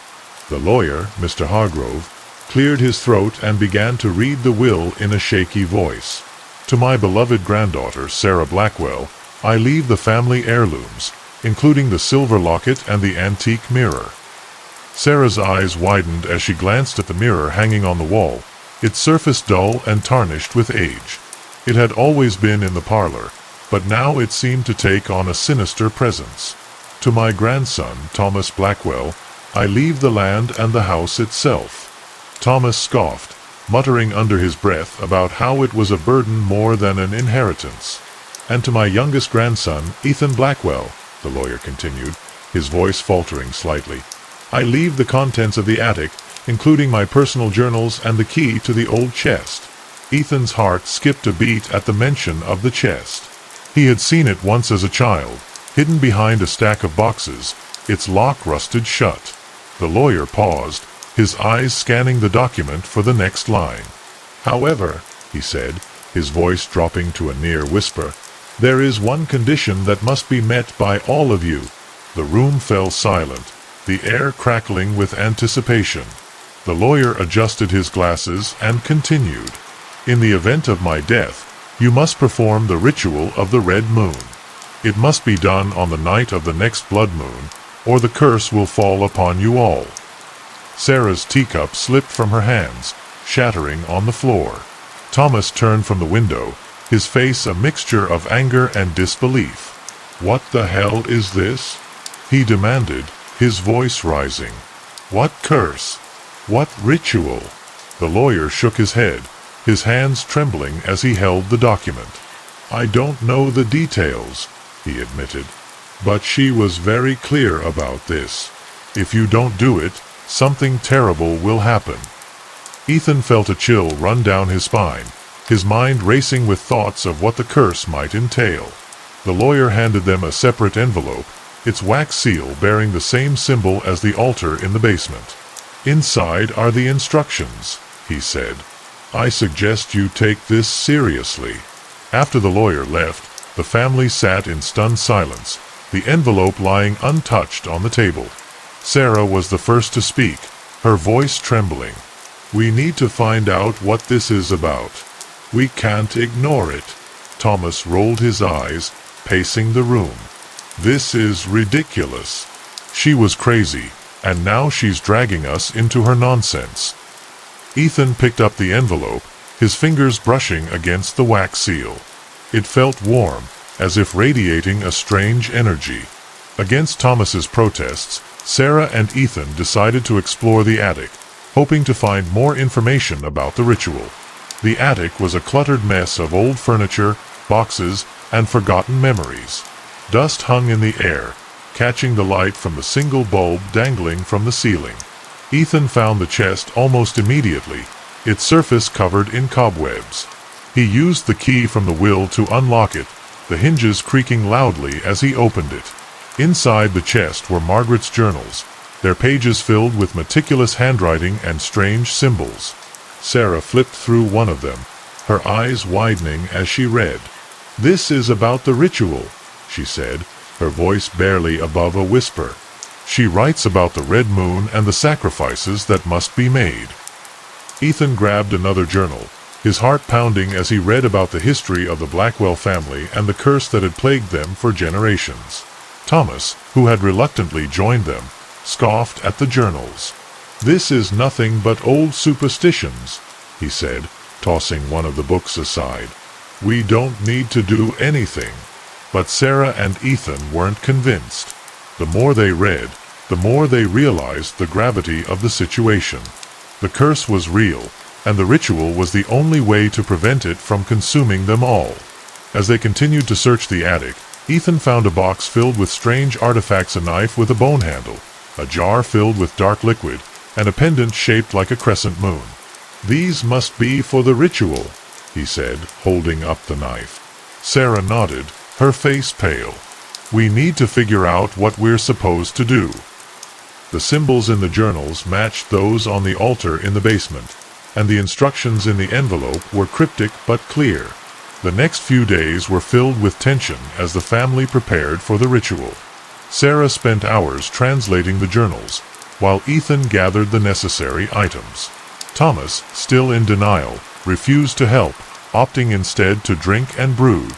The lawyer, Mr. Hargrove, cleared his throat and began to read the will in a shaky voice. "To my beloved granddaughter, Sarah Blackwell, I leave the family heirlooms, including the silver locket and the antique mirror." Sarah's eyes widened as she glanced at the mirror hanging on the wall, its surface dull and tarnished with age. It had always been in the parlor, but now it seemed to take on a sinister presence. "To my grandson, Thomas Blackwell, I leave the land and the house itself." Thomas scoffed, muttering under his breath about how it was a burden more than an inheritance. "And to my youngest grandson, Ethan Blackwell," the lawyer continued, his voice faltering slightly, "I leave the contents of the attic, including my personal journals and the key to the old chest." Ethan's heart skipped a beat at the mention of the chest. He had seen it once as a child, hidden behind a stack of boxes, its lock rusted shut. The lawyer paused, his eyes scanning the document for the next line. "However," he said, his voice dropping to a near whisper, "there is one condition that must be met by all of you." The room fell silent, the air crackling with anticipation. The lawyer adjusted his glasses and continued. "In the event of my death, you must perform the ritual of the red moon. It must be done on the night of the next blood moon, or the curse will fall upon you all." Sarah's teacup slipped from her hands, shattering on the floor. Thomas turned from the window, his face a mixture of anger and disbelief. "What the hell is this?" he demanded, his voice rising. "What curse? What ritual?" The lawyer shook his head, his hands trembling as he held the document. I don't know the details, he admitted. But she was very clear about this. If you don't do it, something terrible will happen. Ethan felt a chill run down his spine, his mind racing with thoughts of what the curse might entail. The lawyer handed them a separate envelope, its wax seal bearing the same symbol as the altar in the basement. Inside are the instructions, he said. I suggest you take this seriously. After the lawyer left, the family sat in stunned silence, the envelope lying untouched on the table. Sarah was the first to speak, her voice trembling. We need to find out what this is about. We can't ignore it. Thomas rolled his eyes, pacing the room. This is ridiculous. She was crazy, and now she's dragging us into her nonsense. Ethan picked up the envelope, his fingers brushing against the wax seal. It felt warm, as if radiating a strange energy. Against Thomas's protests, Sarah and Ethan decided to explore the attic, hoping to find more information about the ritual. The attic was a cluttered mess of old furniture, boxes, and forgotten memories. Dust hung in the air, catching the light from the single bulb dangling from the ceiling. Ethan found the chest almost immediately, its surface covered in cobwebs. He used the key from the will to unlock it, the hinges creaking loudly as he opened it. Inside the chest were Margaret's journals, their pages filled with meticulous handwriting and strange symbols. Sarah flipped through one of them, her eyes widening as she read. "This is about the ritual," she said, her voice barely above a whisper. "She writes about the red moon and the sacrifices that must be made." Ethan grabbed another journal, his heart pounding as he read about the history of the Blackwell family and the curse that had plagued them for generations. Thomas, who had reluctantly joined them, scoffed at the journals. "This is nothing but old superstitions," he said, tossing one of the books aside. "We don't need to do anything." But Sarah and Ethan weren't convinced. The more they read, the more they realized the gravity of the situation. The curse was real, and the ritual was the only way to prevent it from consuming them all. As they continued to search the attic, Ethan found a box filled with strange artifacts, a knife with a bone handle, a jar filled with dark liquid, and a pendant shaped like a crescent moon. "These must be for the ritual," he said, holding up the knife. Sarah nodded, her face pale. "We need to figure out what we're supposed to do." The symbols in the journals matched those on the altar in the basement, and the instructions in the envelope were cryptic but clear. The next few days were filled with tension as the family prepared for the ritual. Sarah spent hours translating the journals, while Ethan gathered the necessary items. Thomas, still in denial, refused to help, opting instead to drink and brood.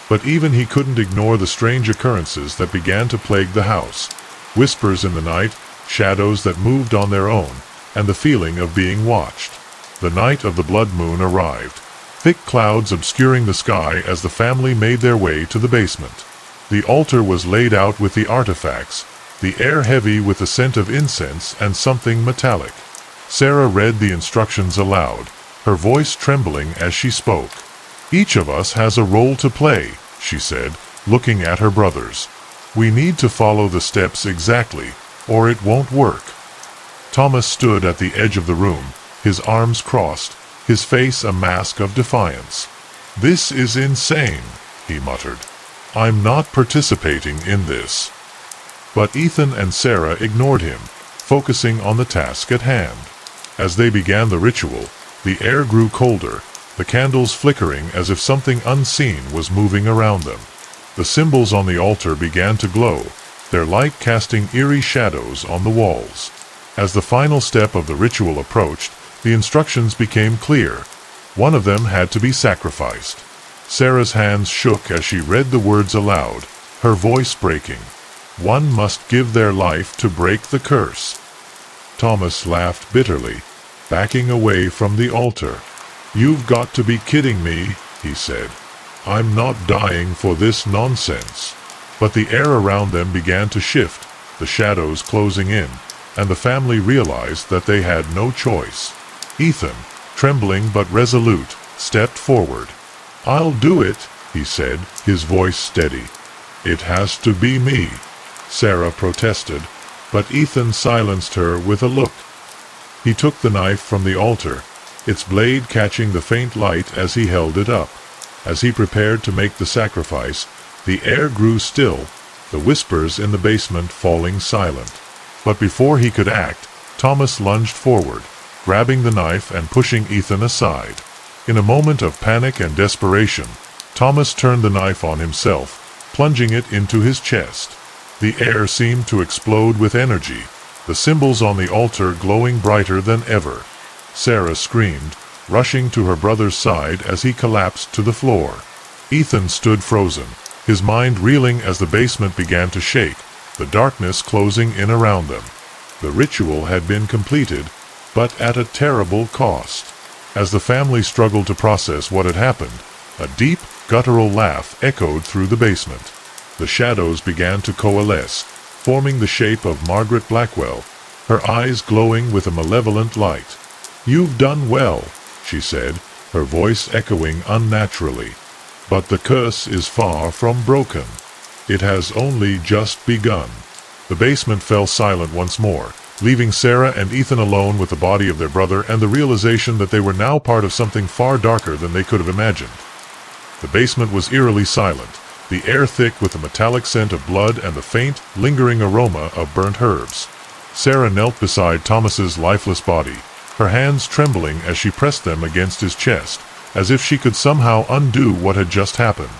But even he couldn't ignore the strange occurrences that began to plague the house. Whispers in the night, shadows that moved on their own, and the feeling of being watched. The night of the blood moon arrived, thick clouds obscuring the sky as the family made their way to the basement. The altar was laid out with the artifacts, the air heavy with the scent of incense and something metallic. Sarah read the instructions aloud, her voice trembling as she spoke. "Each of us has a role to play," she said, looking at her brothers. "We need to follow the steps exactly, or it won't work." Thomas stood at the edge of the room, his arms crossed, his face a mask of defiance. "This is insane," he muttered. "I'm not participating in this." But Ethan and Sarah ignored him, focusing on the task at hand. As they began the ritual, the air grew colder, the candles flickering as if something unseen was moving around them. The symbols on the altar began to glow, their light casting eerie shadows on the walls. As the final step of the ritual approached, the instructions became clear. One of them had to be sacrificed. Sarah's hands shook as she read the words aloud, her voice breaking. "One must give their life to break the curse." Thomas laughed bitterly, backing away from the altar. "You've got to be kidding me," he said. "I'm not dying for this nonsense." But the air around them began to shift, the shadows closing in, and the family realized that they had no choice. Ethan, trembling but resolute, stepped forward. "I'll do it," he said, his voice steady. "It has to be me," Sarah protested, but Ethan silenced her with a look. He took the knife from the altar, its blade catching the faint light as he held it up. As he prepared to make the sacrifice, the air grew still, the whispers in the basement falling silent. But before he could act, Thomas lunged forward, grabbing the knife and pushing Ethan aside. In a moment of panic and desperation, Thomas turned the knife on himself, plunging it into his chest. The air seemed to explode with energy, the symbols on the altar glowing brighter than ever. Sarah screamed, rushing to her brother's side as he collapsed to the floor. Ethan stood frozen, his mind reeling as the basement began to shake, the darkness closing in around them. The ritual had been completed, but at a terrible cost. As the family struggled to process what had happened, a deep, guttural laugh echoed through the basement. The shadows began to coalesce, forming the shape of Margaret Blackwell, her eyes glowing with a malevolent light. "You've done well," she said, her voice echoing unnaturally. "But the curse is far from broken. It has only just begun." The basement fell silent once more, leaving Sarah and Ethan alone with the body of their brother and the realization that they were now part of something far darker than they could have imagined. The basement was eerily silent, the air thick with the metallic scent of blood and the faint, lingering aroma of burnt herbs. Sarah knelt beside Thomas's lifeless body, her hands trembling as she pressed them against his chest, as if she could somehow undo what had just happened.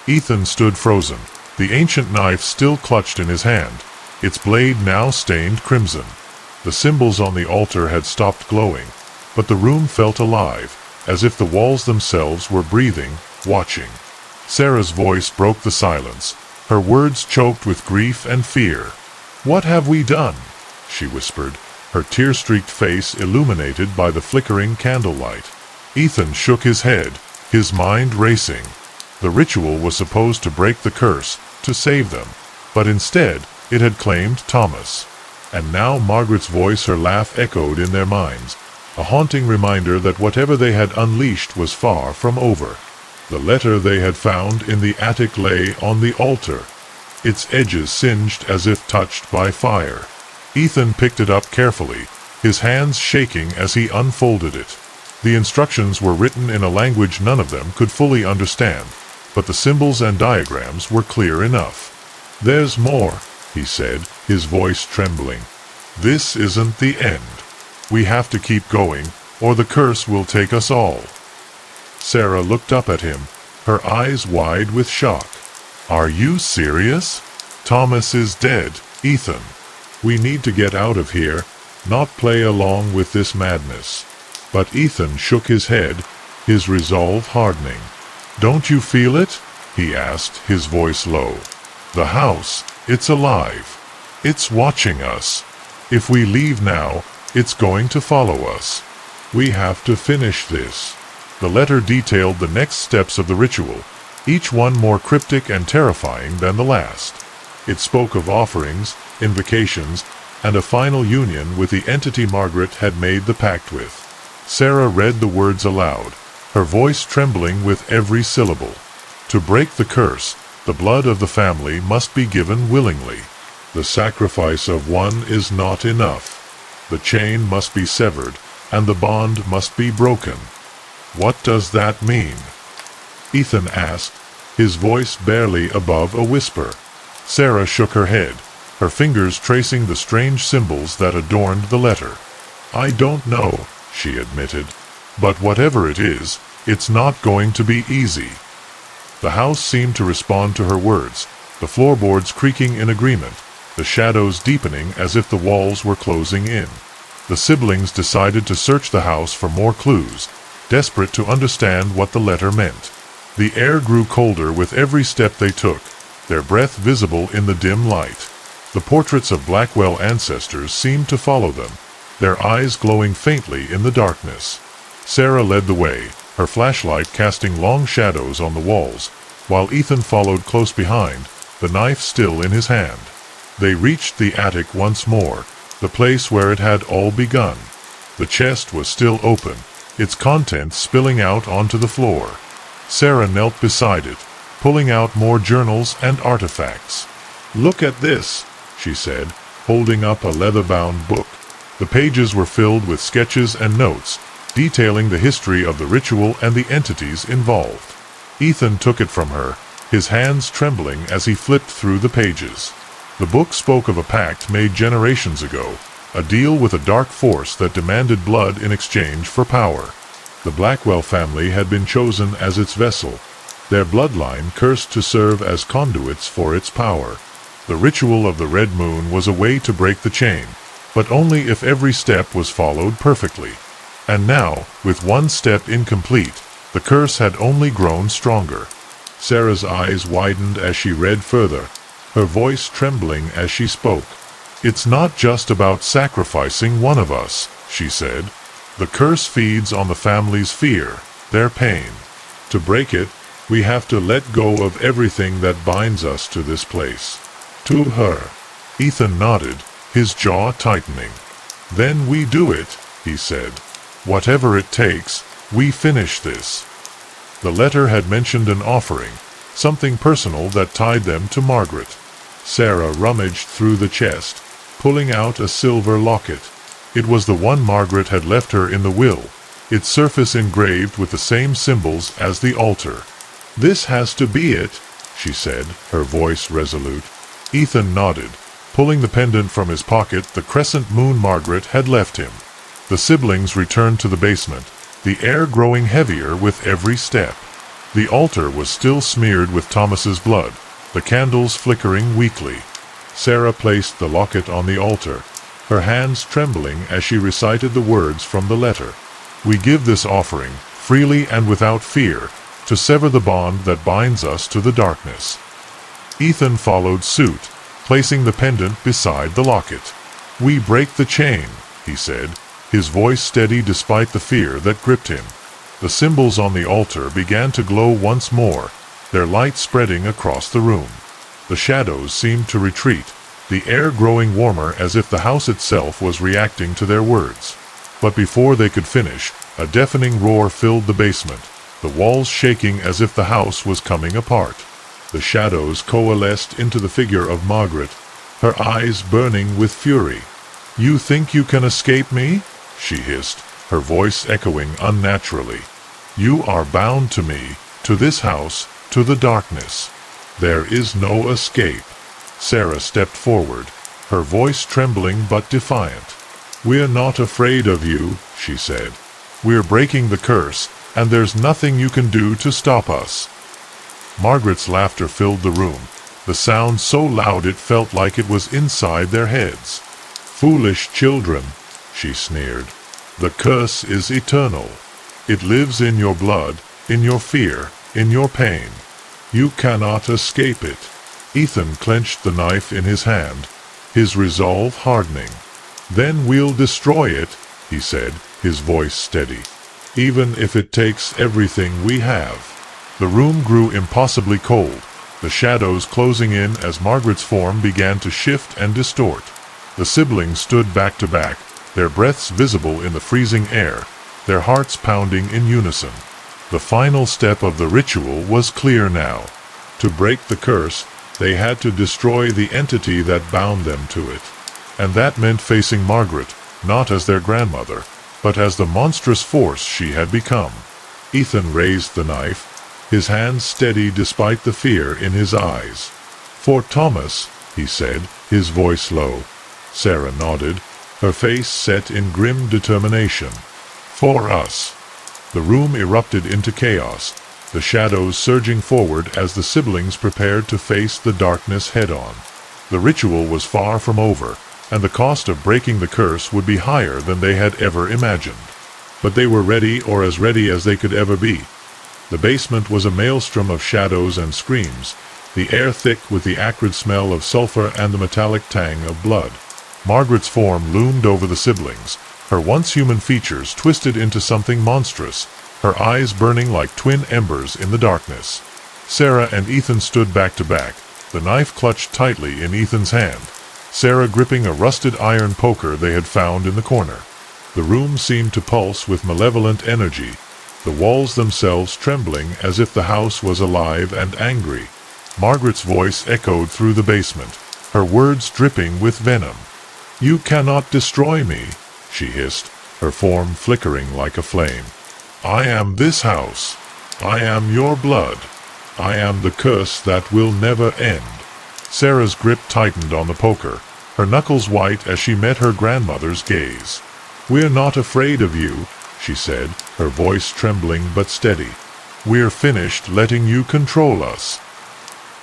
Ethan stood frozen, the ancient knife still clutched in his hand, its blade now stained crimson. The symbols on the altar had stopped glowing, but the room felt alive, as if the walls themselves were breathing, watching. Sarah's voice broke the silence, her words choked with grief and fear. "What have we done?" she whispered, her tear-streaked face illuminated by the flickering candlelight. Ethan shook his head, his mind racing. The ritual was supposed to break the curse, to save them, but instead it had claimed Thomas. And now Margaret's voice, her laugh echoed in their minds, a haunting reminder that whatever they had unleashed was far from over. The letter they had found in the attic lay on the altar, its edges singed as if touched by fire. Ethan picked it up carefully, his hands shaking as he unfolded it. The instructions were written in a language none of them could fully understand, but the symbols and diagrams were clear enough. "There's more," he said, his voice trembling. "This isn't the end. We have to keep going, or the curse will take us all." Sarah looked up at him, her eyes wide with shock. "Are you serious? Thomas is dead, Ethan. We need to get out of here, not play along with this madness." But Ethan shook his head, his resolve hardening. "Don't you feel it?" he asked, his voice low. "The house, it's alive. It's watching us. If we leave now, it's going to follow us. We have to finish this." The letter detailed the next steps of the ritual, each one more cryptic and terrifying than the last. It spoke of offerings, invocations, and a final union with the entity Margaret had made the pact with. Sarah read the words aloud, her voice trembling with every syllable. To break the curse, the blood of the family must be given willingly. The sacrifice of one is not enough. The chain must be severed, and the bond must be broken. "What does that mean?" Ethan asked, his voice barely above a whisper. Sarah shook her head, her fingers tracing the strange symbols that adorned the letter. "I don't know," she admitted. "But whatever it is, it's not going to be easy." The house seemed to respond to her words, the floorboards creaking in agreement, the shadows deepening as if the walls were closing in. The siblings decided to search the house for more clues, desperate to understand what the letter meant. The air grew colder with every step they took, their breath visible in the dim light. The portraits of Blackwell ancestors seemed to follow them, their eyes glowing faintly in the darkness. Sarah led the way, her flashlight casting long shadows on the walls, while Ethan followed close behind, the knife still in his hand. They reached the attic once more, the place where it had all begun. The chest was still open, its contents spilling out onto the floor. Sarah knelt beside it, pulling out more journals and artifacts. "Look at this," she said, holding up a leather-bound book. The pages were filled with sketches and notes, detailing the history of the ritual and the entities involved. Ethan took it from her, his hands trembling as he flipped through the pages. The book spoke of a pact made generations ago, a deal with a dark force that demanded blood in exchange for power. The Blackwell family had been chosen as its vessel, their bloodline cursed to serve as conduits for its power. The ritual of the Red Moon was a way to break the chain, but only if every step was followed perfectly. And now, with one step incomplete, the curse had only grown stronger. Sarah's eyes widened as she read further, her voice trembling as she spoke. "It's not just about sacrificing one of us," she said. "The curse feeds on the family's fear, their pain. To break it, we have to let go of everything that binds us to this place." "To her." Ethan nodded, his jaw tightening. "Then we do it," he said. "Whatever it takes, we finish this." The letter had mentioned an offering, something personal that tied them to Margaret. Sarah rummaged through the chest, pulling out a silver locket. It was the one Margaret had left her in the will, its surface engraved with the same symbols as the altar. "This has to be it," she said, her voice resolute. Ethan nodded, pulling the pendant from his pocket, the crescent moon Margaret had left him. The siblings returned to the basement, the air growing heavier with every step. The altar was still smeared with Thomas's blood, the candles flickering weakly. Sarah placed the locket on the altar, her hands trembling as she recited the words from the letter. "We give this offering, freely and without fear, to sever the bond that binds us to the darkness." Ethan followed suit, placing the pendant beside the locket. "We break the chain," he said, his voice steady despite the fear that gripped him. The symbols on the altar began to glow once more, their light spreading across the room. The shadows seemed to retreat, the air growing warmer as if the house itself was reacting to their words. But before they could finish, a deafening roar filled the basement, the walls shaking as if the house was coming apart. The shadows coalesced into the figure of Margaret, her eyes burning with fury. "You think you can escape me?" she hissed, her voice echoing unnaturally. "You are bound to me, to this house, to the darkness. There is no escape." Sarah stepped forward, her voice trembling but defiant. "We're not afraid of you," she said. "We're breaking the curse, and there's nothing you can do to stop us." Margaret's laughter filled the room, the sound so loud it felt like it was inside their heads. "Foolish children," she sneered. "The curse is eternal. It lives in your blood, in your fear, in your pain. You cannot escape it." Ethan clenched the knife in his hand, his resolve hardening. "Then we'll destroy it," he said, his voice steady. "Even if it takes everything we have." The room grew impossibly cold, the shadows closing in as Margaret's form began to shift and distort. The siblings stood back to back, their breaths visible in the freezing air, their hearts pounding in unison. The final step of the ritual was clear now. To break the curse, they had to destroy the entity that bound them to it. And that meant facing Margaret, not as their grandmother, but as the monstrous force she had become. Ethan raised the knife, his hands steady despite the fear in his eyes. "For Thomas," he said, his voice low. Sarah nodded, her face set in grim determination. "For us." The room erupted into chaos, the shadows surging forward as the siblings prepared to face the darkness head-on. The ritual was far from over, and the cost of breaking the curse would be higher than they had ever imagined. But they were ready, or as ready as they could ever be. The basement was a maelstrom of shadows and screams, the air thick with the acrid smell of sulfur and the metallic tang of blood. Margaret's form loomed over the siblings, her once human features twisted into something monstrous, her eyes burning like twin embers in the darkness. Sarah and Ethan stood back to back, the knife clutched tightly in Ethan's hand, Sarah gripping a rusted iron poker they had found in the corner. The room seemed to pulse with malevolent energy, the walls themselves trembling as if the house was alive and angry. Margaret's voice echoed through the basement, her words dripping with venom. "You cannot destroy me," she hissed, her form flickering like a flame. "I am this house. I am your blood. I am the curse that will never end." Sarah's grip tightened on the poker, her knuckles white as she met her grandmother's gaze. "We're not afraid of you," she said, her voice trembling but steady. "We're finished letting you control us."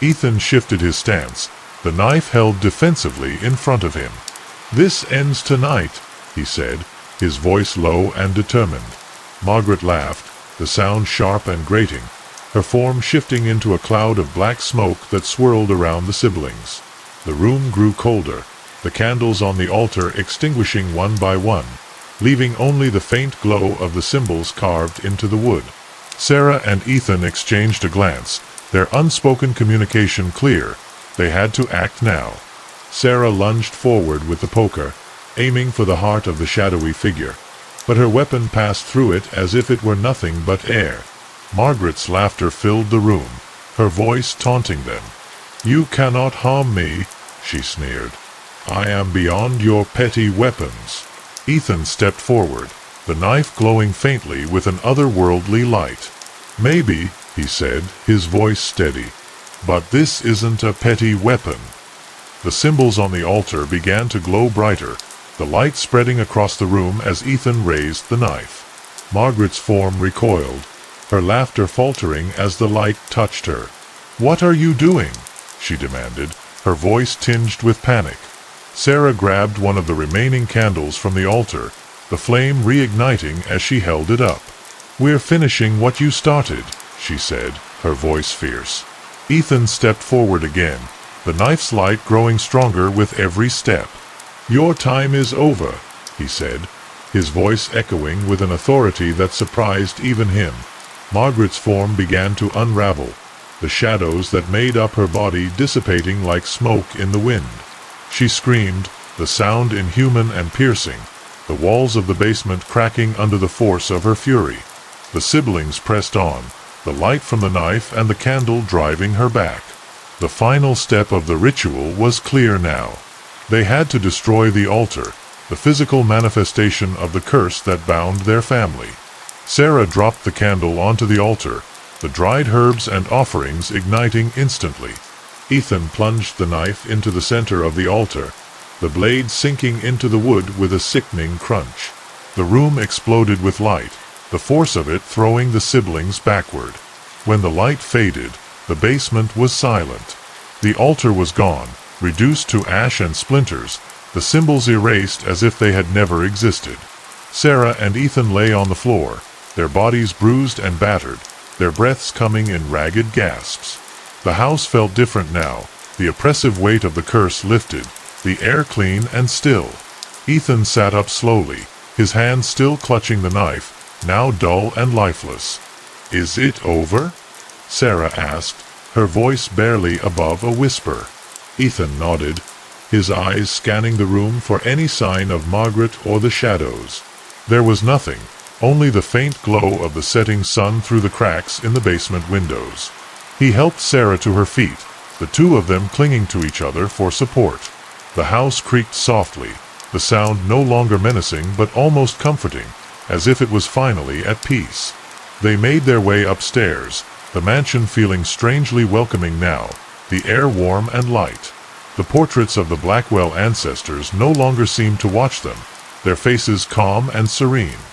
Ethan shifted his stance, the knife held defensively in front of him. "This ends tonight," he said, his voice low and determined. Margaret laughed, the sound sharp and grating, her form shifting into a cloud of black smoke that swirled around the siblings. The room grew colder, the candles on the altar extinguishing one by one, leaving only the faint glow of the symbols carved into the wood. Sarah and Ethan exchanged a glance, their unspoken communication clear. They had to act now. Sarah lunged forward with the poker, aiming for the heart of the shadowy figure, but her weapon passed through it as if it were nothing but air. Margaret's laughter filled the room, her voice taunting them. "You cannot harm me," she sneered. "I am beyond your petty weapons." Ethan stepped forward, the knife glowing faintly with an otherworldly light. "Maybe," he said, his voice steady, "but this isn't a petty weapon." The symbols on the altar began to glow brighter, the light spreading across the room as Ethan raised the knife. Margaret's form recoiled, her laughter faltering as the light touched her. "What are you doing?" she demanded, her voice tinged with panic. Sarah grabbed one of the remaining candles from the altar, the flame reigniting as she held it up. "We're finishing what you started," she said, her voice fierce. Ethan stepped forward again, the knife's light growing stronger with every step. "Your time is over," he said, his voice echoing with an authority that surprised even him. Margaret's form began to unravel, the shadows that made up her body dissipating like smoke in the wind. She screamed, the sound inhuman and piercing, the walls of the basement cracking under the force of her fury. The siblings pressed on, the light from the knife and the candle driving her back. The final step of the ritual was clear now. They had to destroy the altar, the physical manifestation of the curse that bound their family. Sarah dropped the candle onto the altar, the dried herbs and offerings igniting instantly. Ethan plunged the knife into the center of the altar, the blade sinking into the wood with a sickening crunch. The room exploded with light, the force of it throwing the siblings backward. When the light faded, the basement was silent. The altar was gone, reduced to ash and splinters, the symbols erased as if they had never existed. Sarah and Ethan lay on the floor, their bodies bruised and battered, their breaths coming in ragged gasps. The house felt different now, the oppressive weight of the curse lifted, the air clean and still. Ethan sat up slowly, his hand still clutching the knife, now dull and lifeless. "Is it over?" Sarah asked, her voice barely above a whisper. Ethan nodded, his eyes scanning the room for any sign of Margaret or the shadows. There was nothing, only the faint glow of the setting sun through the cracks in the basement windows. He helped Sarah to her feet, the two of them clinging to each other for support. The house creaked softly, the sound no longer menacing but almost comforting, as if it was finally at peace. They made their way upstairs, the mansion feeling strangely welcoming now, the air warm and light. The portraits of the Blackwell ancestors no longer seemed to watch them, their faces calm and serene.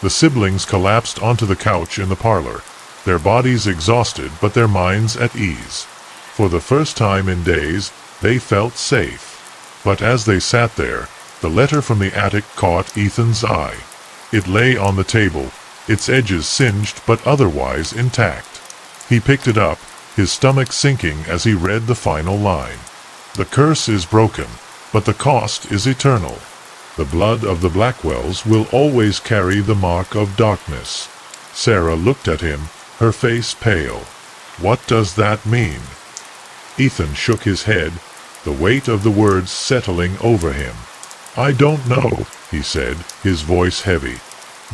The siblings collapsed onto the couch in the parlor, their bodies exhausted but their minds at ease. For the first time in days, they felt safe. But as they sat there, the letter from the attic caught Ethan's eye. It lay on the table, its edges singed but otherwise intact. He picked it up, his stomach sinking as he read the final line. "The curse is broken, but the cost is eternal. The blood of the Blackwells will always carry the mark of darkness." Sarah looked at him, her face pale. "What does that mean?" Ethan shook his head, the weight of the words settling over him. "I don't know," he said, his voice heavy.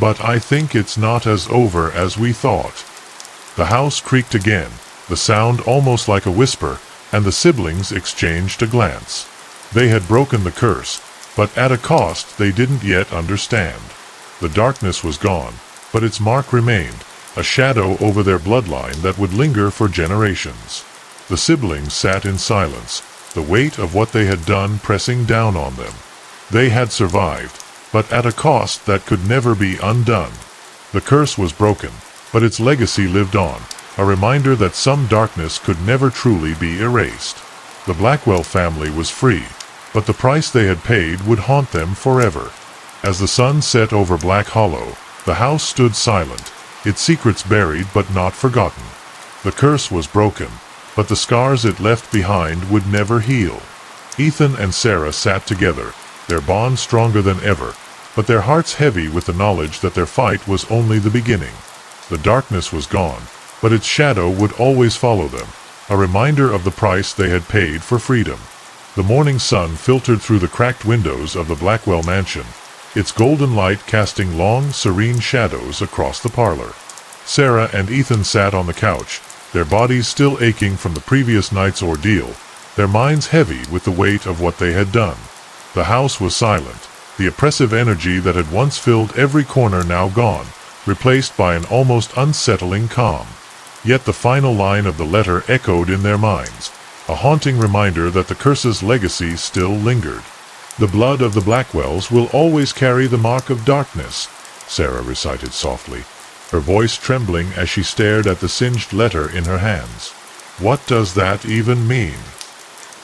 But I think it's not as over as we thought. The house creaked again, the sound almost like a whisper, and the siblings exchanged a glance. They had broken the curse, but at a cost they didn't yet understand. The darkness was gone, but its mark remained, a shadow over their bloodline that would linger for generations. The siblings sat in silence, the weight of what they had done pressing down on them. They had survived, but at a cost that could never be undone. The curse was broken, but its legacy lived on, a reminder that some darkness could never truly be erased. The Blackwell family was free, but the price they had paid would haunt them forever. As the sun set over Black Hollow, the house stood silent, its secrets buried but not forgotten. The curse was broken, but the scars it left behind would never heal. Ethan and Sarah sat together, their bond stronger than ever, but their hearts heavy with the knowledge that their fight was only the beginning. The darkness was gone, but its shadow would always follow them, a reminder of the price they had paid for freedom. The morning sun filtered through the cracked windows of the Blackwell mansion, its golden light casting long, serene shadows across the parlor. Sarah and Ethan sat on the couch, their bodies still aching from the previous night's ordeal, their minds heavy with the weight of what they had done. The house was silent, the oppressive energy that had once filled every corner now gone, replaced by an almost unsettling calm. Yet the final line of the letter echoed in their minds, a haunting reminder that the curse's legacy still lingered. "The blood of the Blackwells will always carry the mark of darkness," Sarah recited softly, her voice trembling as she stared at the singed letter in her hands. "What does that even mean?"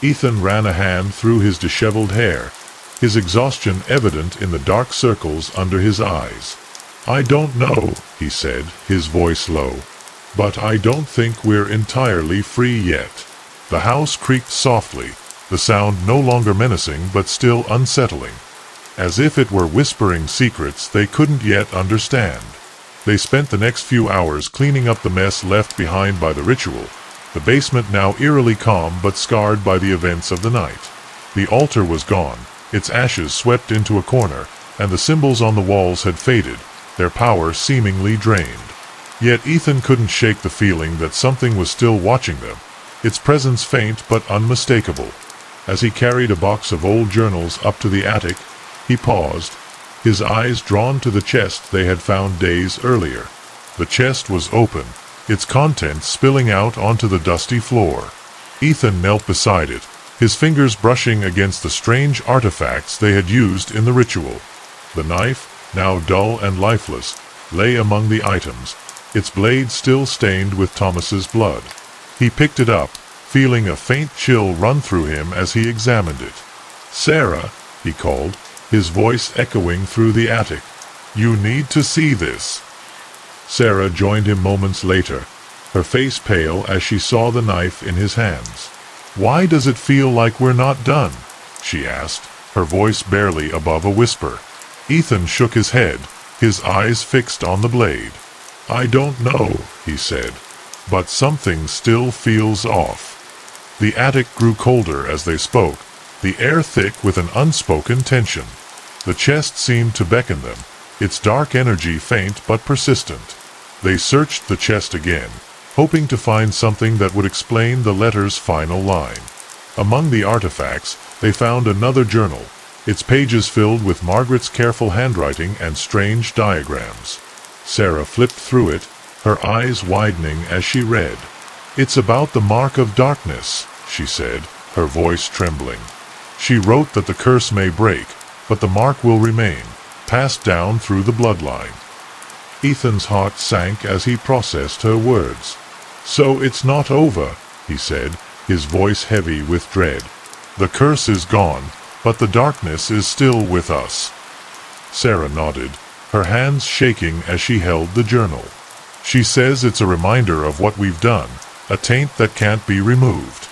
Ethan ran a hand through his disheveled hair, his exhaustion evident in the dark circles under his eyes. "I don't know," he said, his voice low. "But I don't think we're entirely free yet." The house creaked softly, the sound no longer menacing but still unsettling, as if it were whispering secrets they couldn't yet understand. They spent the next few hours cleaning up the mess left behind by the ritual, the basement now eerily calm but scarred by the events of the night. The altar was gone, its ashes swept into a corner, and the symbols on the walls had faded, their power seemingly drained. Yet Ethan couldn't shake the feeling that something was still watching them, its presence faint but unmistakable. As he carried a box of old journals up to the attic, he paused, his eyes drawn to the chest they had found days earlier. The chest was open, its contents spilling out onto the dusty floor. Ethan knelt beside it, his fingers brushing against the strange artifacts they had used in the ritual. The knife, now dull and lifeless, lay among the items, its blade still stained with Thomas's blood. He picked it up, feeling a faint chill run through him as he examined it. "Sarah," he called, his voice echoing through the attic. "You need to see this." Sarah joined him moments later, her face pale as she saw the knife in his hands. "Why does it feel like we're not done?" she asked, her voice barely above a whisper. Ethan shook his head, his eyes fixed on the blade. "I don't know," he said, "but something still feels off." The attic grew colder as they spoke, the air thick with an unspoken tension. The chest seemed to beckon them, its dark energy faint but persistent. They searched the chest again, hoping to find something that would explain the letter's final line. Among the artifacts, they found another journal, its pages filled with Margaret's careful handwriting and strange diagrams. Sarah flipped through it, her eyes widening as she read. "It's about the mark of darkness," she said, her voice trembling. "She wrote that the curse may break, but the mark will remain, passed down through the bloodline." Ethan's heart sank as he processed her words. "So it's not over," he said, his voice heavy with dread. "The curse is gone, but the darkness is still with us." Sarah nodded, her hands shaking as she held the journal. "She says it's a reminder of what we've done, a taint that can't be removed."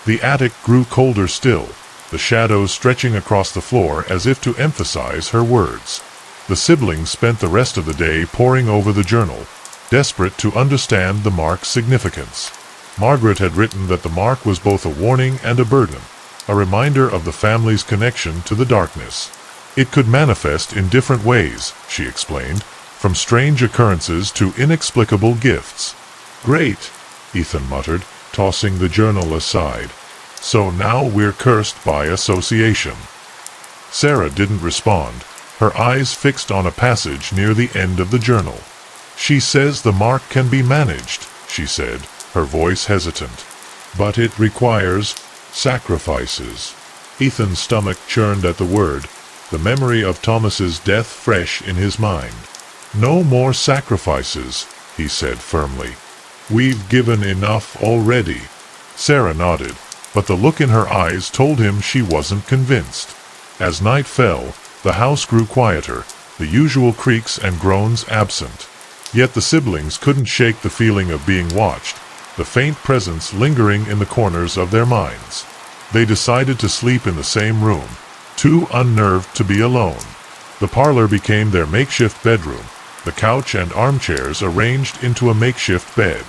The attic grew colder still, the shadows stretching across the floor as if to emphasize her words. The siblings spent the rest of the day poring over the journal, desperate to understand the mark's significance. Margaret had written that the mark was both a warning and a burden, a reminder of the family's connection to the darkness. It could manifest in different ways, she explained, from strange occurrences to inexplicable gifts. Great, Ethan muttered, tossing the journal aside. So now we're cursed by association. Sarah didn't respond, her eyes fixed on a passage near the end of the journal. She says the mark can be managed, she said, her voice hesitant. But it requires sacrifices. Ethan's stomach churned at the word, the memory of Thomas's death fresh in his mind. No more sacrifices, he said firmly. We've given enough already. Sarah nodded, but the look in her eyes told him she wasn't convinced. As night fell, the house grew quieter, the usual creaks and groans absent. Yet the siblings couldn't shake the feeling of being watched, the faint presence lingering in the corners of their minds. They decided to sleep in the same room, too unnerved to be alone. The parlor became their makeshift bedroom, the couch and armchairs arranged into a makeshift bed.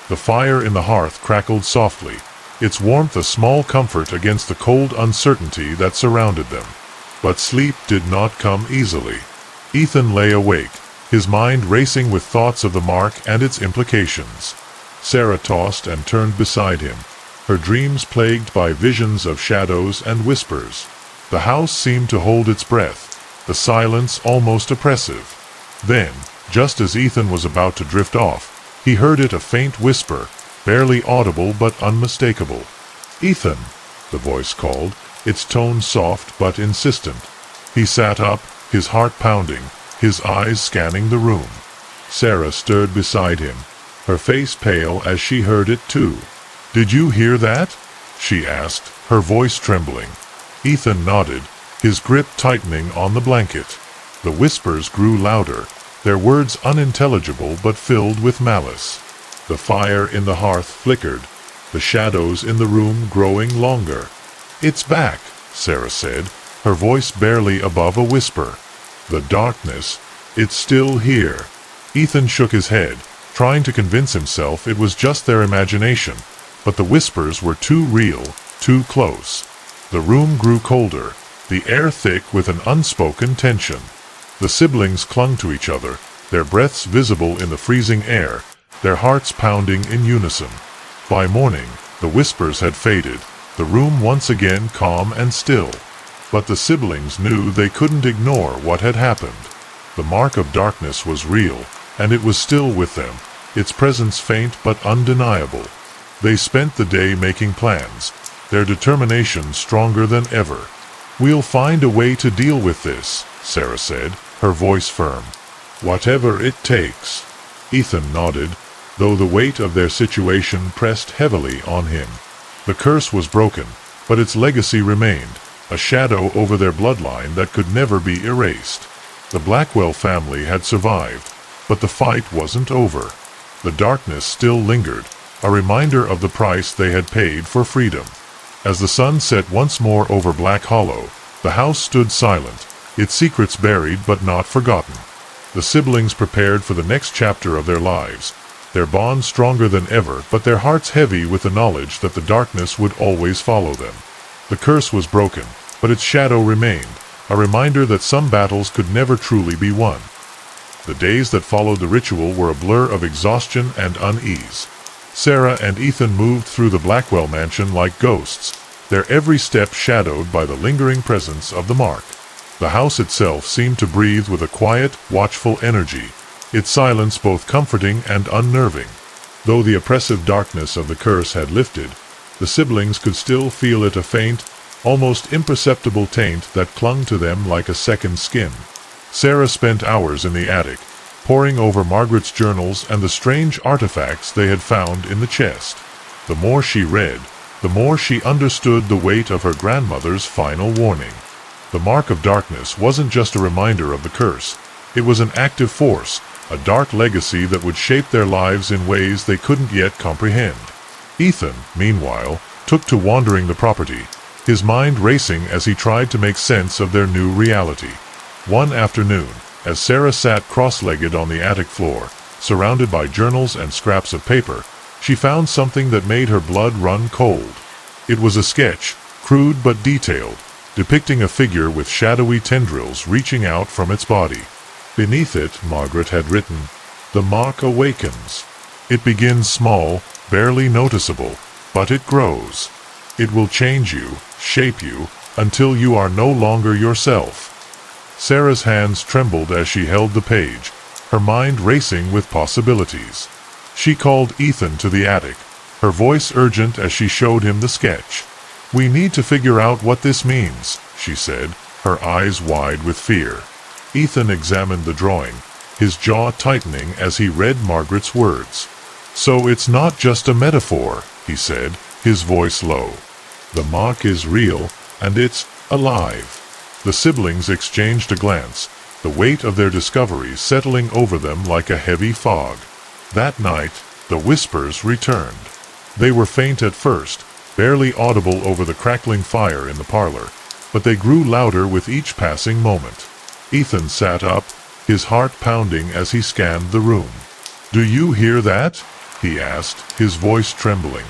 The fire in the hearth crackled softly, its warmth a small comfort against the cold uncertainty that surrounded them. But sleep did not come easily. Ethan lay awake, his mind racing with thoughts of the mark and its implications. Sarah tossed and turned beside him, her dreams plagued by visions of shadows and whispers. The house seemed to hold its breath, the silence almost oppressive. Then, just as Ethan was about to drift off, he heard it, a faint whisper, barely audible but unmistakable. "Ethan," the voice called, its tone soft but insistent. He sat up, his heart pounding, his eyes scanning the room. Sarah stirred beside him, her face pale as she heard it too. "Did you hear that?" she asked, her voice trembling. Ethan nodded, his grip tightening on the blanket. The whispers grew louder, their words unintelligible but filled with malice. The fire in the hearth flickered, the shadows in the room growing longer. "It's back," Sarah said, her voice barely above a whisper. "The darkness, it's still here." Ethan shook his head, trying to convince himself it was just their imagination, but the whispers were too real, too close. The room grew colder, the air thick with an unspoken tension. The siblings clung to each other, their breaths visible in the freezing air, their hearts pounding in unison. By morning, the whispers had faded, the room once again calm and still. But the siblings knew they couldn't ignore what had happened. The mark of darkness was real, and it was still with them, its presence faint but undeniable. They spent the day making plans, their determination stronger than ever. "We'll find a way to deal with this," Sarah said, her voice firm. "Whatever it takes." Ethan nodded, though the weight of their situation pressed heavily on him. The curse was broken, but its legacy remained, a shadow over their bloodline that could never be erased. The Blackwell family had survived, but the fight wasn't over. The darkness still lingered, a reminder of the price they had paid for freedom. As the sun set once more over Black Hollow, the house stood silent, its secrets buried but not forgotten. The siblings prepared for the next chapter of their lives, their bond stronger than ever, but their hearts heavy with the knowledge that the darkness would always follow them. The curse was broken, but its shadow remained, a reminder that some battles could never truly be won. The days that followed the ritual were a blur of exhaustion and unease. Sarah and Ethan moved through the Blackwell mansion like ghosts, their every step shadowed by the lingering presence of the mark. The house itself seemed to breathe with a quiet, watchful energy, its silence both comforting and unnerving. Though the oppressive darkness of the curse had lifted, the siblings could still feel it, a faint, almost imperceptible taint that clung to them like a second skin. Sarah spent hours in the attic, poring over Margaret's journals and the strange artifacts they had found in the chest. The more she read, the more she understood the weight of her grandmother's final warning. The mark of darkness wasn't just a reminder of the curse. It was an active force, a dark legacy that would shape their lives in ways they couldn't yet comprehend. Ethan, meanwhile, took to wandering the property, his mind racing as he tried to make sense of their new reality. One afternoon, as Sarah sat cross-legged on the attic floor, surrounded by journals and scraps of paper, she found something that made her blood run cold. It was a sketch, crude but detailed, depicting a figure with shadowy tendrils reaching out from its body. Beneath it, Margaret had written, "The mark awakens. It begins small, barely noticeable, but it grows. It will change you, shape you, until you are no longer yourself." Sarah's hands trembled as she held the page, her mind racing with possibilities. She called Ethan to the attic, her voice urgent as she showed him the sketch. "We need to figure out what this means," she said, her eyes wide with fear. Ethan examined the drawing, his jaw tightening as he read Margaret's words. "So it's not just a metaphor," he said, his voice low. "The mark is real, and it's alive." The siblings exchanged a glance, the weight of their discovery settling over them like a heavy fog. That night, the whispers returned. They were faint at first, barely audible over the crackling fire in the parlor, but they grew louder with each passing moment. Ethan sat up, his heart pounding as he scanned the room. "Do you hear that?" he asked, his voice trembling.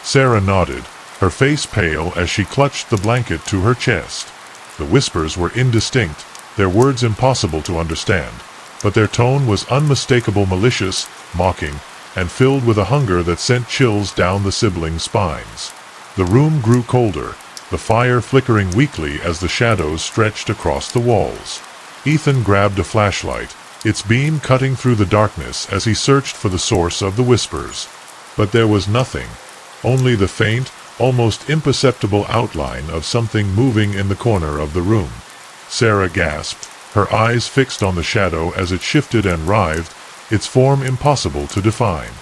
Sarah nodded, her face pale as she clutched the blanket to her chest. The whispers were indistinct, their words impossible to understand, but their tone was unmistakable, malicious, mocking, and filled with a hunger that sent chills down the siblings' spines. The room grew colder, the fire flickering weakly as the shadows stretched across the walls. Ethan grabbed a flashlight, its beam cutting through the darkness as he searched for the source of the whispers. But there was nothing, only the faint, almost imperceptible outline of something moving in the corner of the room. Sarah gasped, her eyes fixed on the shadow as it shifted and writhed, its form impossible to define.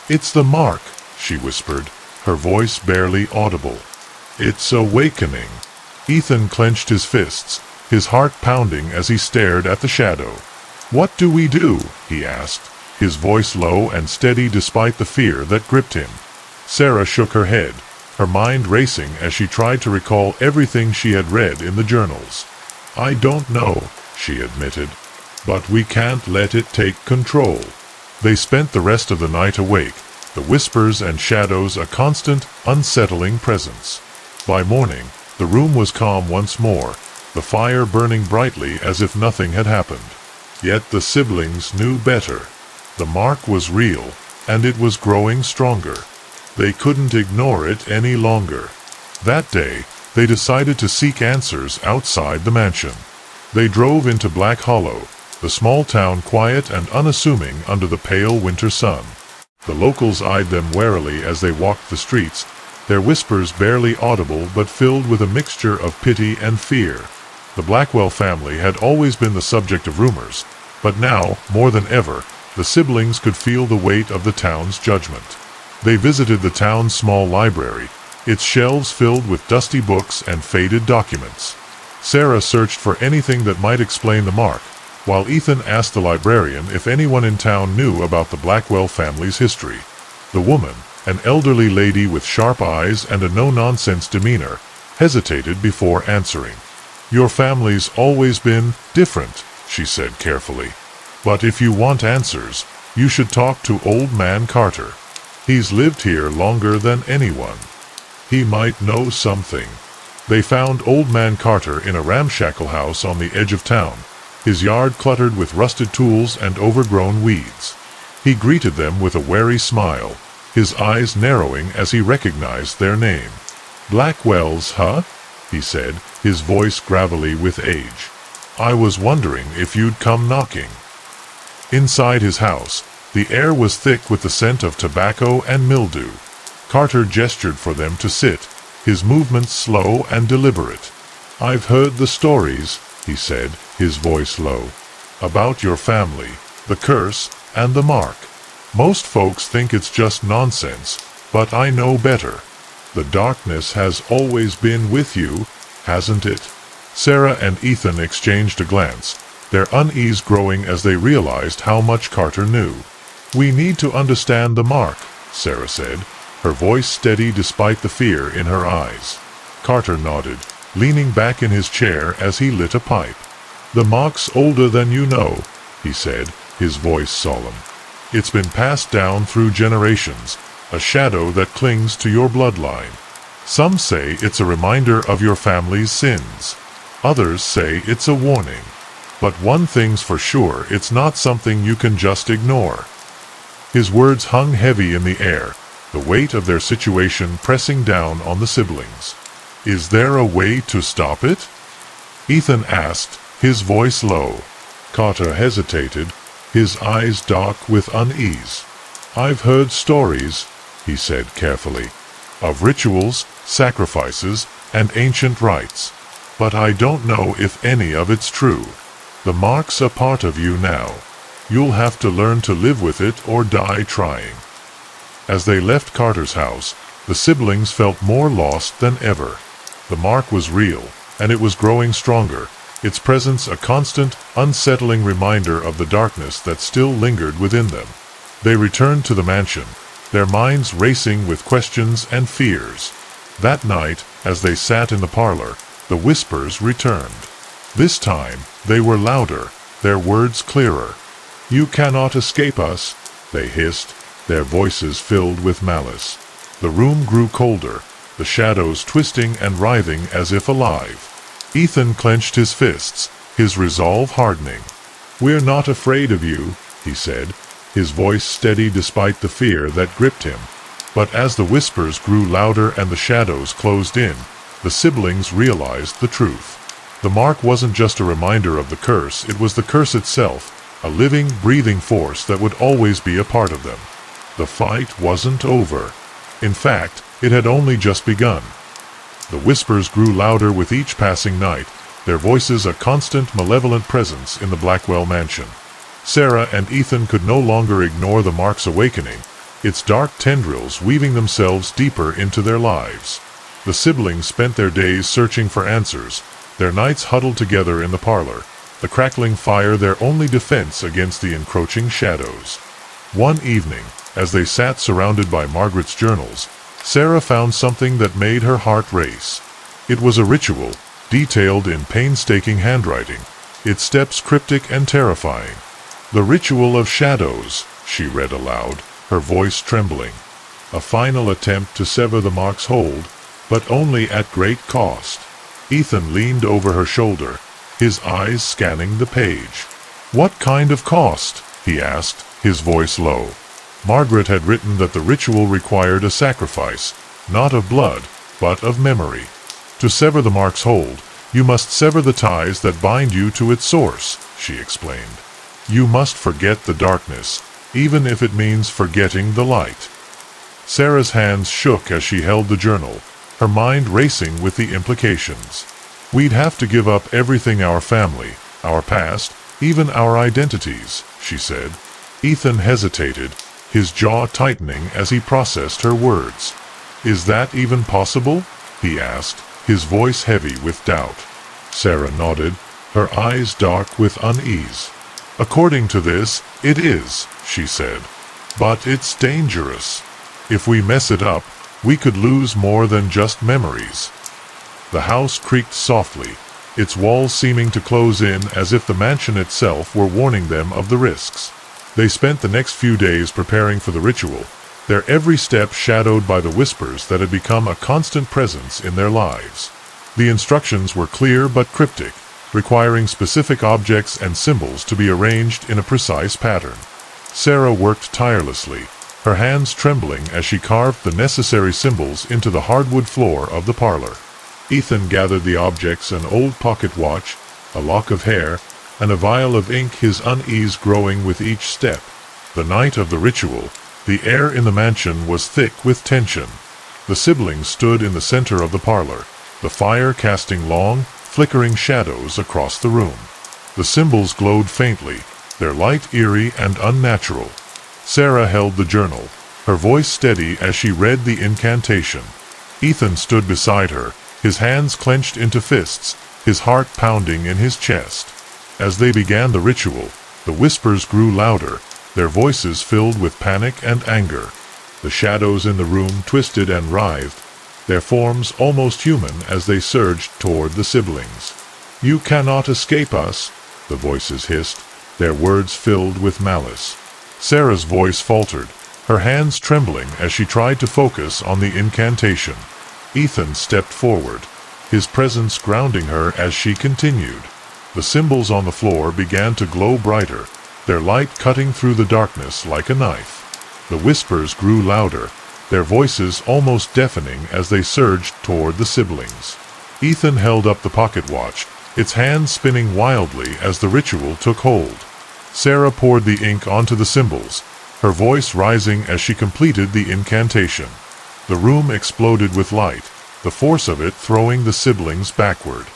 "It's the mark," she whispered, her voice barely audible. "It's awakening." Ethan clenched his fists, his heart pounding as he stared at the shadow. "What do we do?" he asked, his voice low and steady despite the fear that gripped him. Sarah shook her head, her mind racing as she tried to recall everything she had read in the journals. "I don't know," she admitted, "but we can't let it take control." They spent the rest of the night awake, the whispers and shadows a constant, unsettling presence. By morning, the room was calm once more, the fire burning brightly as if nothing had happened. Yet the siblings knew better. The mark was real, and it was growing stronger. They couldn't ignore it any longer. That day, they decided to seek answers outside the mansion. They drove into Black Hollow, the small town quiet and unassuming under the pale winter sun. The locals eyed them warily as they walked the streets, their whispers barely audible but filled with a mixture of pity and fear. The Blackwell family had always been the subject of rumors, but now, more than ever, the siblings could feel the weight of the town's judgment. They visited the town's small library, its shelves filled with dusty books and faded documents. Sarah searched for anything that might explain the mark, while Ethan asked the librarian if anyone in town knew about the Blackwell family's history. The woman, an elderly lady with sharp eyes and a no-nonsense demeanor, hesitated before answering. "Your family's always been different," she said carefully. "But if you want answers, you should talk to Old Man Carter. He's lived here longer than anyone. He might know something." They found Old Man Carter in a ramshackle house on the edge of town, his yard cluttered with rusted tools and overgrown weeds. He greeted them with a wary smile, his eyes narrowing as he recognized their name. "Blackwells, huh?" he said, his voice gravelly with age. "I was wondering if you'd come knocking." Inside his house, the air was thick with the scent of tobacco and mildew. Carter gestured for them to sit, his movements slow and deliberate. "I've heard the stories," he said, his voice low, "about your family, the curse, and the mark. Most folks think it's just nonsense, but I know better. The darkness has always been with you, hasn't it?" Sarah and Ethan exchanged a glance, their unease growing as they realized how much Carter knew. "We need to understand the mark," Sarah said, her voice steady despite the fear in her eyes. Carter nodded, leaning back in his chair as he lit a pipe. "The mark's older than you know," he said, his voice solemn. "It's been passed down through generations, a shadow that clings to your bloodline." Some say it's a reminder of your family's sins. Others say it's a warning. But one thing's for sure, it's not something you can just ignore. His words hung heavy in the air, the weight of their situation pressing down on the siblings. Is there a way to stop it? Ethan asked, his voice low. Carter hesitated, his eyes dark with unease. I've heard stories, he said carefully, of rituals, sacrifices, and ancient rites. But I don't know if any of it's true. The mark's a part of you now. You'll have to learn to live with it or die trying. As they left Carter's house, the siblings felt more lost than ever. The mark was real, and it was growing stronger, its presence a constant, unsettling reminder of the darkness that still lingered within them. They returned to the mansion, their minds racing with questions and fears. That night, as they sat in the parlor, the whispers returned. This time, they were louder, their words clearer. You cannot escape us, they hissed, their voices filled with malice. The room grew colder, the shadows twisting and writhing as if alive. Ethan clenched his fists, his resolve hardening. We're not afraid of you, he said, his voice steady despite the fear that gripped him. But as the whispers grew louder and the shadows closed in, the siblings realized the truth. The mark wasn't just a reminder of the curse, it was the curse itself, a living, breathing force that would always be a part of them. The fight wasn't over. In fact, it had only just begun. The whispers grew louder with each passing night, their voices a constant, malevolent presence in the Blackwell mansion. Sarah and Ethan could no longer ignore the mark's awakening, its dark tendrils weaving themselves deeper into their lives. The siblings spent their days searching for answers, their nights huddled together in the parlor, the crackling fire their only defense against the encroaching shadows. One evening, as they sat surrounded by Margaret's journals, Sarah found something that made her heart race. It was a ritual, detailed in painstaking handwriting, its steps cryptic and terrifying. The ritual of shadows, she read aloud, her voice trembling. A final attempt to sever the mark's hold, but only at great cost. Ethan leaned over her shoulder, his eyes scanning the page. What kind of cost? He asked, his voice low. Margaret had written that the ritual required a sacrifice, not of blood, but of memory. To sever the mark's hold, you must sever the ties that bind you to its source, she explained. You must forget the darkness, even if it means forgetting the light. Sarah's hands shook as she held the journal, her mind racing with the implications. We'd have to give up everything, our family, our past, even our identities, she said. Ethan hesitated, his jaw tightening as he processed her words. Is that even possible? He asked, his voice heavy with doubt. Sarah nodded, her eyes dark with unease. According to this, it is, she said. But it's dangerous. If we mess it up, we could lose more than just memories. The house creaked softly, its walls seeming to close in as if the mansion itself were warning them of the risks. They spent the next few days preparing for the ritual, their every step shadowed by the whispers that had become a constant presence in their lives. The instructions were clear but cryptic, requiring specific objects and symbols to be arranged in a precise pattern. Sarah worked tirelessly, her hands trembling as she carved the necessary symbols into the hardwood floor of the parlor. Ethan gathered the objects: an old pocket watch, a lock of hair, and a vial of ink, his unease growing with each step. The night of the ritual, the air in the mansion was thick with tension. The siblings stood in the center of the parlor, the fire casting long, flickering shadows across the room. The symbols glowed faintly, their light eerie and unnatural. Sarah held the journal, her voice steady as she read the incantation. Ethan stood beside her, his hands clenched into fists, his heart pounding in his chest. As they began the ritual, the whispers grew louder, their voices filled with panic and anger. The shadows in the room twisted and writhed, their forms almost human as they surged toward the siblings. You cannot escape us, the voices hissed, their words filled with malice. Sarah's voice faltered, her hands trembling as she tried to focus on the incantation. Ethan stepped forward, his presence grounding her as she continued. The symbols on the floor began to glow brighter, their light cutting through the darkness like a knife. The whispers grew louder, their voices almost deafening as they surged toward the siblings. Ethan held up the pocket watch, its hands spinning wildly as the ritual took hold. Sarah poured the ink onto the symbols, her voice rising as she completed the incantation. The room exploded with light, the force of it throwing the siblings backward.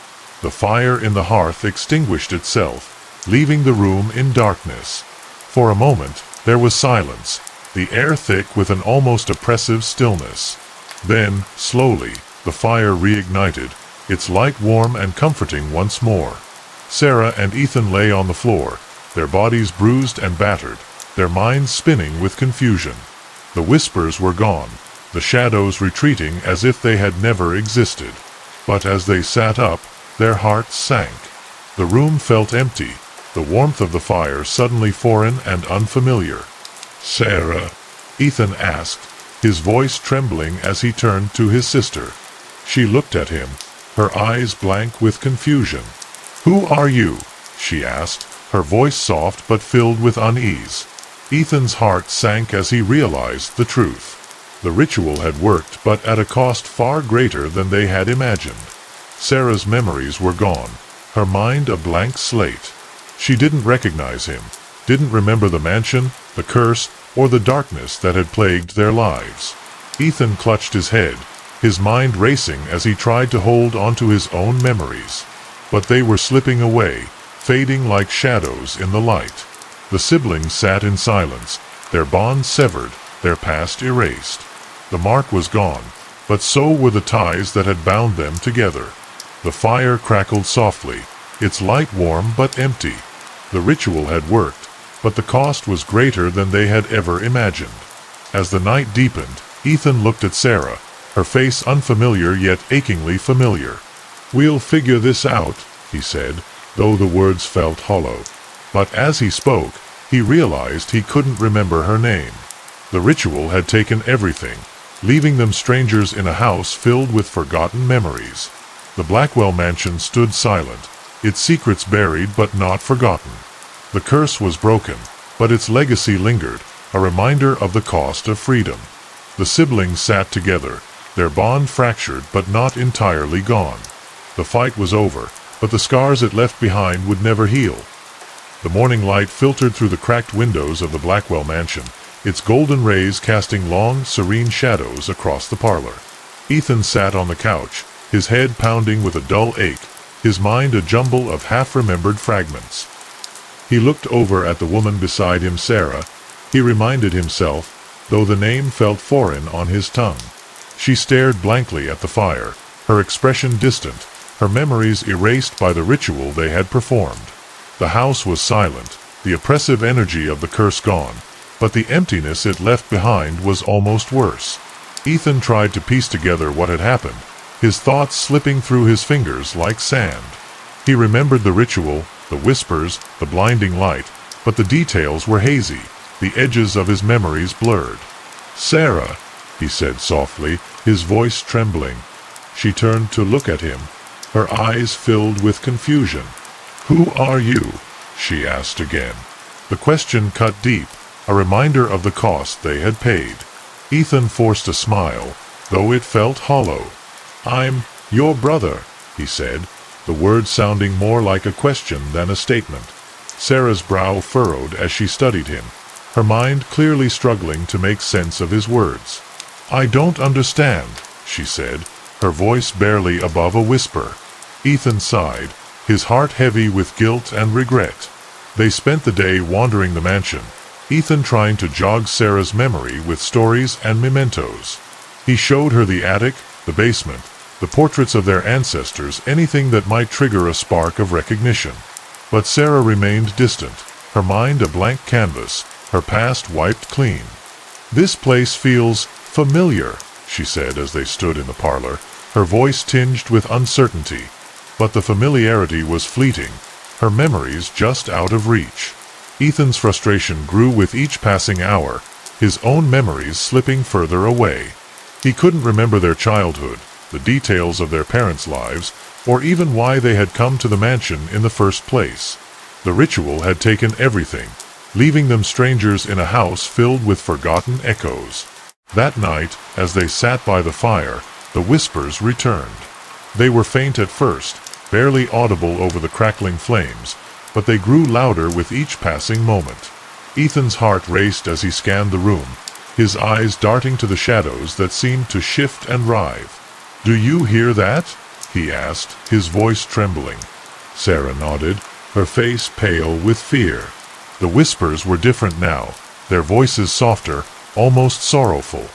The fire in the hearth extinguished itself, leaving the room in darkness. For a moment, there was silence, the air thick with an almost oppressive stillness. Then, slowly, the fire reignited, its light warm and comforting once more. Sarah and Ethan lay on the floor, their bodies bruised and battered, their minds spinning with confusion. The whispers were gone, the shadows retreating as if they had never existed. But as they sat up, their hearts sank. The room felt empty, the warmth of the fire suddenly foreign and unfamiliar. "Sarah?" Ethan asked, his voice trembling as he turned to his sister. She looked at him, her eyes blank with confusion. "Who are you?" she asked, her voice soft but filled with unease. Ethan's heart sank as he realized the truth. The ritual had worked, but at a cost far greater than they had imagined. Sarah's memories were gone, her mind a blank slate. She didn't recognize him, didn't remember the mansion, the curse, or the darkness that had plagued their lives. Ethan clutched his head, his mind racing as he tried to hold onto his own memories. But they were slipping away, fading like shadows in the light. The siblings sat in silence, their bonds severed, their past erased. The mark was gone, but so were the ties that had bound them together. The fire crackled softly, its light warm but empty. The ritual had worked, but the cost was greater than they had ever imagined. As the night deepened, Ethan looked at Sarah, her face unfamiliar yet achingly familiar. "We'll figure this out," he said, though the words felt hollow. But as he spoke, he realized he couldn't remember her name. The ritual had taken everything, leaving them strangers in a house filled with forgotten memories. The Blackwell mansion stood silent, its secrets buried but not forgotten. The curse was broken, but its legacy lingered, a reminder of the cost of freedom. The siblings sat together, their bond fractured but not entirely gone. The fight was over, but the scars it left behind would never heal. The morning light filtered through the cracked windows of the Blackwell mansion, its golden rays casting long, serene shadows across the parlor. Ethan sat on the couch, his head pounding with a dull ache, his mind a jumble of half-remembered fragments. He looked over at the woman beside him, Sarah. He reminded himself, though the name felt foreign on his tongue. She stared blankly at the fire, her expression distant, her memories erased by the ritual they had performed. The house was silent, the oppressive energy of the curse gone, but the emptiness it left behind was almost worse. Ethan tried to piece together what had happened, his thoughts slipping through his fingers like sand. He remembered the ritual, the whispers, the blinding light, but the details were hazy, the edges of his memories blurred. "Sarah," he said softly, his voice trembling. She turned to look at him, her eyes filled with confusion. "Who are you?" she asked again. The question cut deep, a reminder of the cost they had paid. Ethan forced a smile, though it felt hollow. "I'm your brother," he said, the words sounding more like a question than a statement. Sarah's brow furrowed as she studied him, her mind clearly struggling to make sense of his words. "I don't understand," she said, her voice barely above a whisper. Ethan sighed, his heart heavy with guilt and regret. They spent the day wandering the mansion, Ethan trying to jog Sarah's memory with stories and mementos. He showed her the attic, the basement, the portraits of their ancestors, anything that might trigger a spark of recognition. But Sarah remained distant, her mind a blank canvas, her past wiped clean. "This place feels familiar," she said as they stood in the parlor, her voice tinged with uncertainty. But the familiarity was fleeting, her memories just out of reach. Ethan's frustration grew with each passing hour, his own memories slipping further away. He couldn't remember their childhood, the details of their parents' lives, or even why they had come to the mansion in the first place. The ritual had taken everything, leaving them strangers in a house filled with forgotten echoes. That night, as they sat by the fire, the whispers returned. They were faint at first, barely audible over the crackling flames, but they grew louder with each passing moment. Ethan's heart raced as he scanned the room, his eyes darting to the shadows that seemed to shift and writhe. "Do you hear that?" he asked, his voice trembling. Sarah nodded, her face pale with fear. The whispers were different now, their voices softer, almost sorrowful.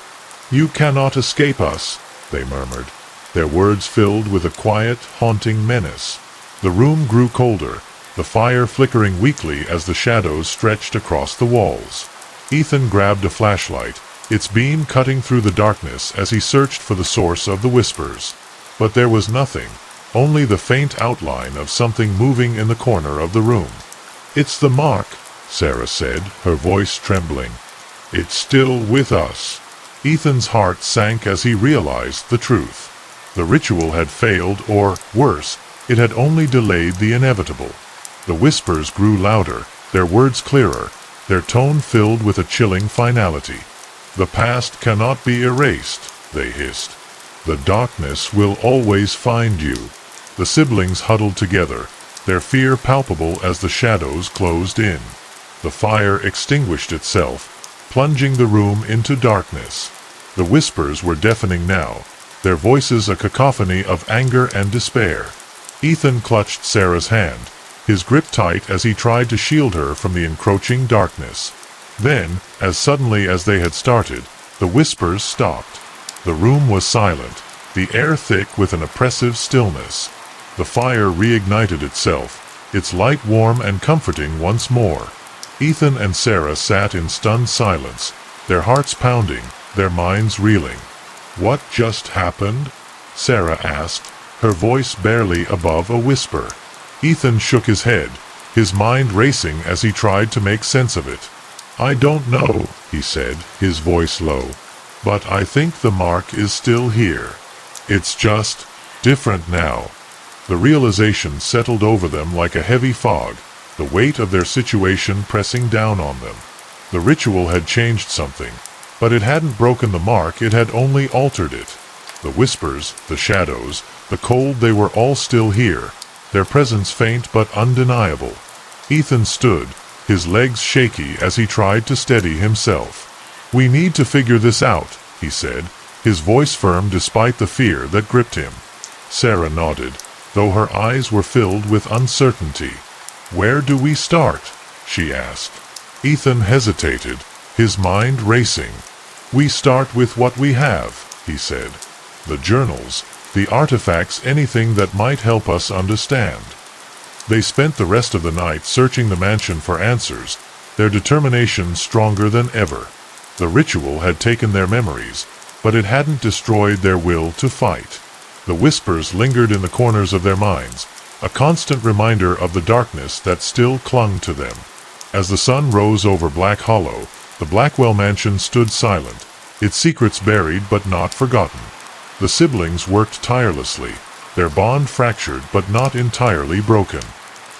"You cannot escape us," they murmured, their words filled with a quiet, haunting menace. The room grew colder, the fire flickering weakly as the shadows stretched across the walls. Ethan grabbed a flashlight, its beam cutting through the darkness as he searched for the source of the whispers. But there was nothing, only the faint outline of something moving in the corner of the room. "It's the mark," Sarah said, her voice trembling. "It's still with us." Ethan's heart sank as he realized the truth. The ritual had failed, or, worse, it had only delayed the inevitable. The whispers grew louder, their words clearer, their tone filled with a chilling finality. "The past cannot be erased," they hissed. "The darkness will always find you." The siblings huddled together, their fear palpable as the shadows closed in. The fire extinguished itself, plunging the room into darkness. The whispers were deafening now, their voices a cacophony of anger and despair. Ethan clutched Sarah's hand, his grip tight as he tried to shield her from the encroaching darkness. Then, as suddenly as they had started, the whispers stopped. The room was silent, the air thick with an oppressive stillness. The fire reignited itself, its light warm and comforting once more. Ethan and Sarah sat in stunned silence, their hearts pounding, their minds reeling. "What just happened?" Sarah asked, her voice barely above a whisper. Ethan shook his head, his mind racing as he tried to make sense of it. "I don't know," he said, his voice low. "But I think the mark is still here. It's just different now." The realization settled over them like a heavy fog, the weight of their situation pressing down on them. The ritual had changed something, but it hadn't broken the mark, it had only altered it. The whispers, the shadows, the cold, they were all still here, their presence faint but undeniable. Ethan stood, his legs shaky as he tried to steady himself. "We need to figure this out," he said, his voice firm despite the fear that gripped him. Sarah nodded, though her eyes were filled with uncertainty. "Where do we start?" she asked. Ethan hesitated, his mind racing. "We start with what we have," he said. "The journals, the artifacts, anything that might help us understand." They spent the rest of the night searching the mansion for answers, their determination stronger than ever. The ritual had taken their memories, but it hadn't destroyed their will to fight. The whispers lingered in the corners of their minds, a constant reminder of the darkness that still clung to them. As the sun rose over Black Hollow, the Blackwell mansion stood silent, its secrets buried but not forgotten. The siblings worked tirelessly, their bond fractured but not entirely broken.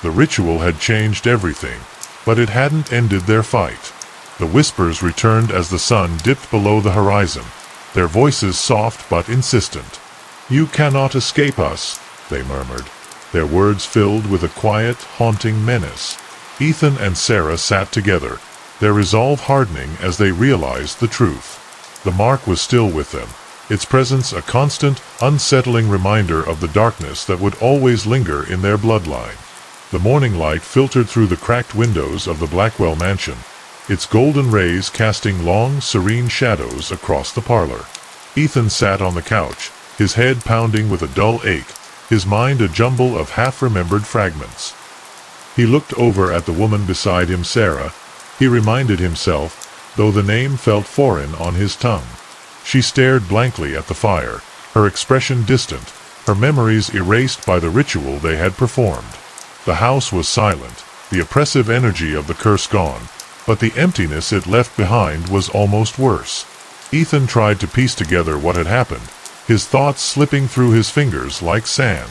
The ritual had changed everything, but it hadn't ended their fight. The whispers returned as the sun dipped below the horizon, their voices soft but insistent. "You cannot escape us," they murmured, their words filled with a quiet, haunting menace. Ethan and Sarah sat together, their resolve hardening as they realized the truth. The mark was still with them, its presence a constant, unsettling reminder of the darkness that would always linger in their bloodline. The morning light filtered through the cracked windows of the Blackwell mansion, its golden rays casting long, serene shadows across the parlor. Ethan sat on the couch, his head pounding with a dull ache, his mind a jumble of half-remembered fragments. He looked over at the woman beside him, Sarah. He reminded himself, though the name felt foreign on his tongue. She stared blankly at the fire, her expression distant, her memories erased by the ritual they had performed. The house was silent, the oppressive energy of the curse gone, but the emptiness it left behind was almost worse. Ethan tried to piece together what had happened, his thoughts slipping through his fingers like sand.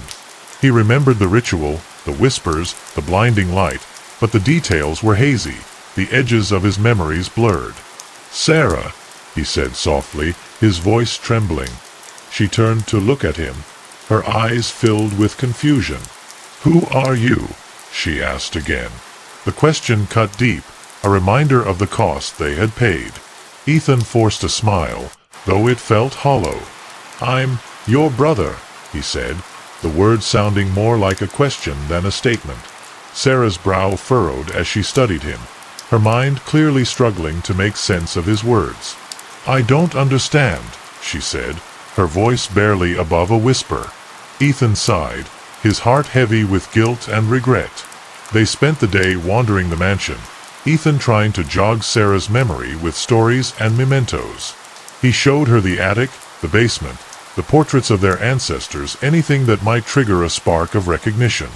He remembered the ritual, the whispers, the blinding light, but the details were hazy, the edges of his memories blurred. "Sarah," he said softly, his voice trembling. She turned to look at him, her eyes filled with confusion. "Who are you?" she asked again. The question cut deep, a reminder of the cost they had paid. Ethan forced a smile, though it felt hollow. "I'm your brother," he said, the words sounding more like a question than a statement. Sarah's brow furrowed as she studied him, her mind clearly struggling to make sense of his words. "I don't understand," she said, her voice barely above a whisper. Ethan sighed, his heart heavy with guilt and regret. They spent the day wandering the mansion, Ethan trying to jog Sarah's memory with stories and mementos. He showed her the attic, the basement, the portraits of their ancestors, anything that might trigger a spark of recognition.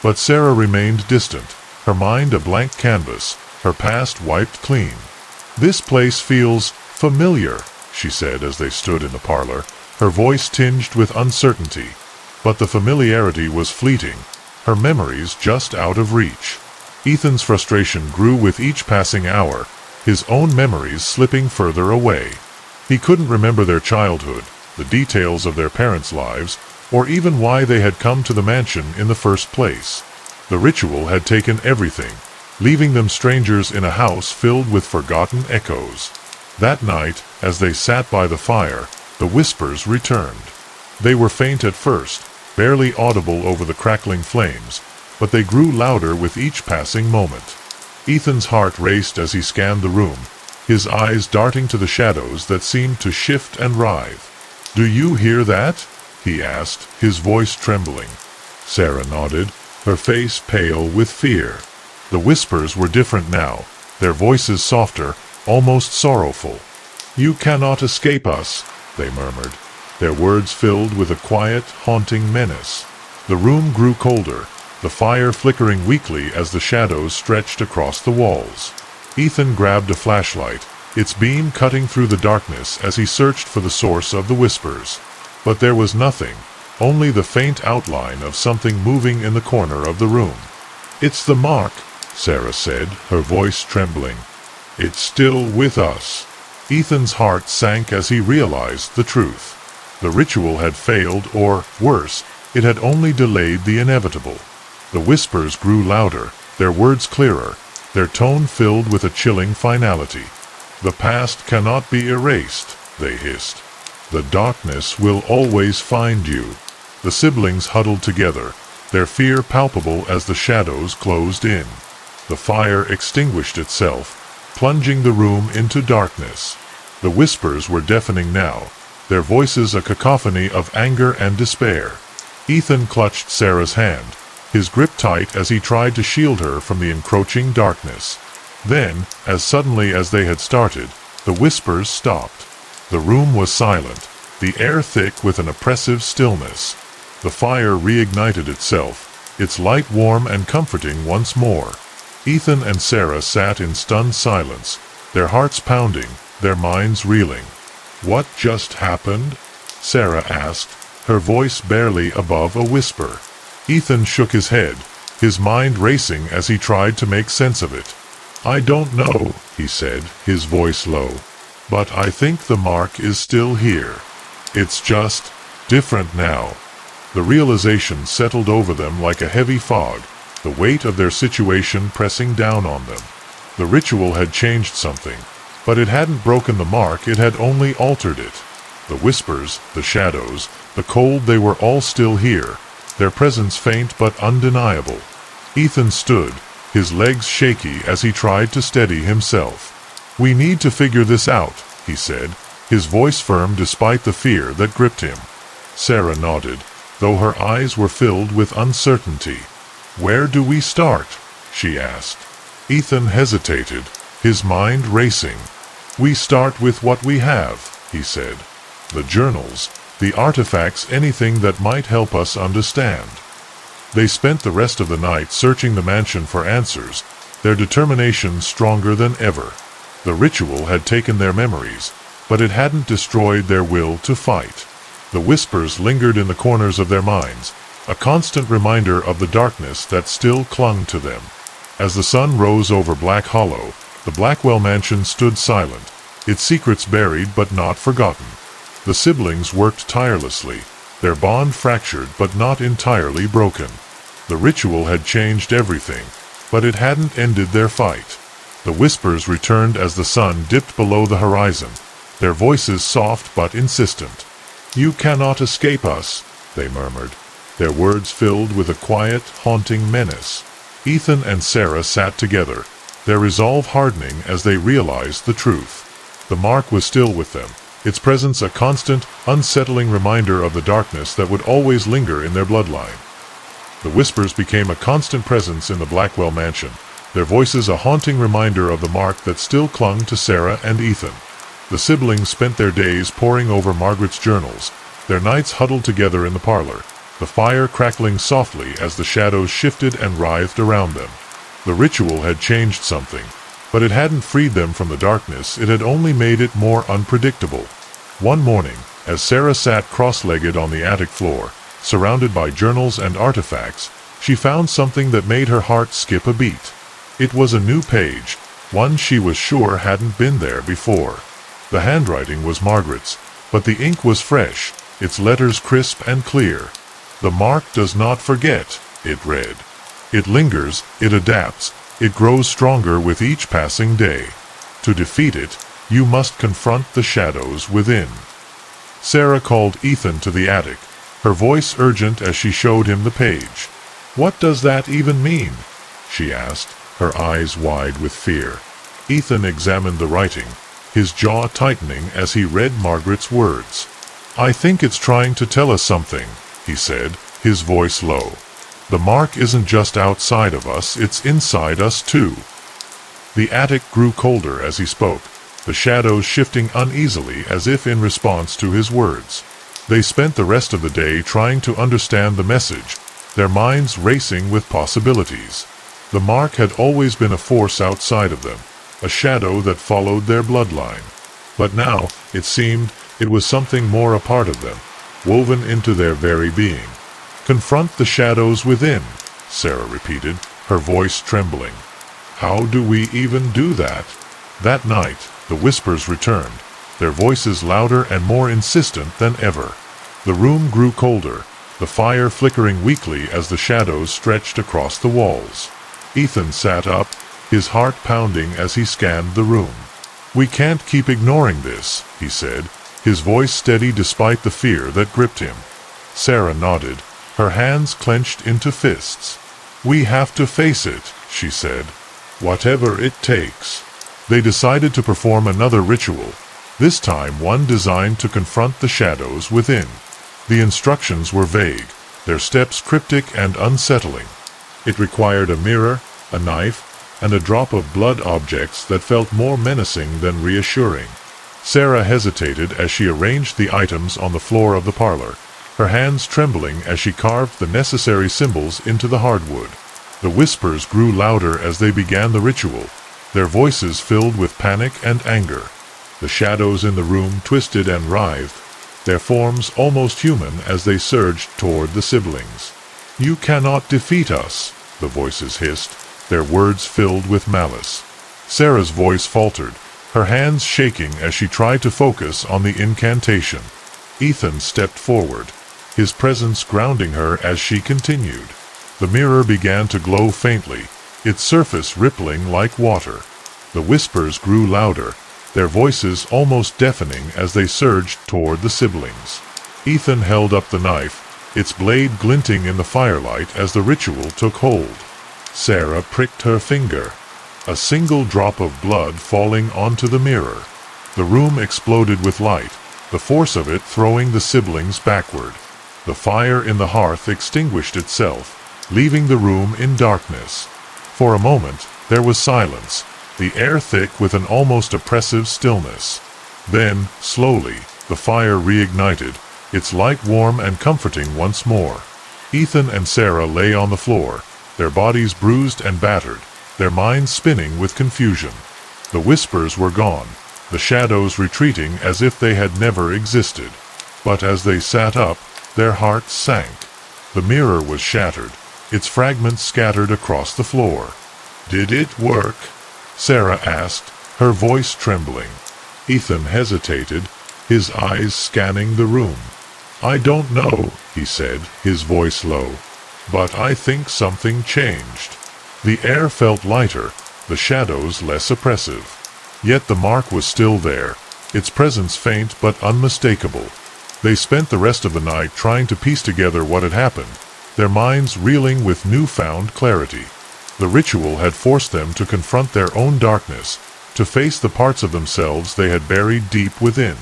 But Sarah remained distant, her mind a blank canvas, her past wiped clean. "This place feels familiar," she said as they stood in the parlor, her voice tinged with uncertainty. But the familiarity was fleeting, her memories just out of reach. Ethan's frustration grew with each passing hour, his own memories slipping further away. He couldn't remember their childhood, the details of their parents' lives, or even why they had come to the mansion in the first place. The ritual had taken everything, leaving them strangers in a house filled with forgotten echoes. That night, as they sat by the fire, the whispers returned. They were faint at first, barely audible over the crackling flames, but they grew louder with each passing moment. Ethan's heart raced as he scanned the room, his eyes darting to the shadows that seemed to shift and writhe. "Do you hear that?" he asked, his voice trembling. Sarah nodded, her face pale with fear. The whispers were different now, their voices softer, almost sorrowful. "You cannot escape us," they murmured, their words filled with a quiet, haunting menace. The room grew colder, the fire flickering weakly as the shadows stretched across the walls. Ethan grabbed a flashlight, its beam cutting through the darkness as he searched for the source of the whispers. But there was nothing, only the faint outline of something moving in the corner of the room. "It's the mark," Sarah said, her voice trembling. "It's still with us." Ethan's heart sank as he realized the truth. The ritual had failed, or, worse, it had only delayed the inevitable. The whispers grew louder, their words clearer, their tone filled with a chilling finality. "The past cannot be erased," they hissed. "The darkness will always find you." The siblings huddled together, their fear palpable as the shadows closed in. The fire extinguished itself, plunging the room into darkness. The whispers were deafening now, their voices a cacophony of anger and despair. Ethan clutched Sarah's hand, his grip tight as he tried to shield her from the encroaching darkness. Then, as suddenly as they had started, the whispers stopped. The room was silent, the air thick with an oppressive stillness. The fire reignited itself, its light warm and comforting once more. Ethan and Sarah sat in stunned silence, their hearts pounding, their minds reeling. "What just happened?" Sarah asked, her voice barely above a whisper. Ethan shook his head, his mind racing as he tried to make sense of it. "I don't know," he said, his voice low. "But I think the mark is still here. It's just different now." The realization settled over them like a heavy fog, the weight of their situation pressing down on them. The ritual had changed something, but it hadn't broken the mark, it had only altered it. The whispers, the shadows, the cold, they were all still here, their presence faint but undeniable. Ethan stood, his legs shaky as he tried to steady himself. "We need to figure this out," he said, his voice firm despite the fear that gripped him. Sarah nodded, though her eyes were filled with uncertainty. "Where do we start?" she asked. Ethan hesitated, his mind racing. "We start with what we have," he said. "The journals, the artifacts, anything that might help us understand." They spent the rest of the night searching the mansion for answers, their determination stronger than ever. The ritual had taken their memories, but it hadn't destroyed their will to fight. The whispers lingered in the corners of their minds, a constant reminder of the darkness that still clung to them. As the sun rose over Black Hollow, the Blackwell mansion stood silent, its secrets buried but not forgotten. The siblings worked tirelessly, their bond fractured but not entirely broken. The ritual had changed everything, but it hadn't ended their fight. The whispers returned as the sun dipped below the horizon, their voices soft but insistent. "You cannot escape us," they murmured, their words filled with a quiet, haunting menace. Ethan and Sarah sat together, their resolve hardening as they realized the truth. The mark was still with them, its presence a constant, unsettling reminder of the darkness that would always linger in their bloodline. The whispers became a constant presence in the Blackwell mansion, their voices a haunting reminder of the mark that still clung to Sarah and Ethan. The siblings spent their days poring over Margaret's journals, their nights huddled together in the parlor, the fire crackling softly as the shadows shifted and writhed around them. The ritual had changed something, but it hadn't freed them from the darkness, it had only made it more unpredictable. One morning, as Sarah sat cross-legged on the attic floor, surrounded by journals and artifacts, she found something that made her heart skip a beat. It was a new page, one she was sure hadn't been there before. The handwriting was Margaret's, but the ink was fresh, its letters crisp and clear. "The mark does not forget," it read. "It lingers, it adapts, it grows stronger with each passing day. To defeat it, you must confront the shadows within." Sarah called Ethan to the attic, her voice urgent as she showed him the page. "What does that even mean?" she asked, her eyes wide with fear. Ethan examined the writing, his jaw tightening as he read Margaret's words. "I think it's trying to tell us something," he said, his voice low. "The mark isn't just outside of us, it's inside us too." The attic grew colder as he spoke, the shadows shifting uneasily as if in response to his words. They spent the rest of the day trying to understand the message, their minds racing with possibilities. The mark had always been a force outside of them, a shadow that followed their bloodline. But now, it seemed, it was something more a part of them, woven into their very being. "Confront the shadows within," Sarah repeated, her voice trembling. "How do we even do that?" That night, the whispers returned, their voices louder and more insistent than ever. The room grew colder, the fire flickering weakly as the shadows stretched across the walls. Ethan sat up, his heart pounding as he scanned the room. "We can't keep ignoring this," he said, his voice steady despite the fear that gripped him. Sarah nodded, her hands clenched into fists. "We have to face it," she said. "Whatever it takes." They decided to perform another ritual, this time one designed to confront the shadows within. The instructions were vague, their steps cryptic and unsettling. It required a mirror, a knife, and a drop of blood, objects that felt more menacing than reassuring. Sarah hesitated as she arranged the items on the floor of the parlor, her hands trembling as she carved the necessary symbols into the hardwood. The whispers grew louder as they began the ritual, their voices filled with panic and anger. The shadows in the room twisted and writhed, their forms almost human as they surged toward the siblings. "You cannot defeat us," the voices hissed, their words filled with malice. Sarah's voice faltered, her hands shaking as she tried to focus on the incantation. Ethan stepped forward, his presence grounding her as she continued. The mirror began to glow faintly, its surface rippling like water. The whispers grew louder, their voices almost deafening as they surged toward the siblings. Ethan held up the knife, its blade glinting in the firelight as the ritual took hold. Sarah pricked her finger, a single drop of blood falling onto the mirror. The room exploded with light, the force of it throwing the siblings backward. The fire in the hearth extinguished itself, leaving the room in darkness. For a moment, there was silence, the air thick with an almost oppressive stillness. Then, slowly, the fire reignited, its light warm and comforting once more. Ethan and Sarah lay on the floor, their bodies bruised and battered, their minds spinning with confusion. The whispers were gone, the shadows retreating as if they had never existed. But as they sat up, their hearts sank. The mirror was shattered, its fragments scattered across the floor. "Did it work?" Sarah asked, her voice trembling. Ethan hesitated, his eyes scanning the room. "I don't know," he said, his voice low. "But I think something changed." The air felt lighter, the shadows less oppressive. Yet the mark was still there, its presence faint but unmistakable. They spent the rest of the night trying to piece together what had happened, their minds reeling with newfound clarity. The ritual had forced them to confront their own darkness, to face the parts of themselves they had buried deep within.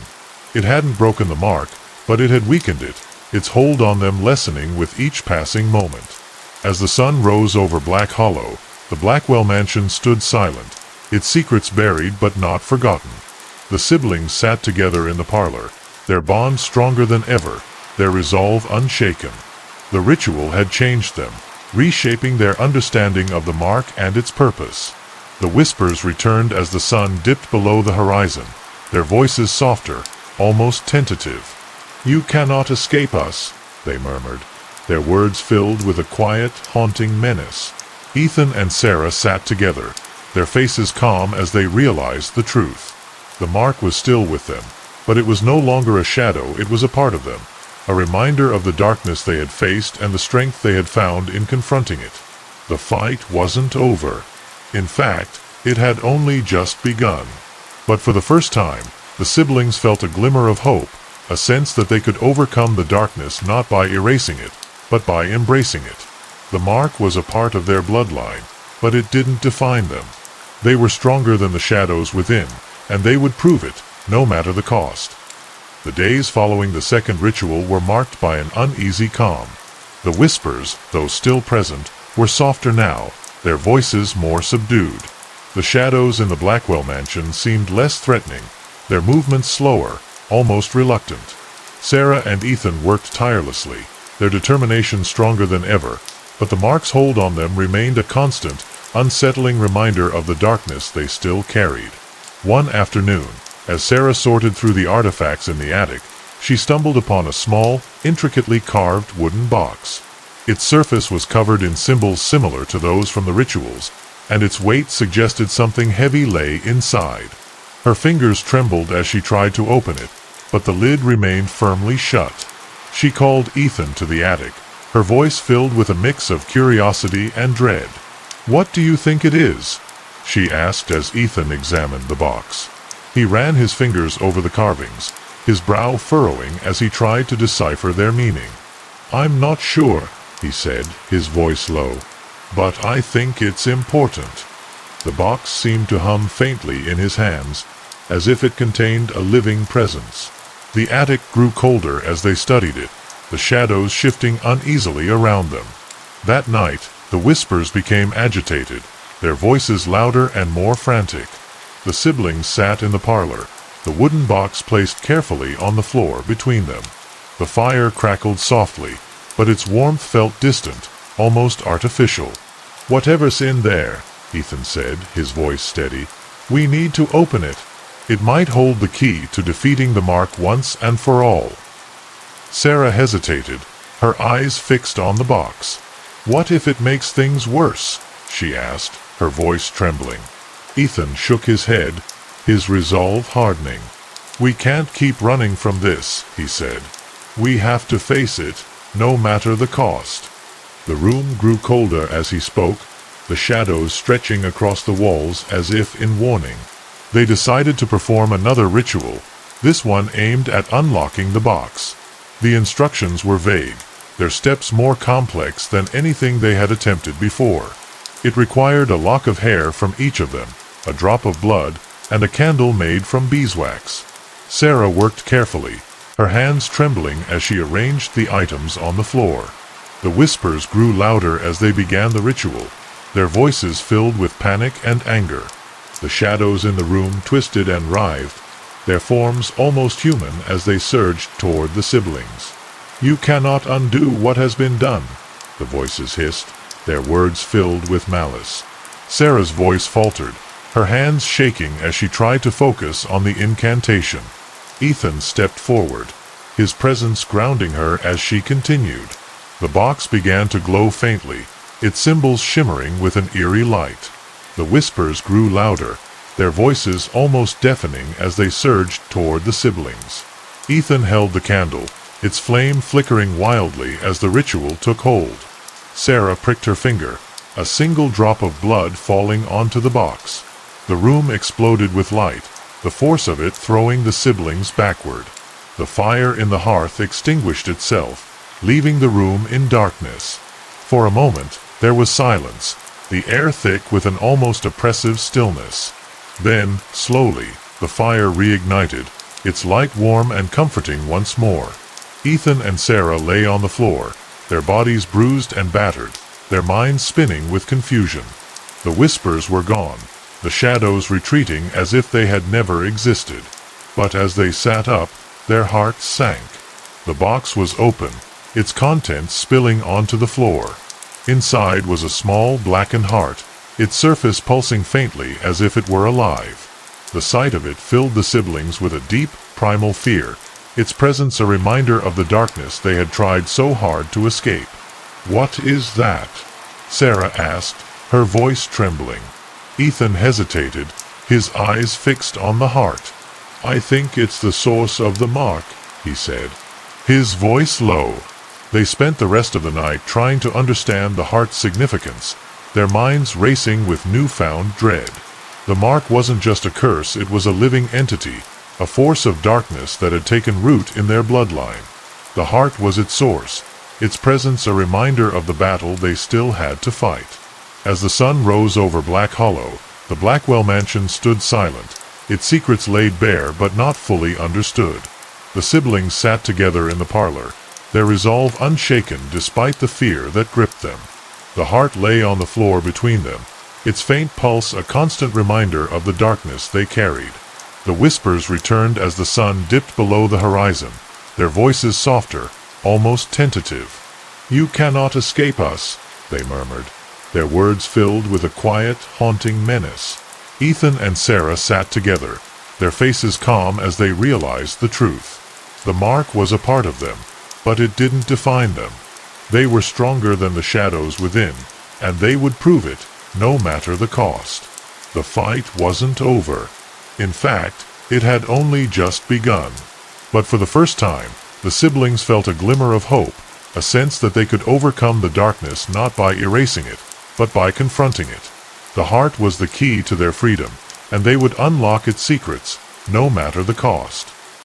It hadn't broken the mark, but it had weakened it, its hold on them lessening with each passing moment. As the sun rose over Black Hollow, the Blackwell mansion stood silent, its secrets buried but not forgotten. The siblings sat together in the parlor, their bond stronger than ever, their resolve unshaken. The ritual had changed them, reshaping their understanding of the mark and its purpose. The whispers returned as the sun dipped below the horizon, their voices softer, almost tentative. "You cannot escape us," they murmured, their words filled with a quiet, haunting menace. Ethan and Sarah sat together, their faces calm as they realized the truth. The mark was still with them, but it was no longer a shadow, it was a part of them, a reminder of the darkness they had faced and the strength they had found in confronting it. The fight wasn't over. In fact, it had only just begun. But for the first time, the siblings felt a glimmer of hope, a sense that they could overcome the darkness not by erasing it, but by embracing it. The mark was a part of their bloodline, but it didn't define them. They were stronger than the shadows within, and they would prove it, no matter the cost. The days following the second ritual were marked by an uneasy calm. The whispers, though still present, were softer now, their voices more subdued. The shadows in the Blackwell mansion seemed less threatening, their movements slower, almost reluctant. Sarah and Ethan worked tirelessly, their determination stronger than ever, but the mark's hold on them remained a constant, unsettling reminder of the darkness they still carried. One afternoon, as Sarah sorted through the artifacts in the attic, she stumbled upon a small, intricately carved wooden box. Its surface was covered in symbols similar to those from the rituals, and its weight suggested something heavy lay inside. Her fingers trembled as she tried to open it, but the lid remained firmly shut. She called Ethan to the attic, her voice filled with a mix of curiosity and dread. "What do you think it is?" she asked as Ethan examined the box. He ran his fingers over the carvings, his brow furrowing as he tried to decipher their meaning. "I'm not sure," he said, his voice low, "but I think it's important." The box seemed to hum faintly in his hands, as if it contained a living presence. The attic grew colder as they studied it, the shadows shifting uneasily around them. That night, the whispers became agitated, their voices louder and more frantic. The siblings sat in the parlor, the wooden box placed carefully on the floor between them. The fire crackled softly, but its warmth felt distant, almost artificial. "Whatever's in there," Ethan said, his voice steady, "we need to open it. It might hold the key to defeating the mark once and for all." Sarah hesitated, her eyes fixed on the box. "What if it makes things worse?" she asked, her voice trembling. Ethan shook his head, his resolve hardening. "We can't keep running from this," he said. "We have to face it, no matter the cost." The room grew colder as he spoke, the shadows stretching across the walls as if in warning. They decided to perform another ritual, this one aimed at unlocking the box. The instructions were vague, their steps more complex than anything they had attempted before. It required a lock of hair from each of them, a drop of blood, and a candle made from beeswax. Sarah worked carefully, her hands trembling as she arranged the items on the floor. The whispers grew louder as they began the ritual, their voices filled with panic and anger. The shadows in the room twisted and writhed, their forms almost human as they surged toward the siblings. "You cannot undo what has been done," the voices hissed, their words filled with malice. Sarah's voice faltered, her hands shaking as she tried to focus on the incantation. Ethan stepped forward, his presence grounding her as she continued. The box began to glow faintly, its symbols shimmering with an eerie light. The whispers grew louder, their voices almost deafening as they surged toward the siblings. Ethan held the candle, its flame flickering wildly as the ritual took hold. Sarah pricked her finger, a single drop of blood falling onto the box. The room exploded with light, the force of it throwing the siblings backward. The fire in the hearth extinguished itself, leaving the room in darkness. For a moment, there was silence, the air thick with an almost oppressive stillness. Then, slowly, the fire reignited, its light warm and comforting once more. Ethan and Sarah lay on the floor, their bodies bruised and battered, their minds spinning with confusion. The whispers were gone, the shadows retreating as if they had never existed. But as they sat up, their hearts sank. The box was open, its contents spilling onto the floor. Inside was a small blackened heart, its surface pulsing faintly as if it were alive. The sight of it filled the siblings with a deep, primal fear, its presence a reminder of the darkness they had tried so hard to escape. "What is that?" Sarah asked, her voice trembling. Ethan hesitated, his eyes fixed on the heart. "I think it's the source of the mark," he said, his voice low. They spent the rest of the night trying to understand the heart's significance, their minds racing with newfound dread. The mark wasn't just a curse, it was a living entity, a force of darkness that had taken root in their bloodline. The heart was its source, its presence a reminder of the battle they still had to fight. As the sun rose over Black Hollow, the Blackwell mansion stood silent, its secrets laid bare but not fully understood. The siblings sat together in the parlor, their resolve unshaken despite the fear that gripped them. The heart lay on the floor between them, its faint pulse a constant reminder of the darkness they carried. The whispers returned as the sun dipped below the horizon, their voices softer, almost tentative. "You cannot escape us," they murmured, their words filled with a quiet, haunting menace. Ethan and Sarah sat together, their faces calm as they realized the truth. The mark was a part of them, but it didn't define them. They were stronger than the shadows within, and they would prove it, no matter the cost. The fight wasn't over. In fact, it had only just begun. But for the first time, the siblings felt a glimmer of hope, a sense that they could overcome the darkness not by erasing it, but by confronting it. The heart was the key to their freedom, and they would unlock its secrets, no matter the cost.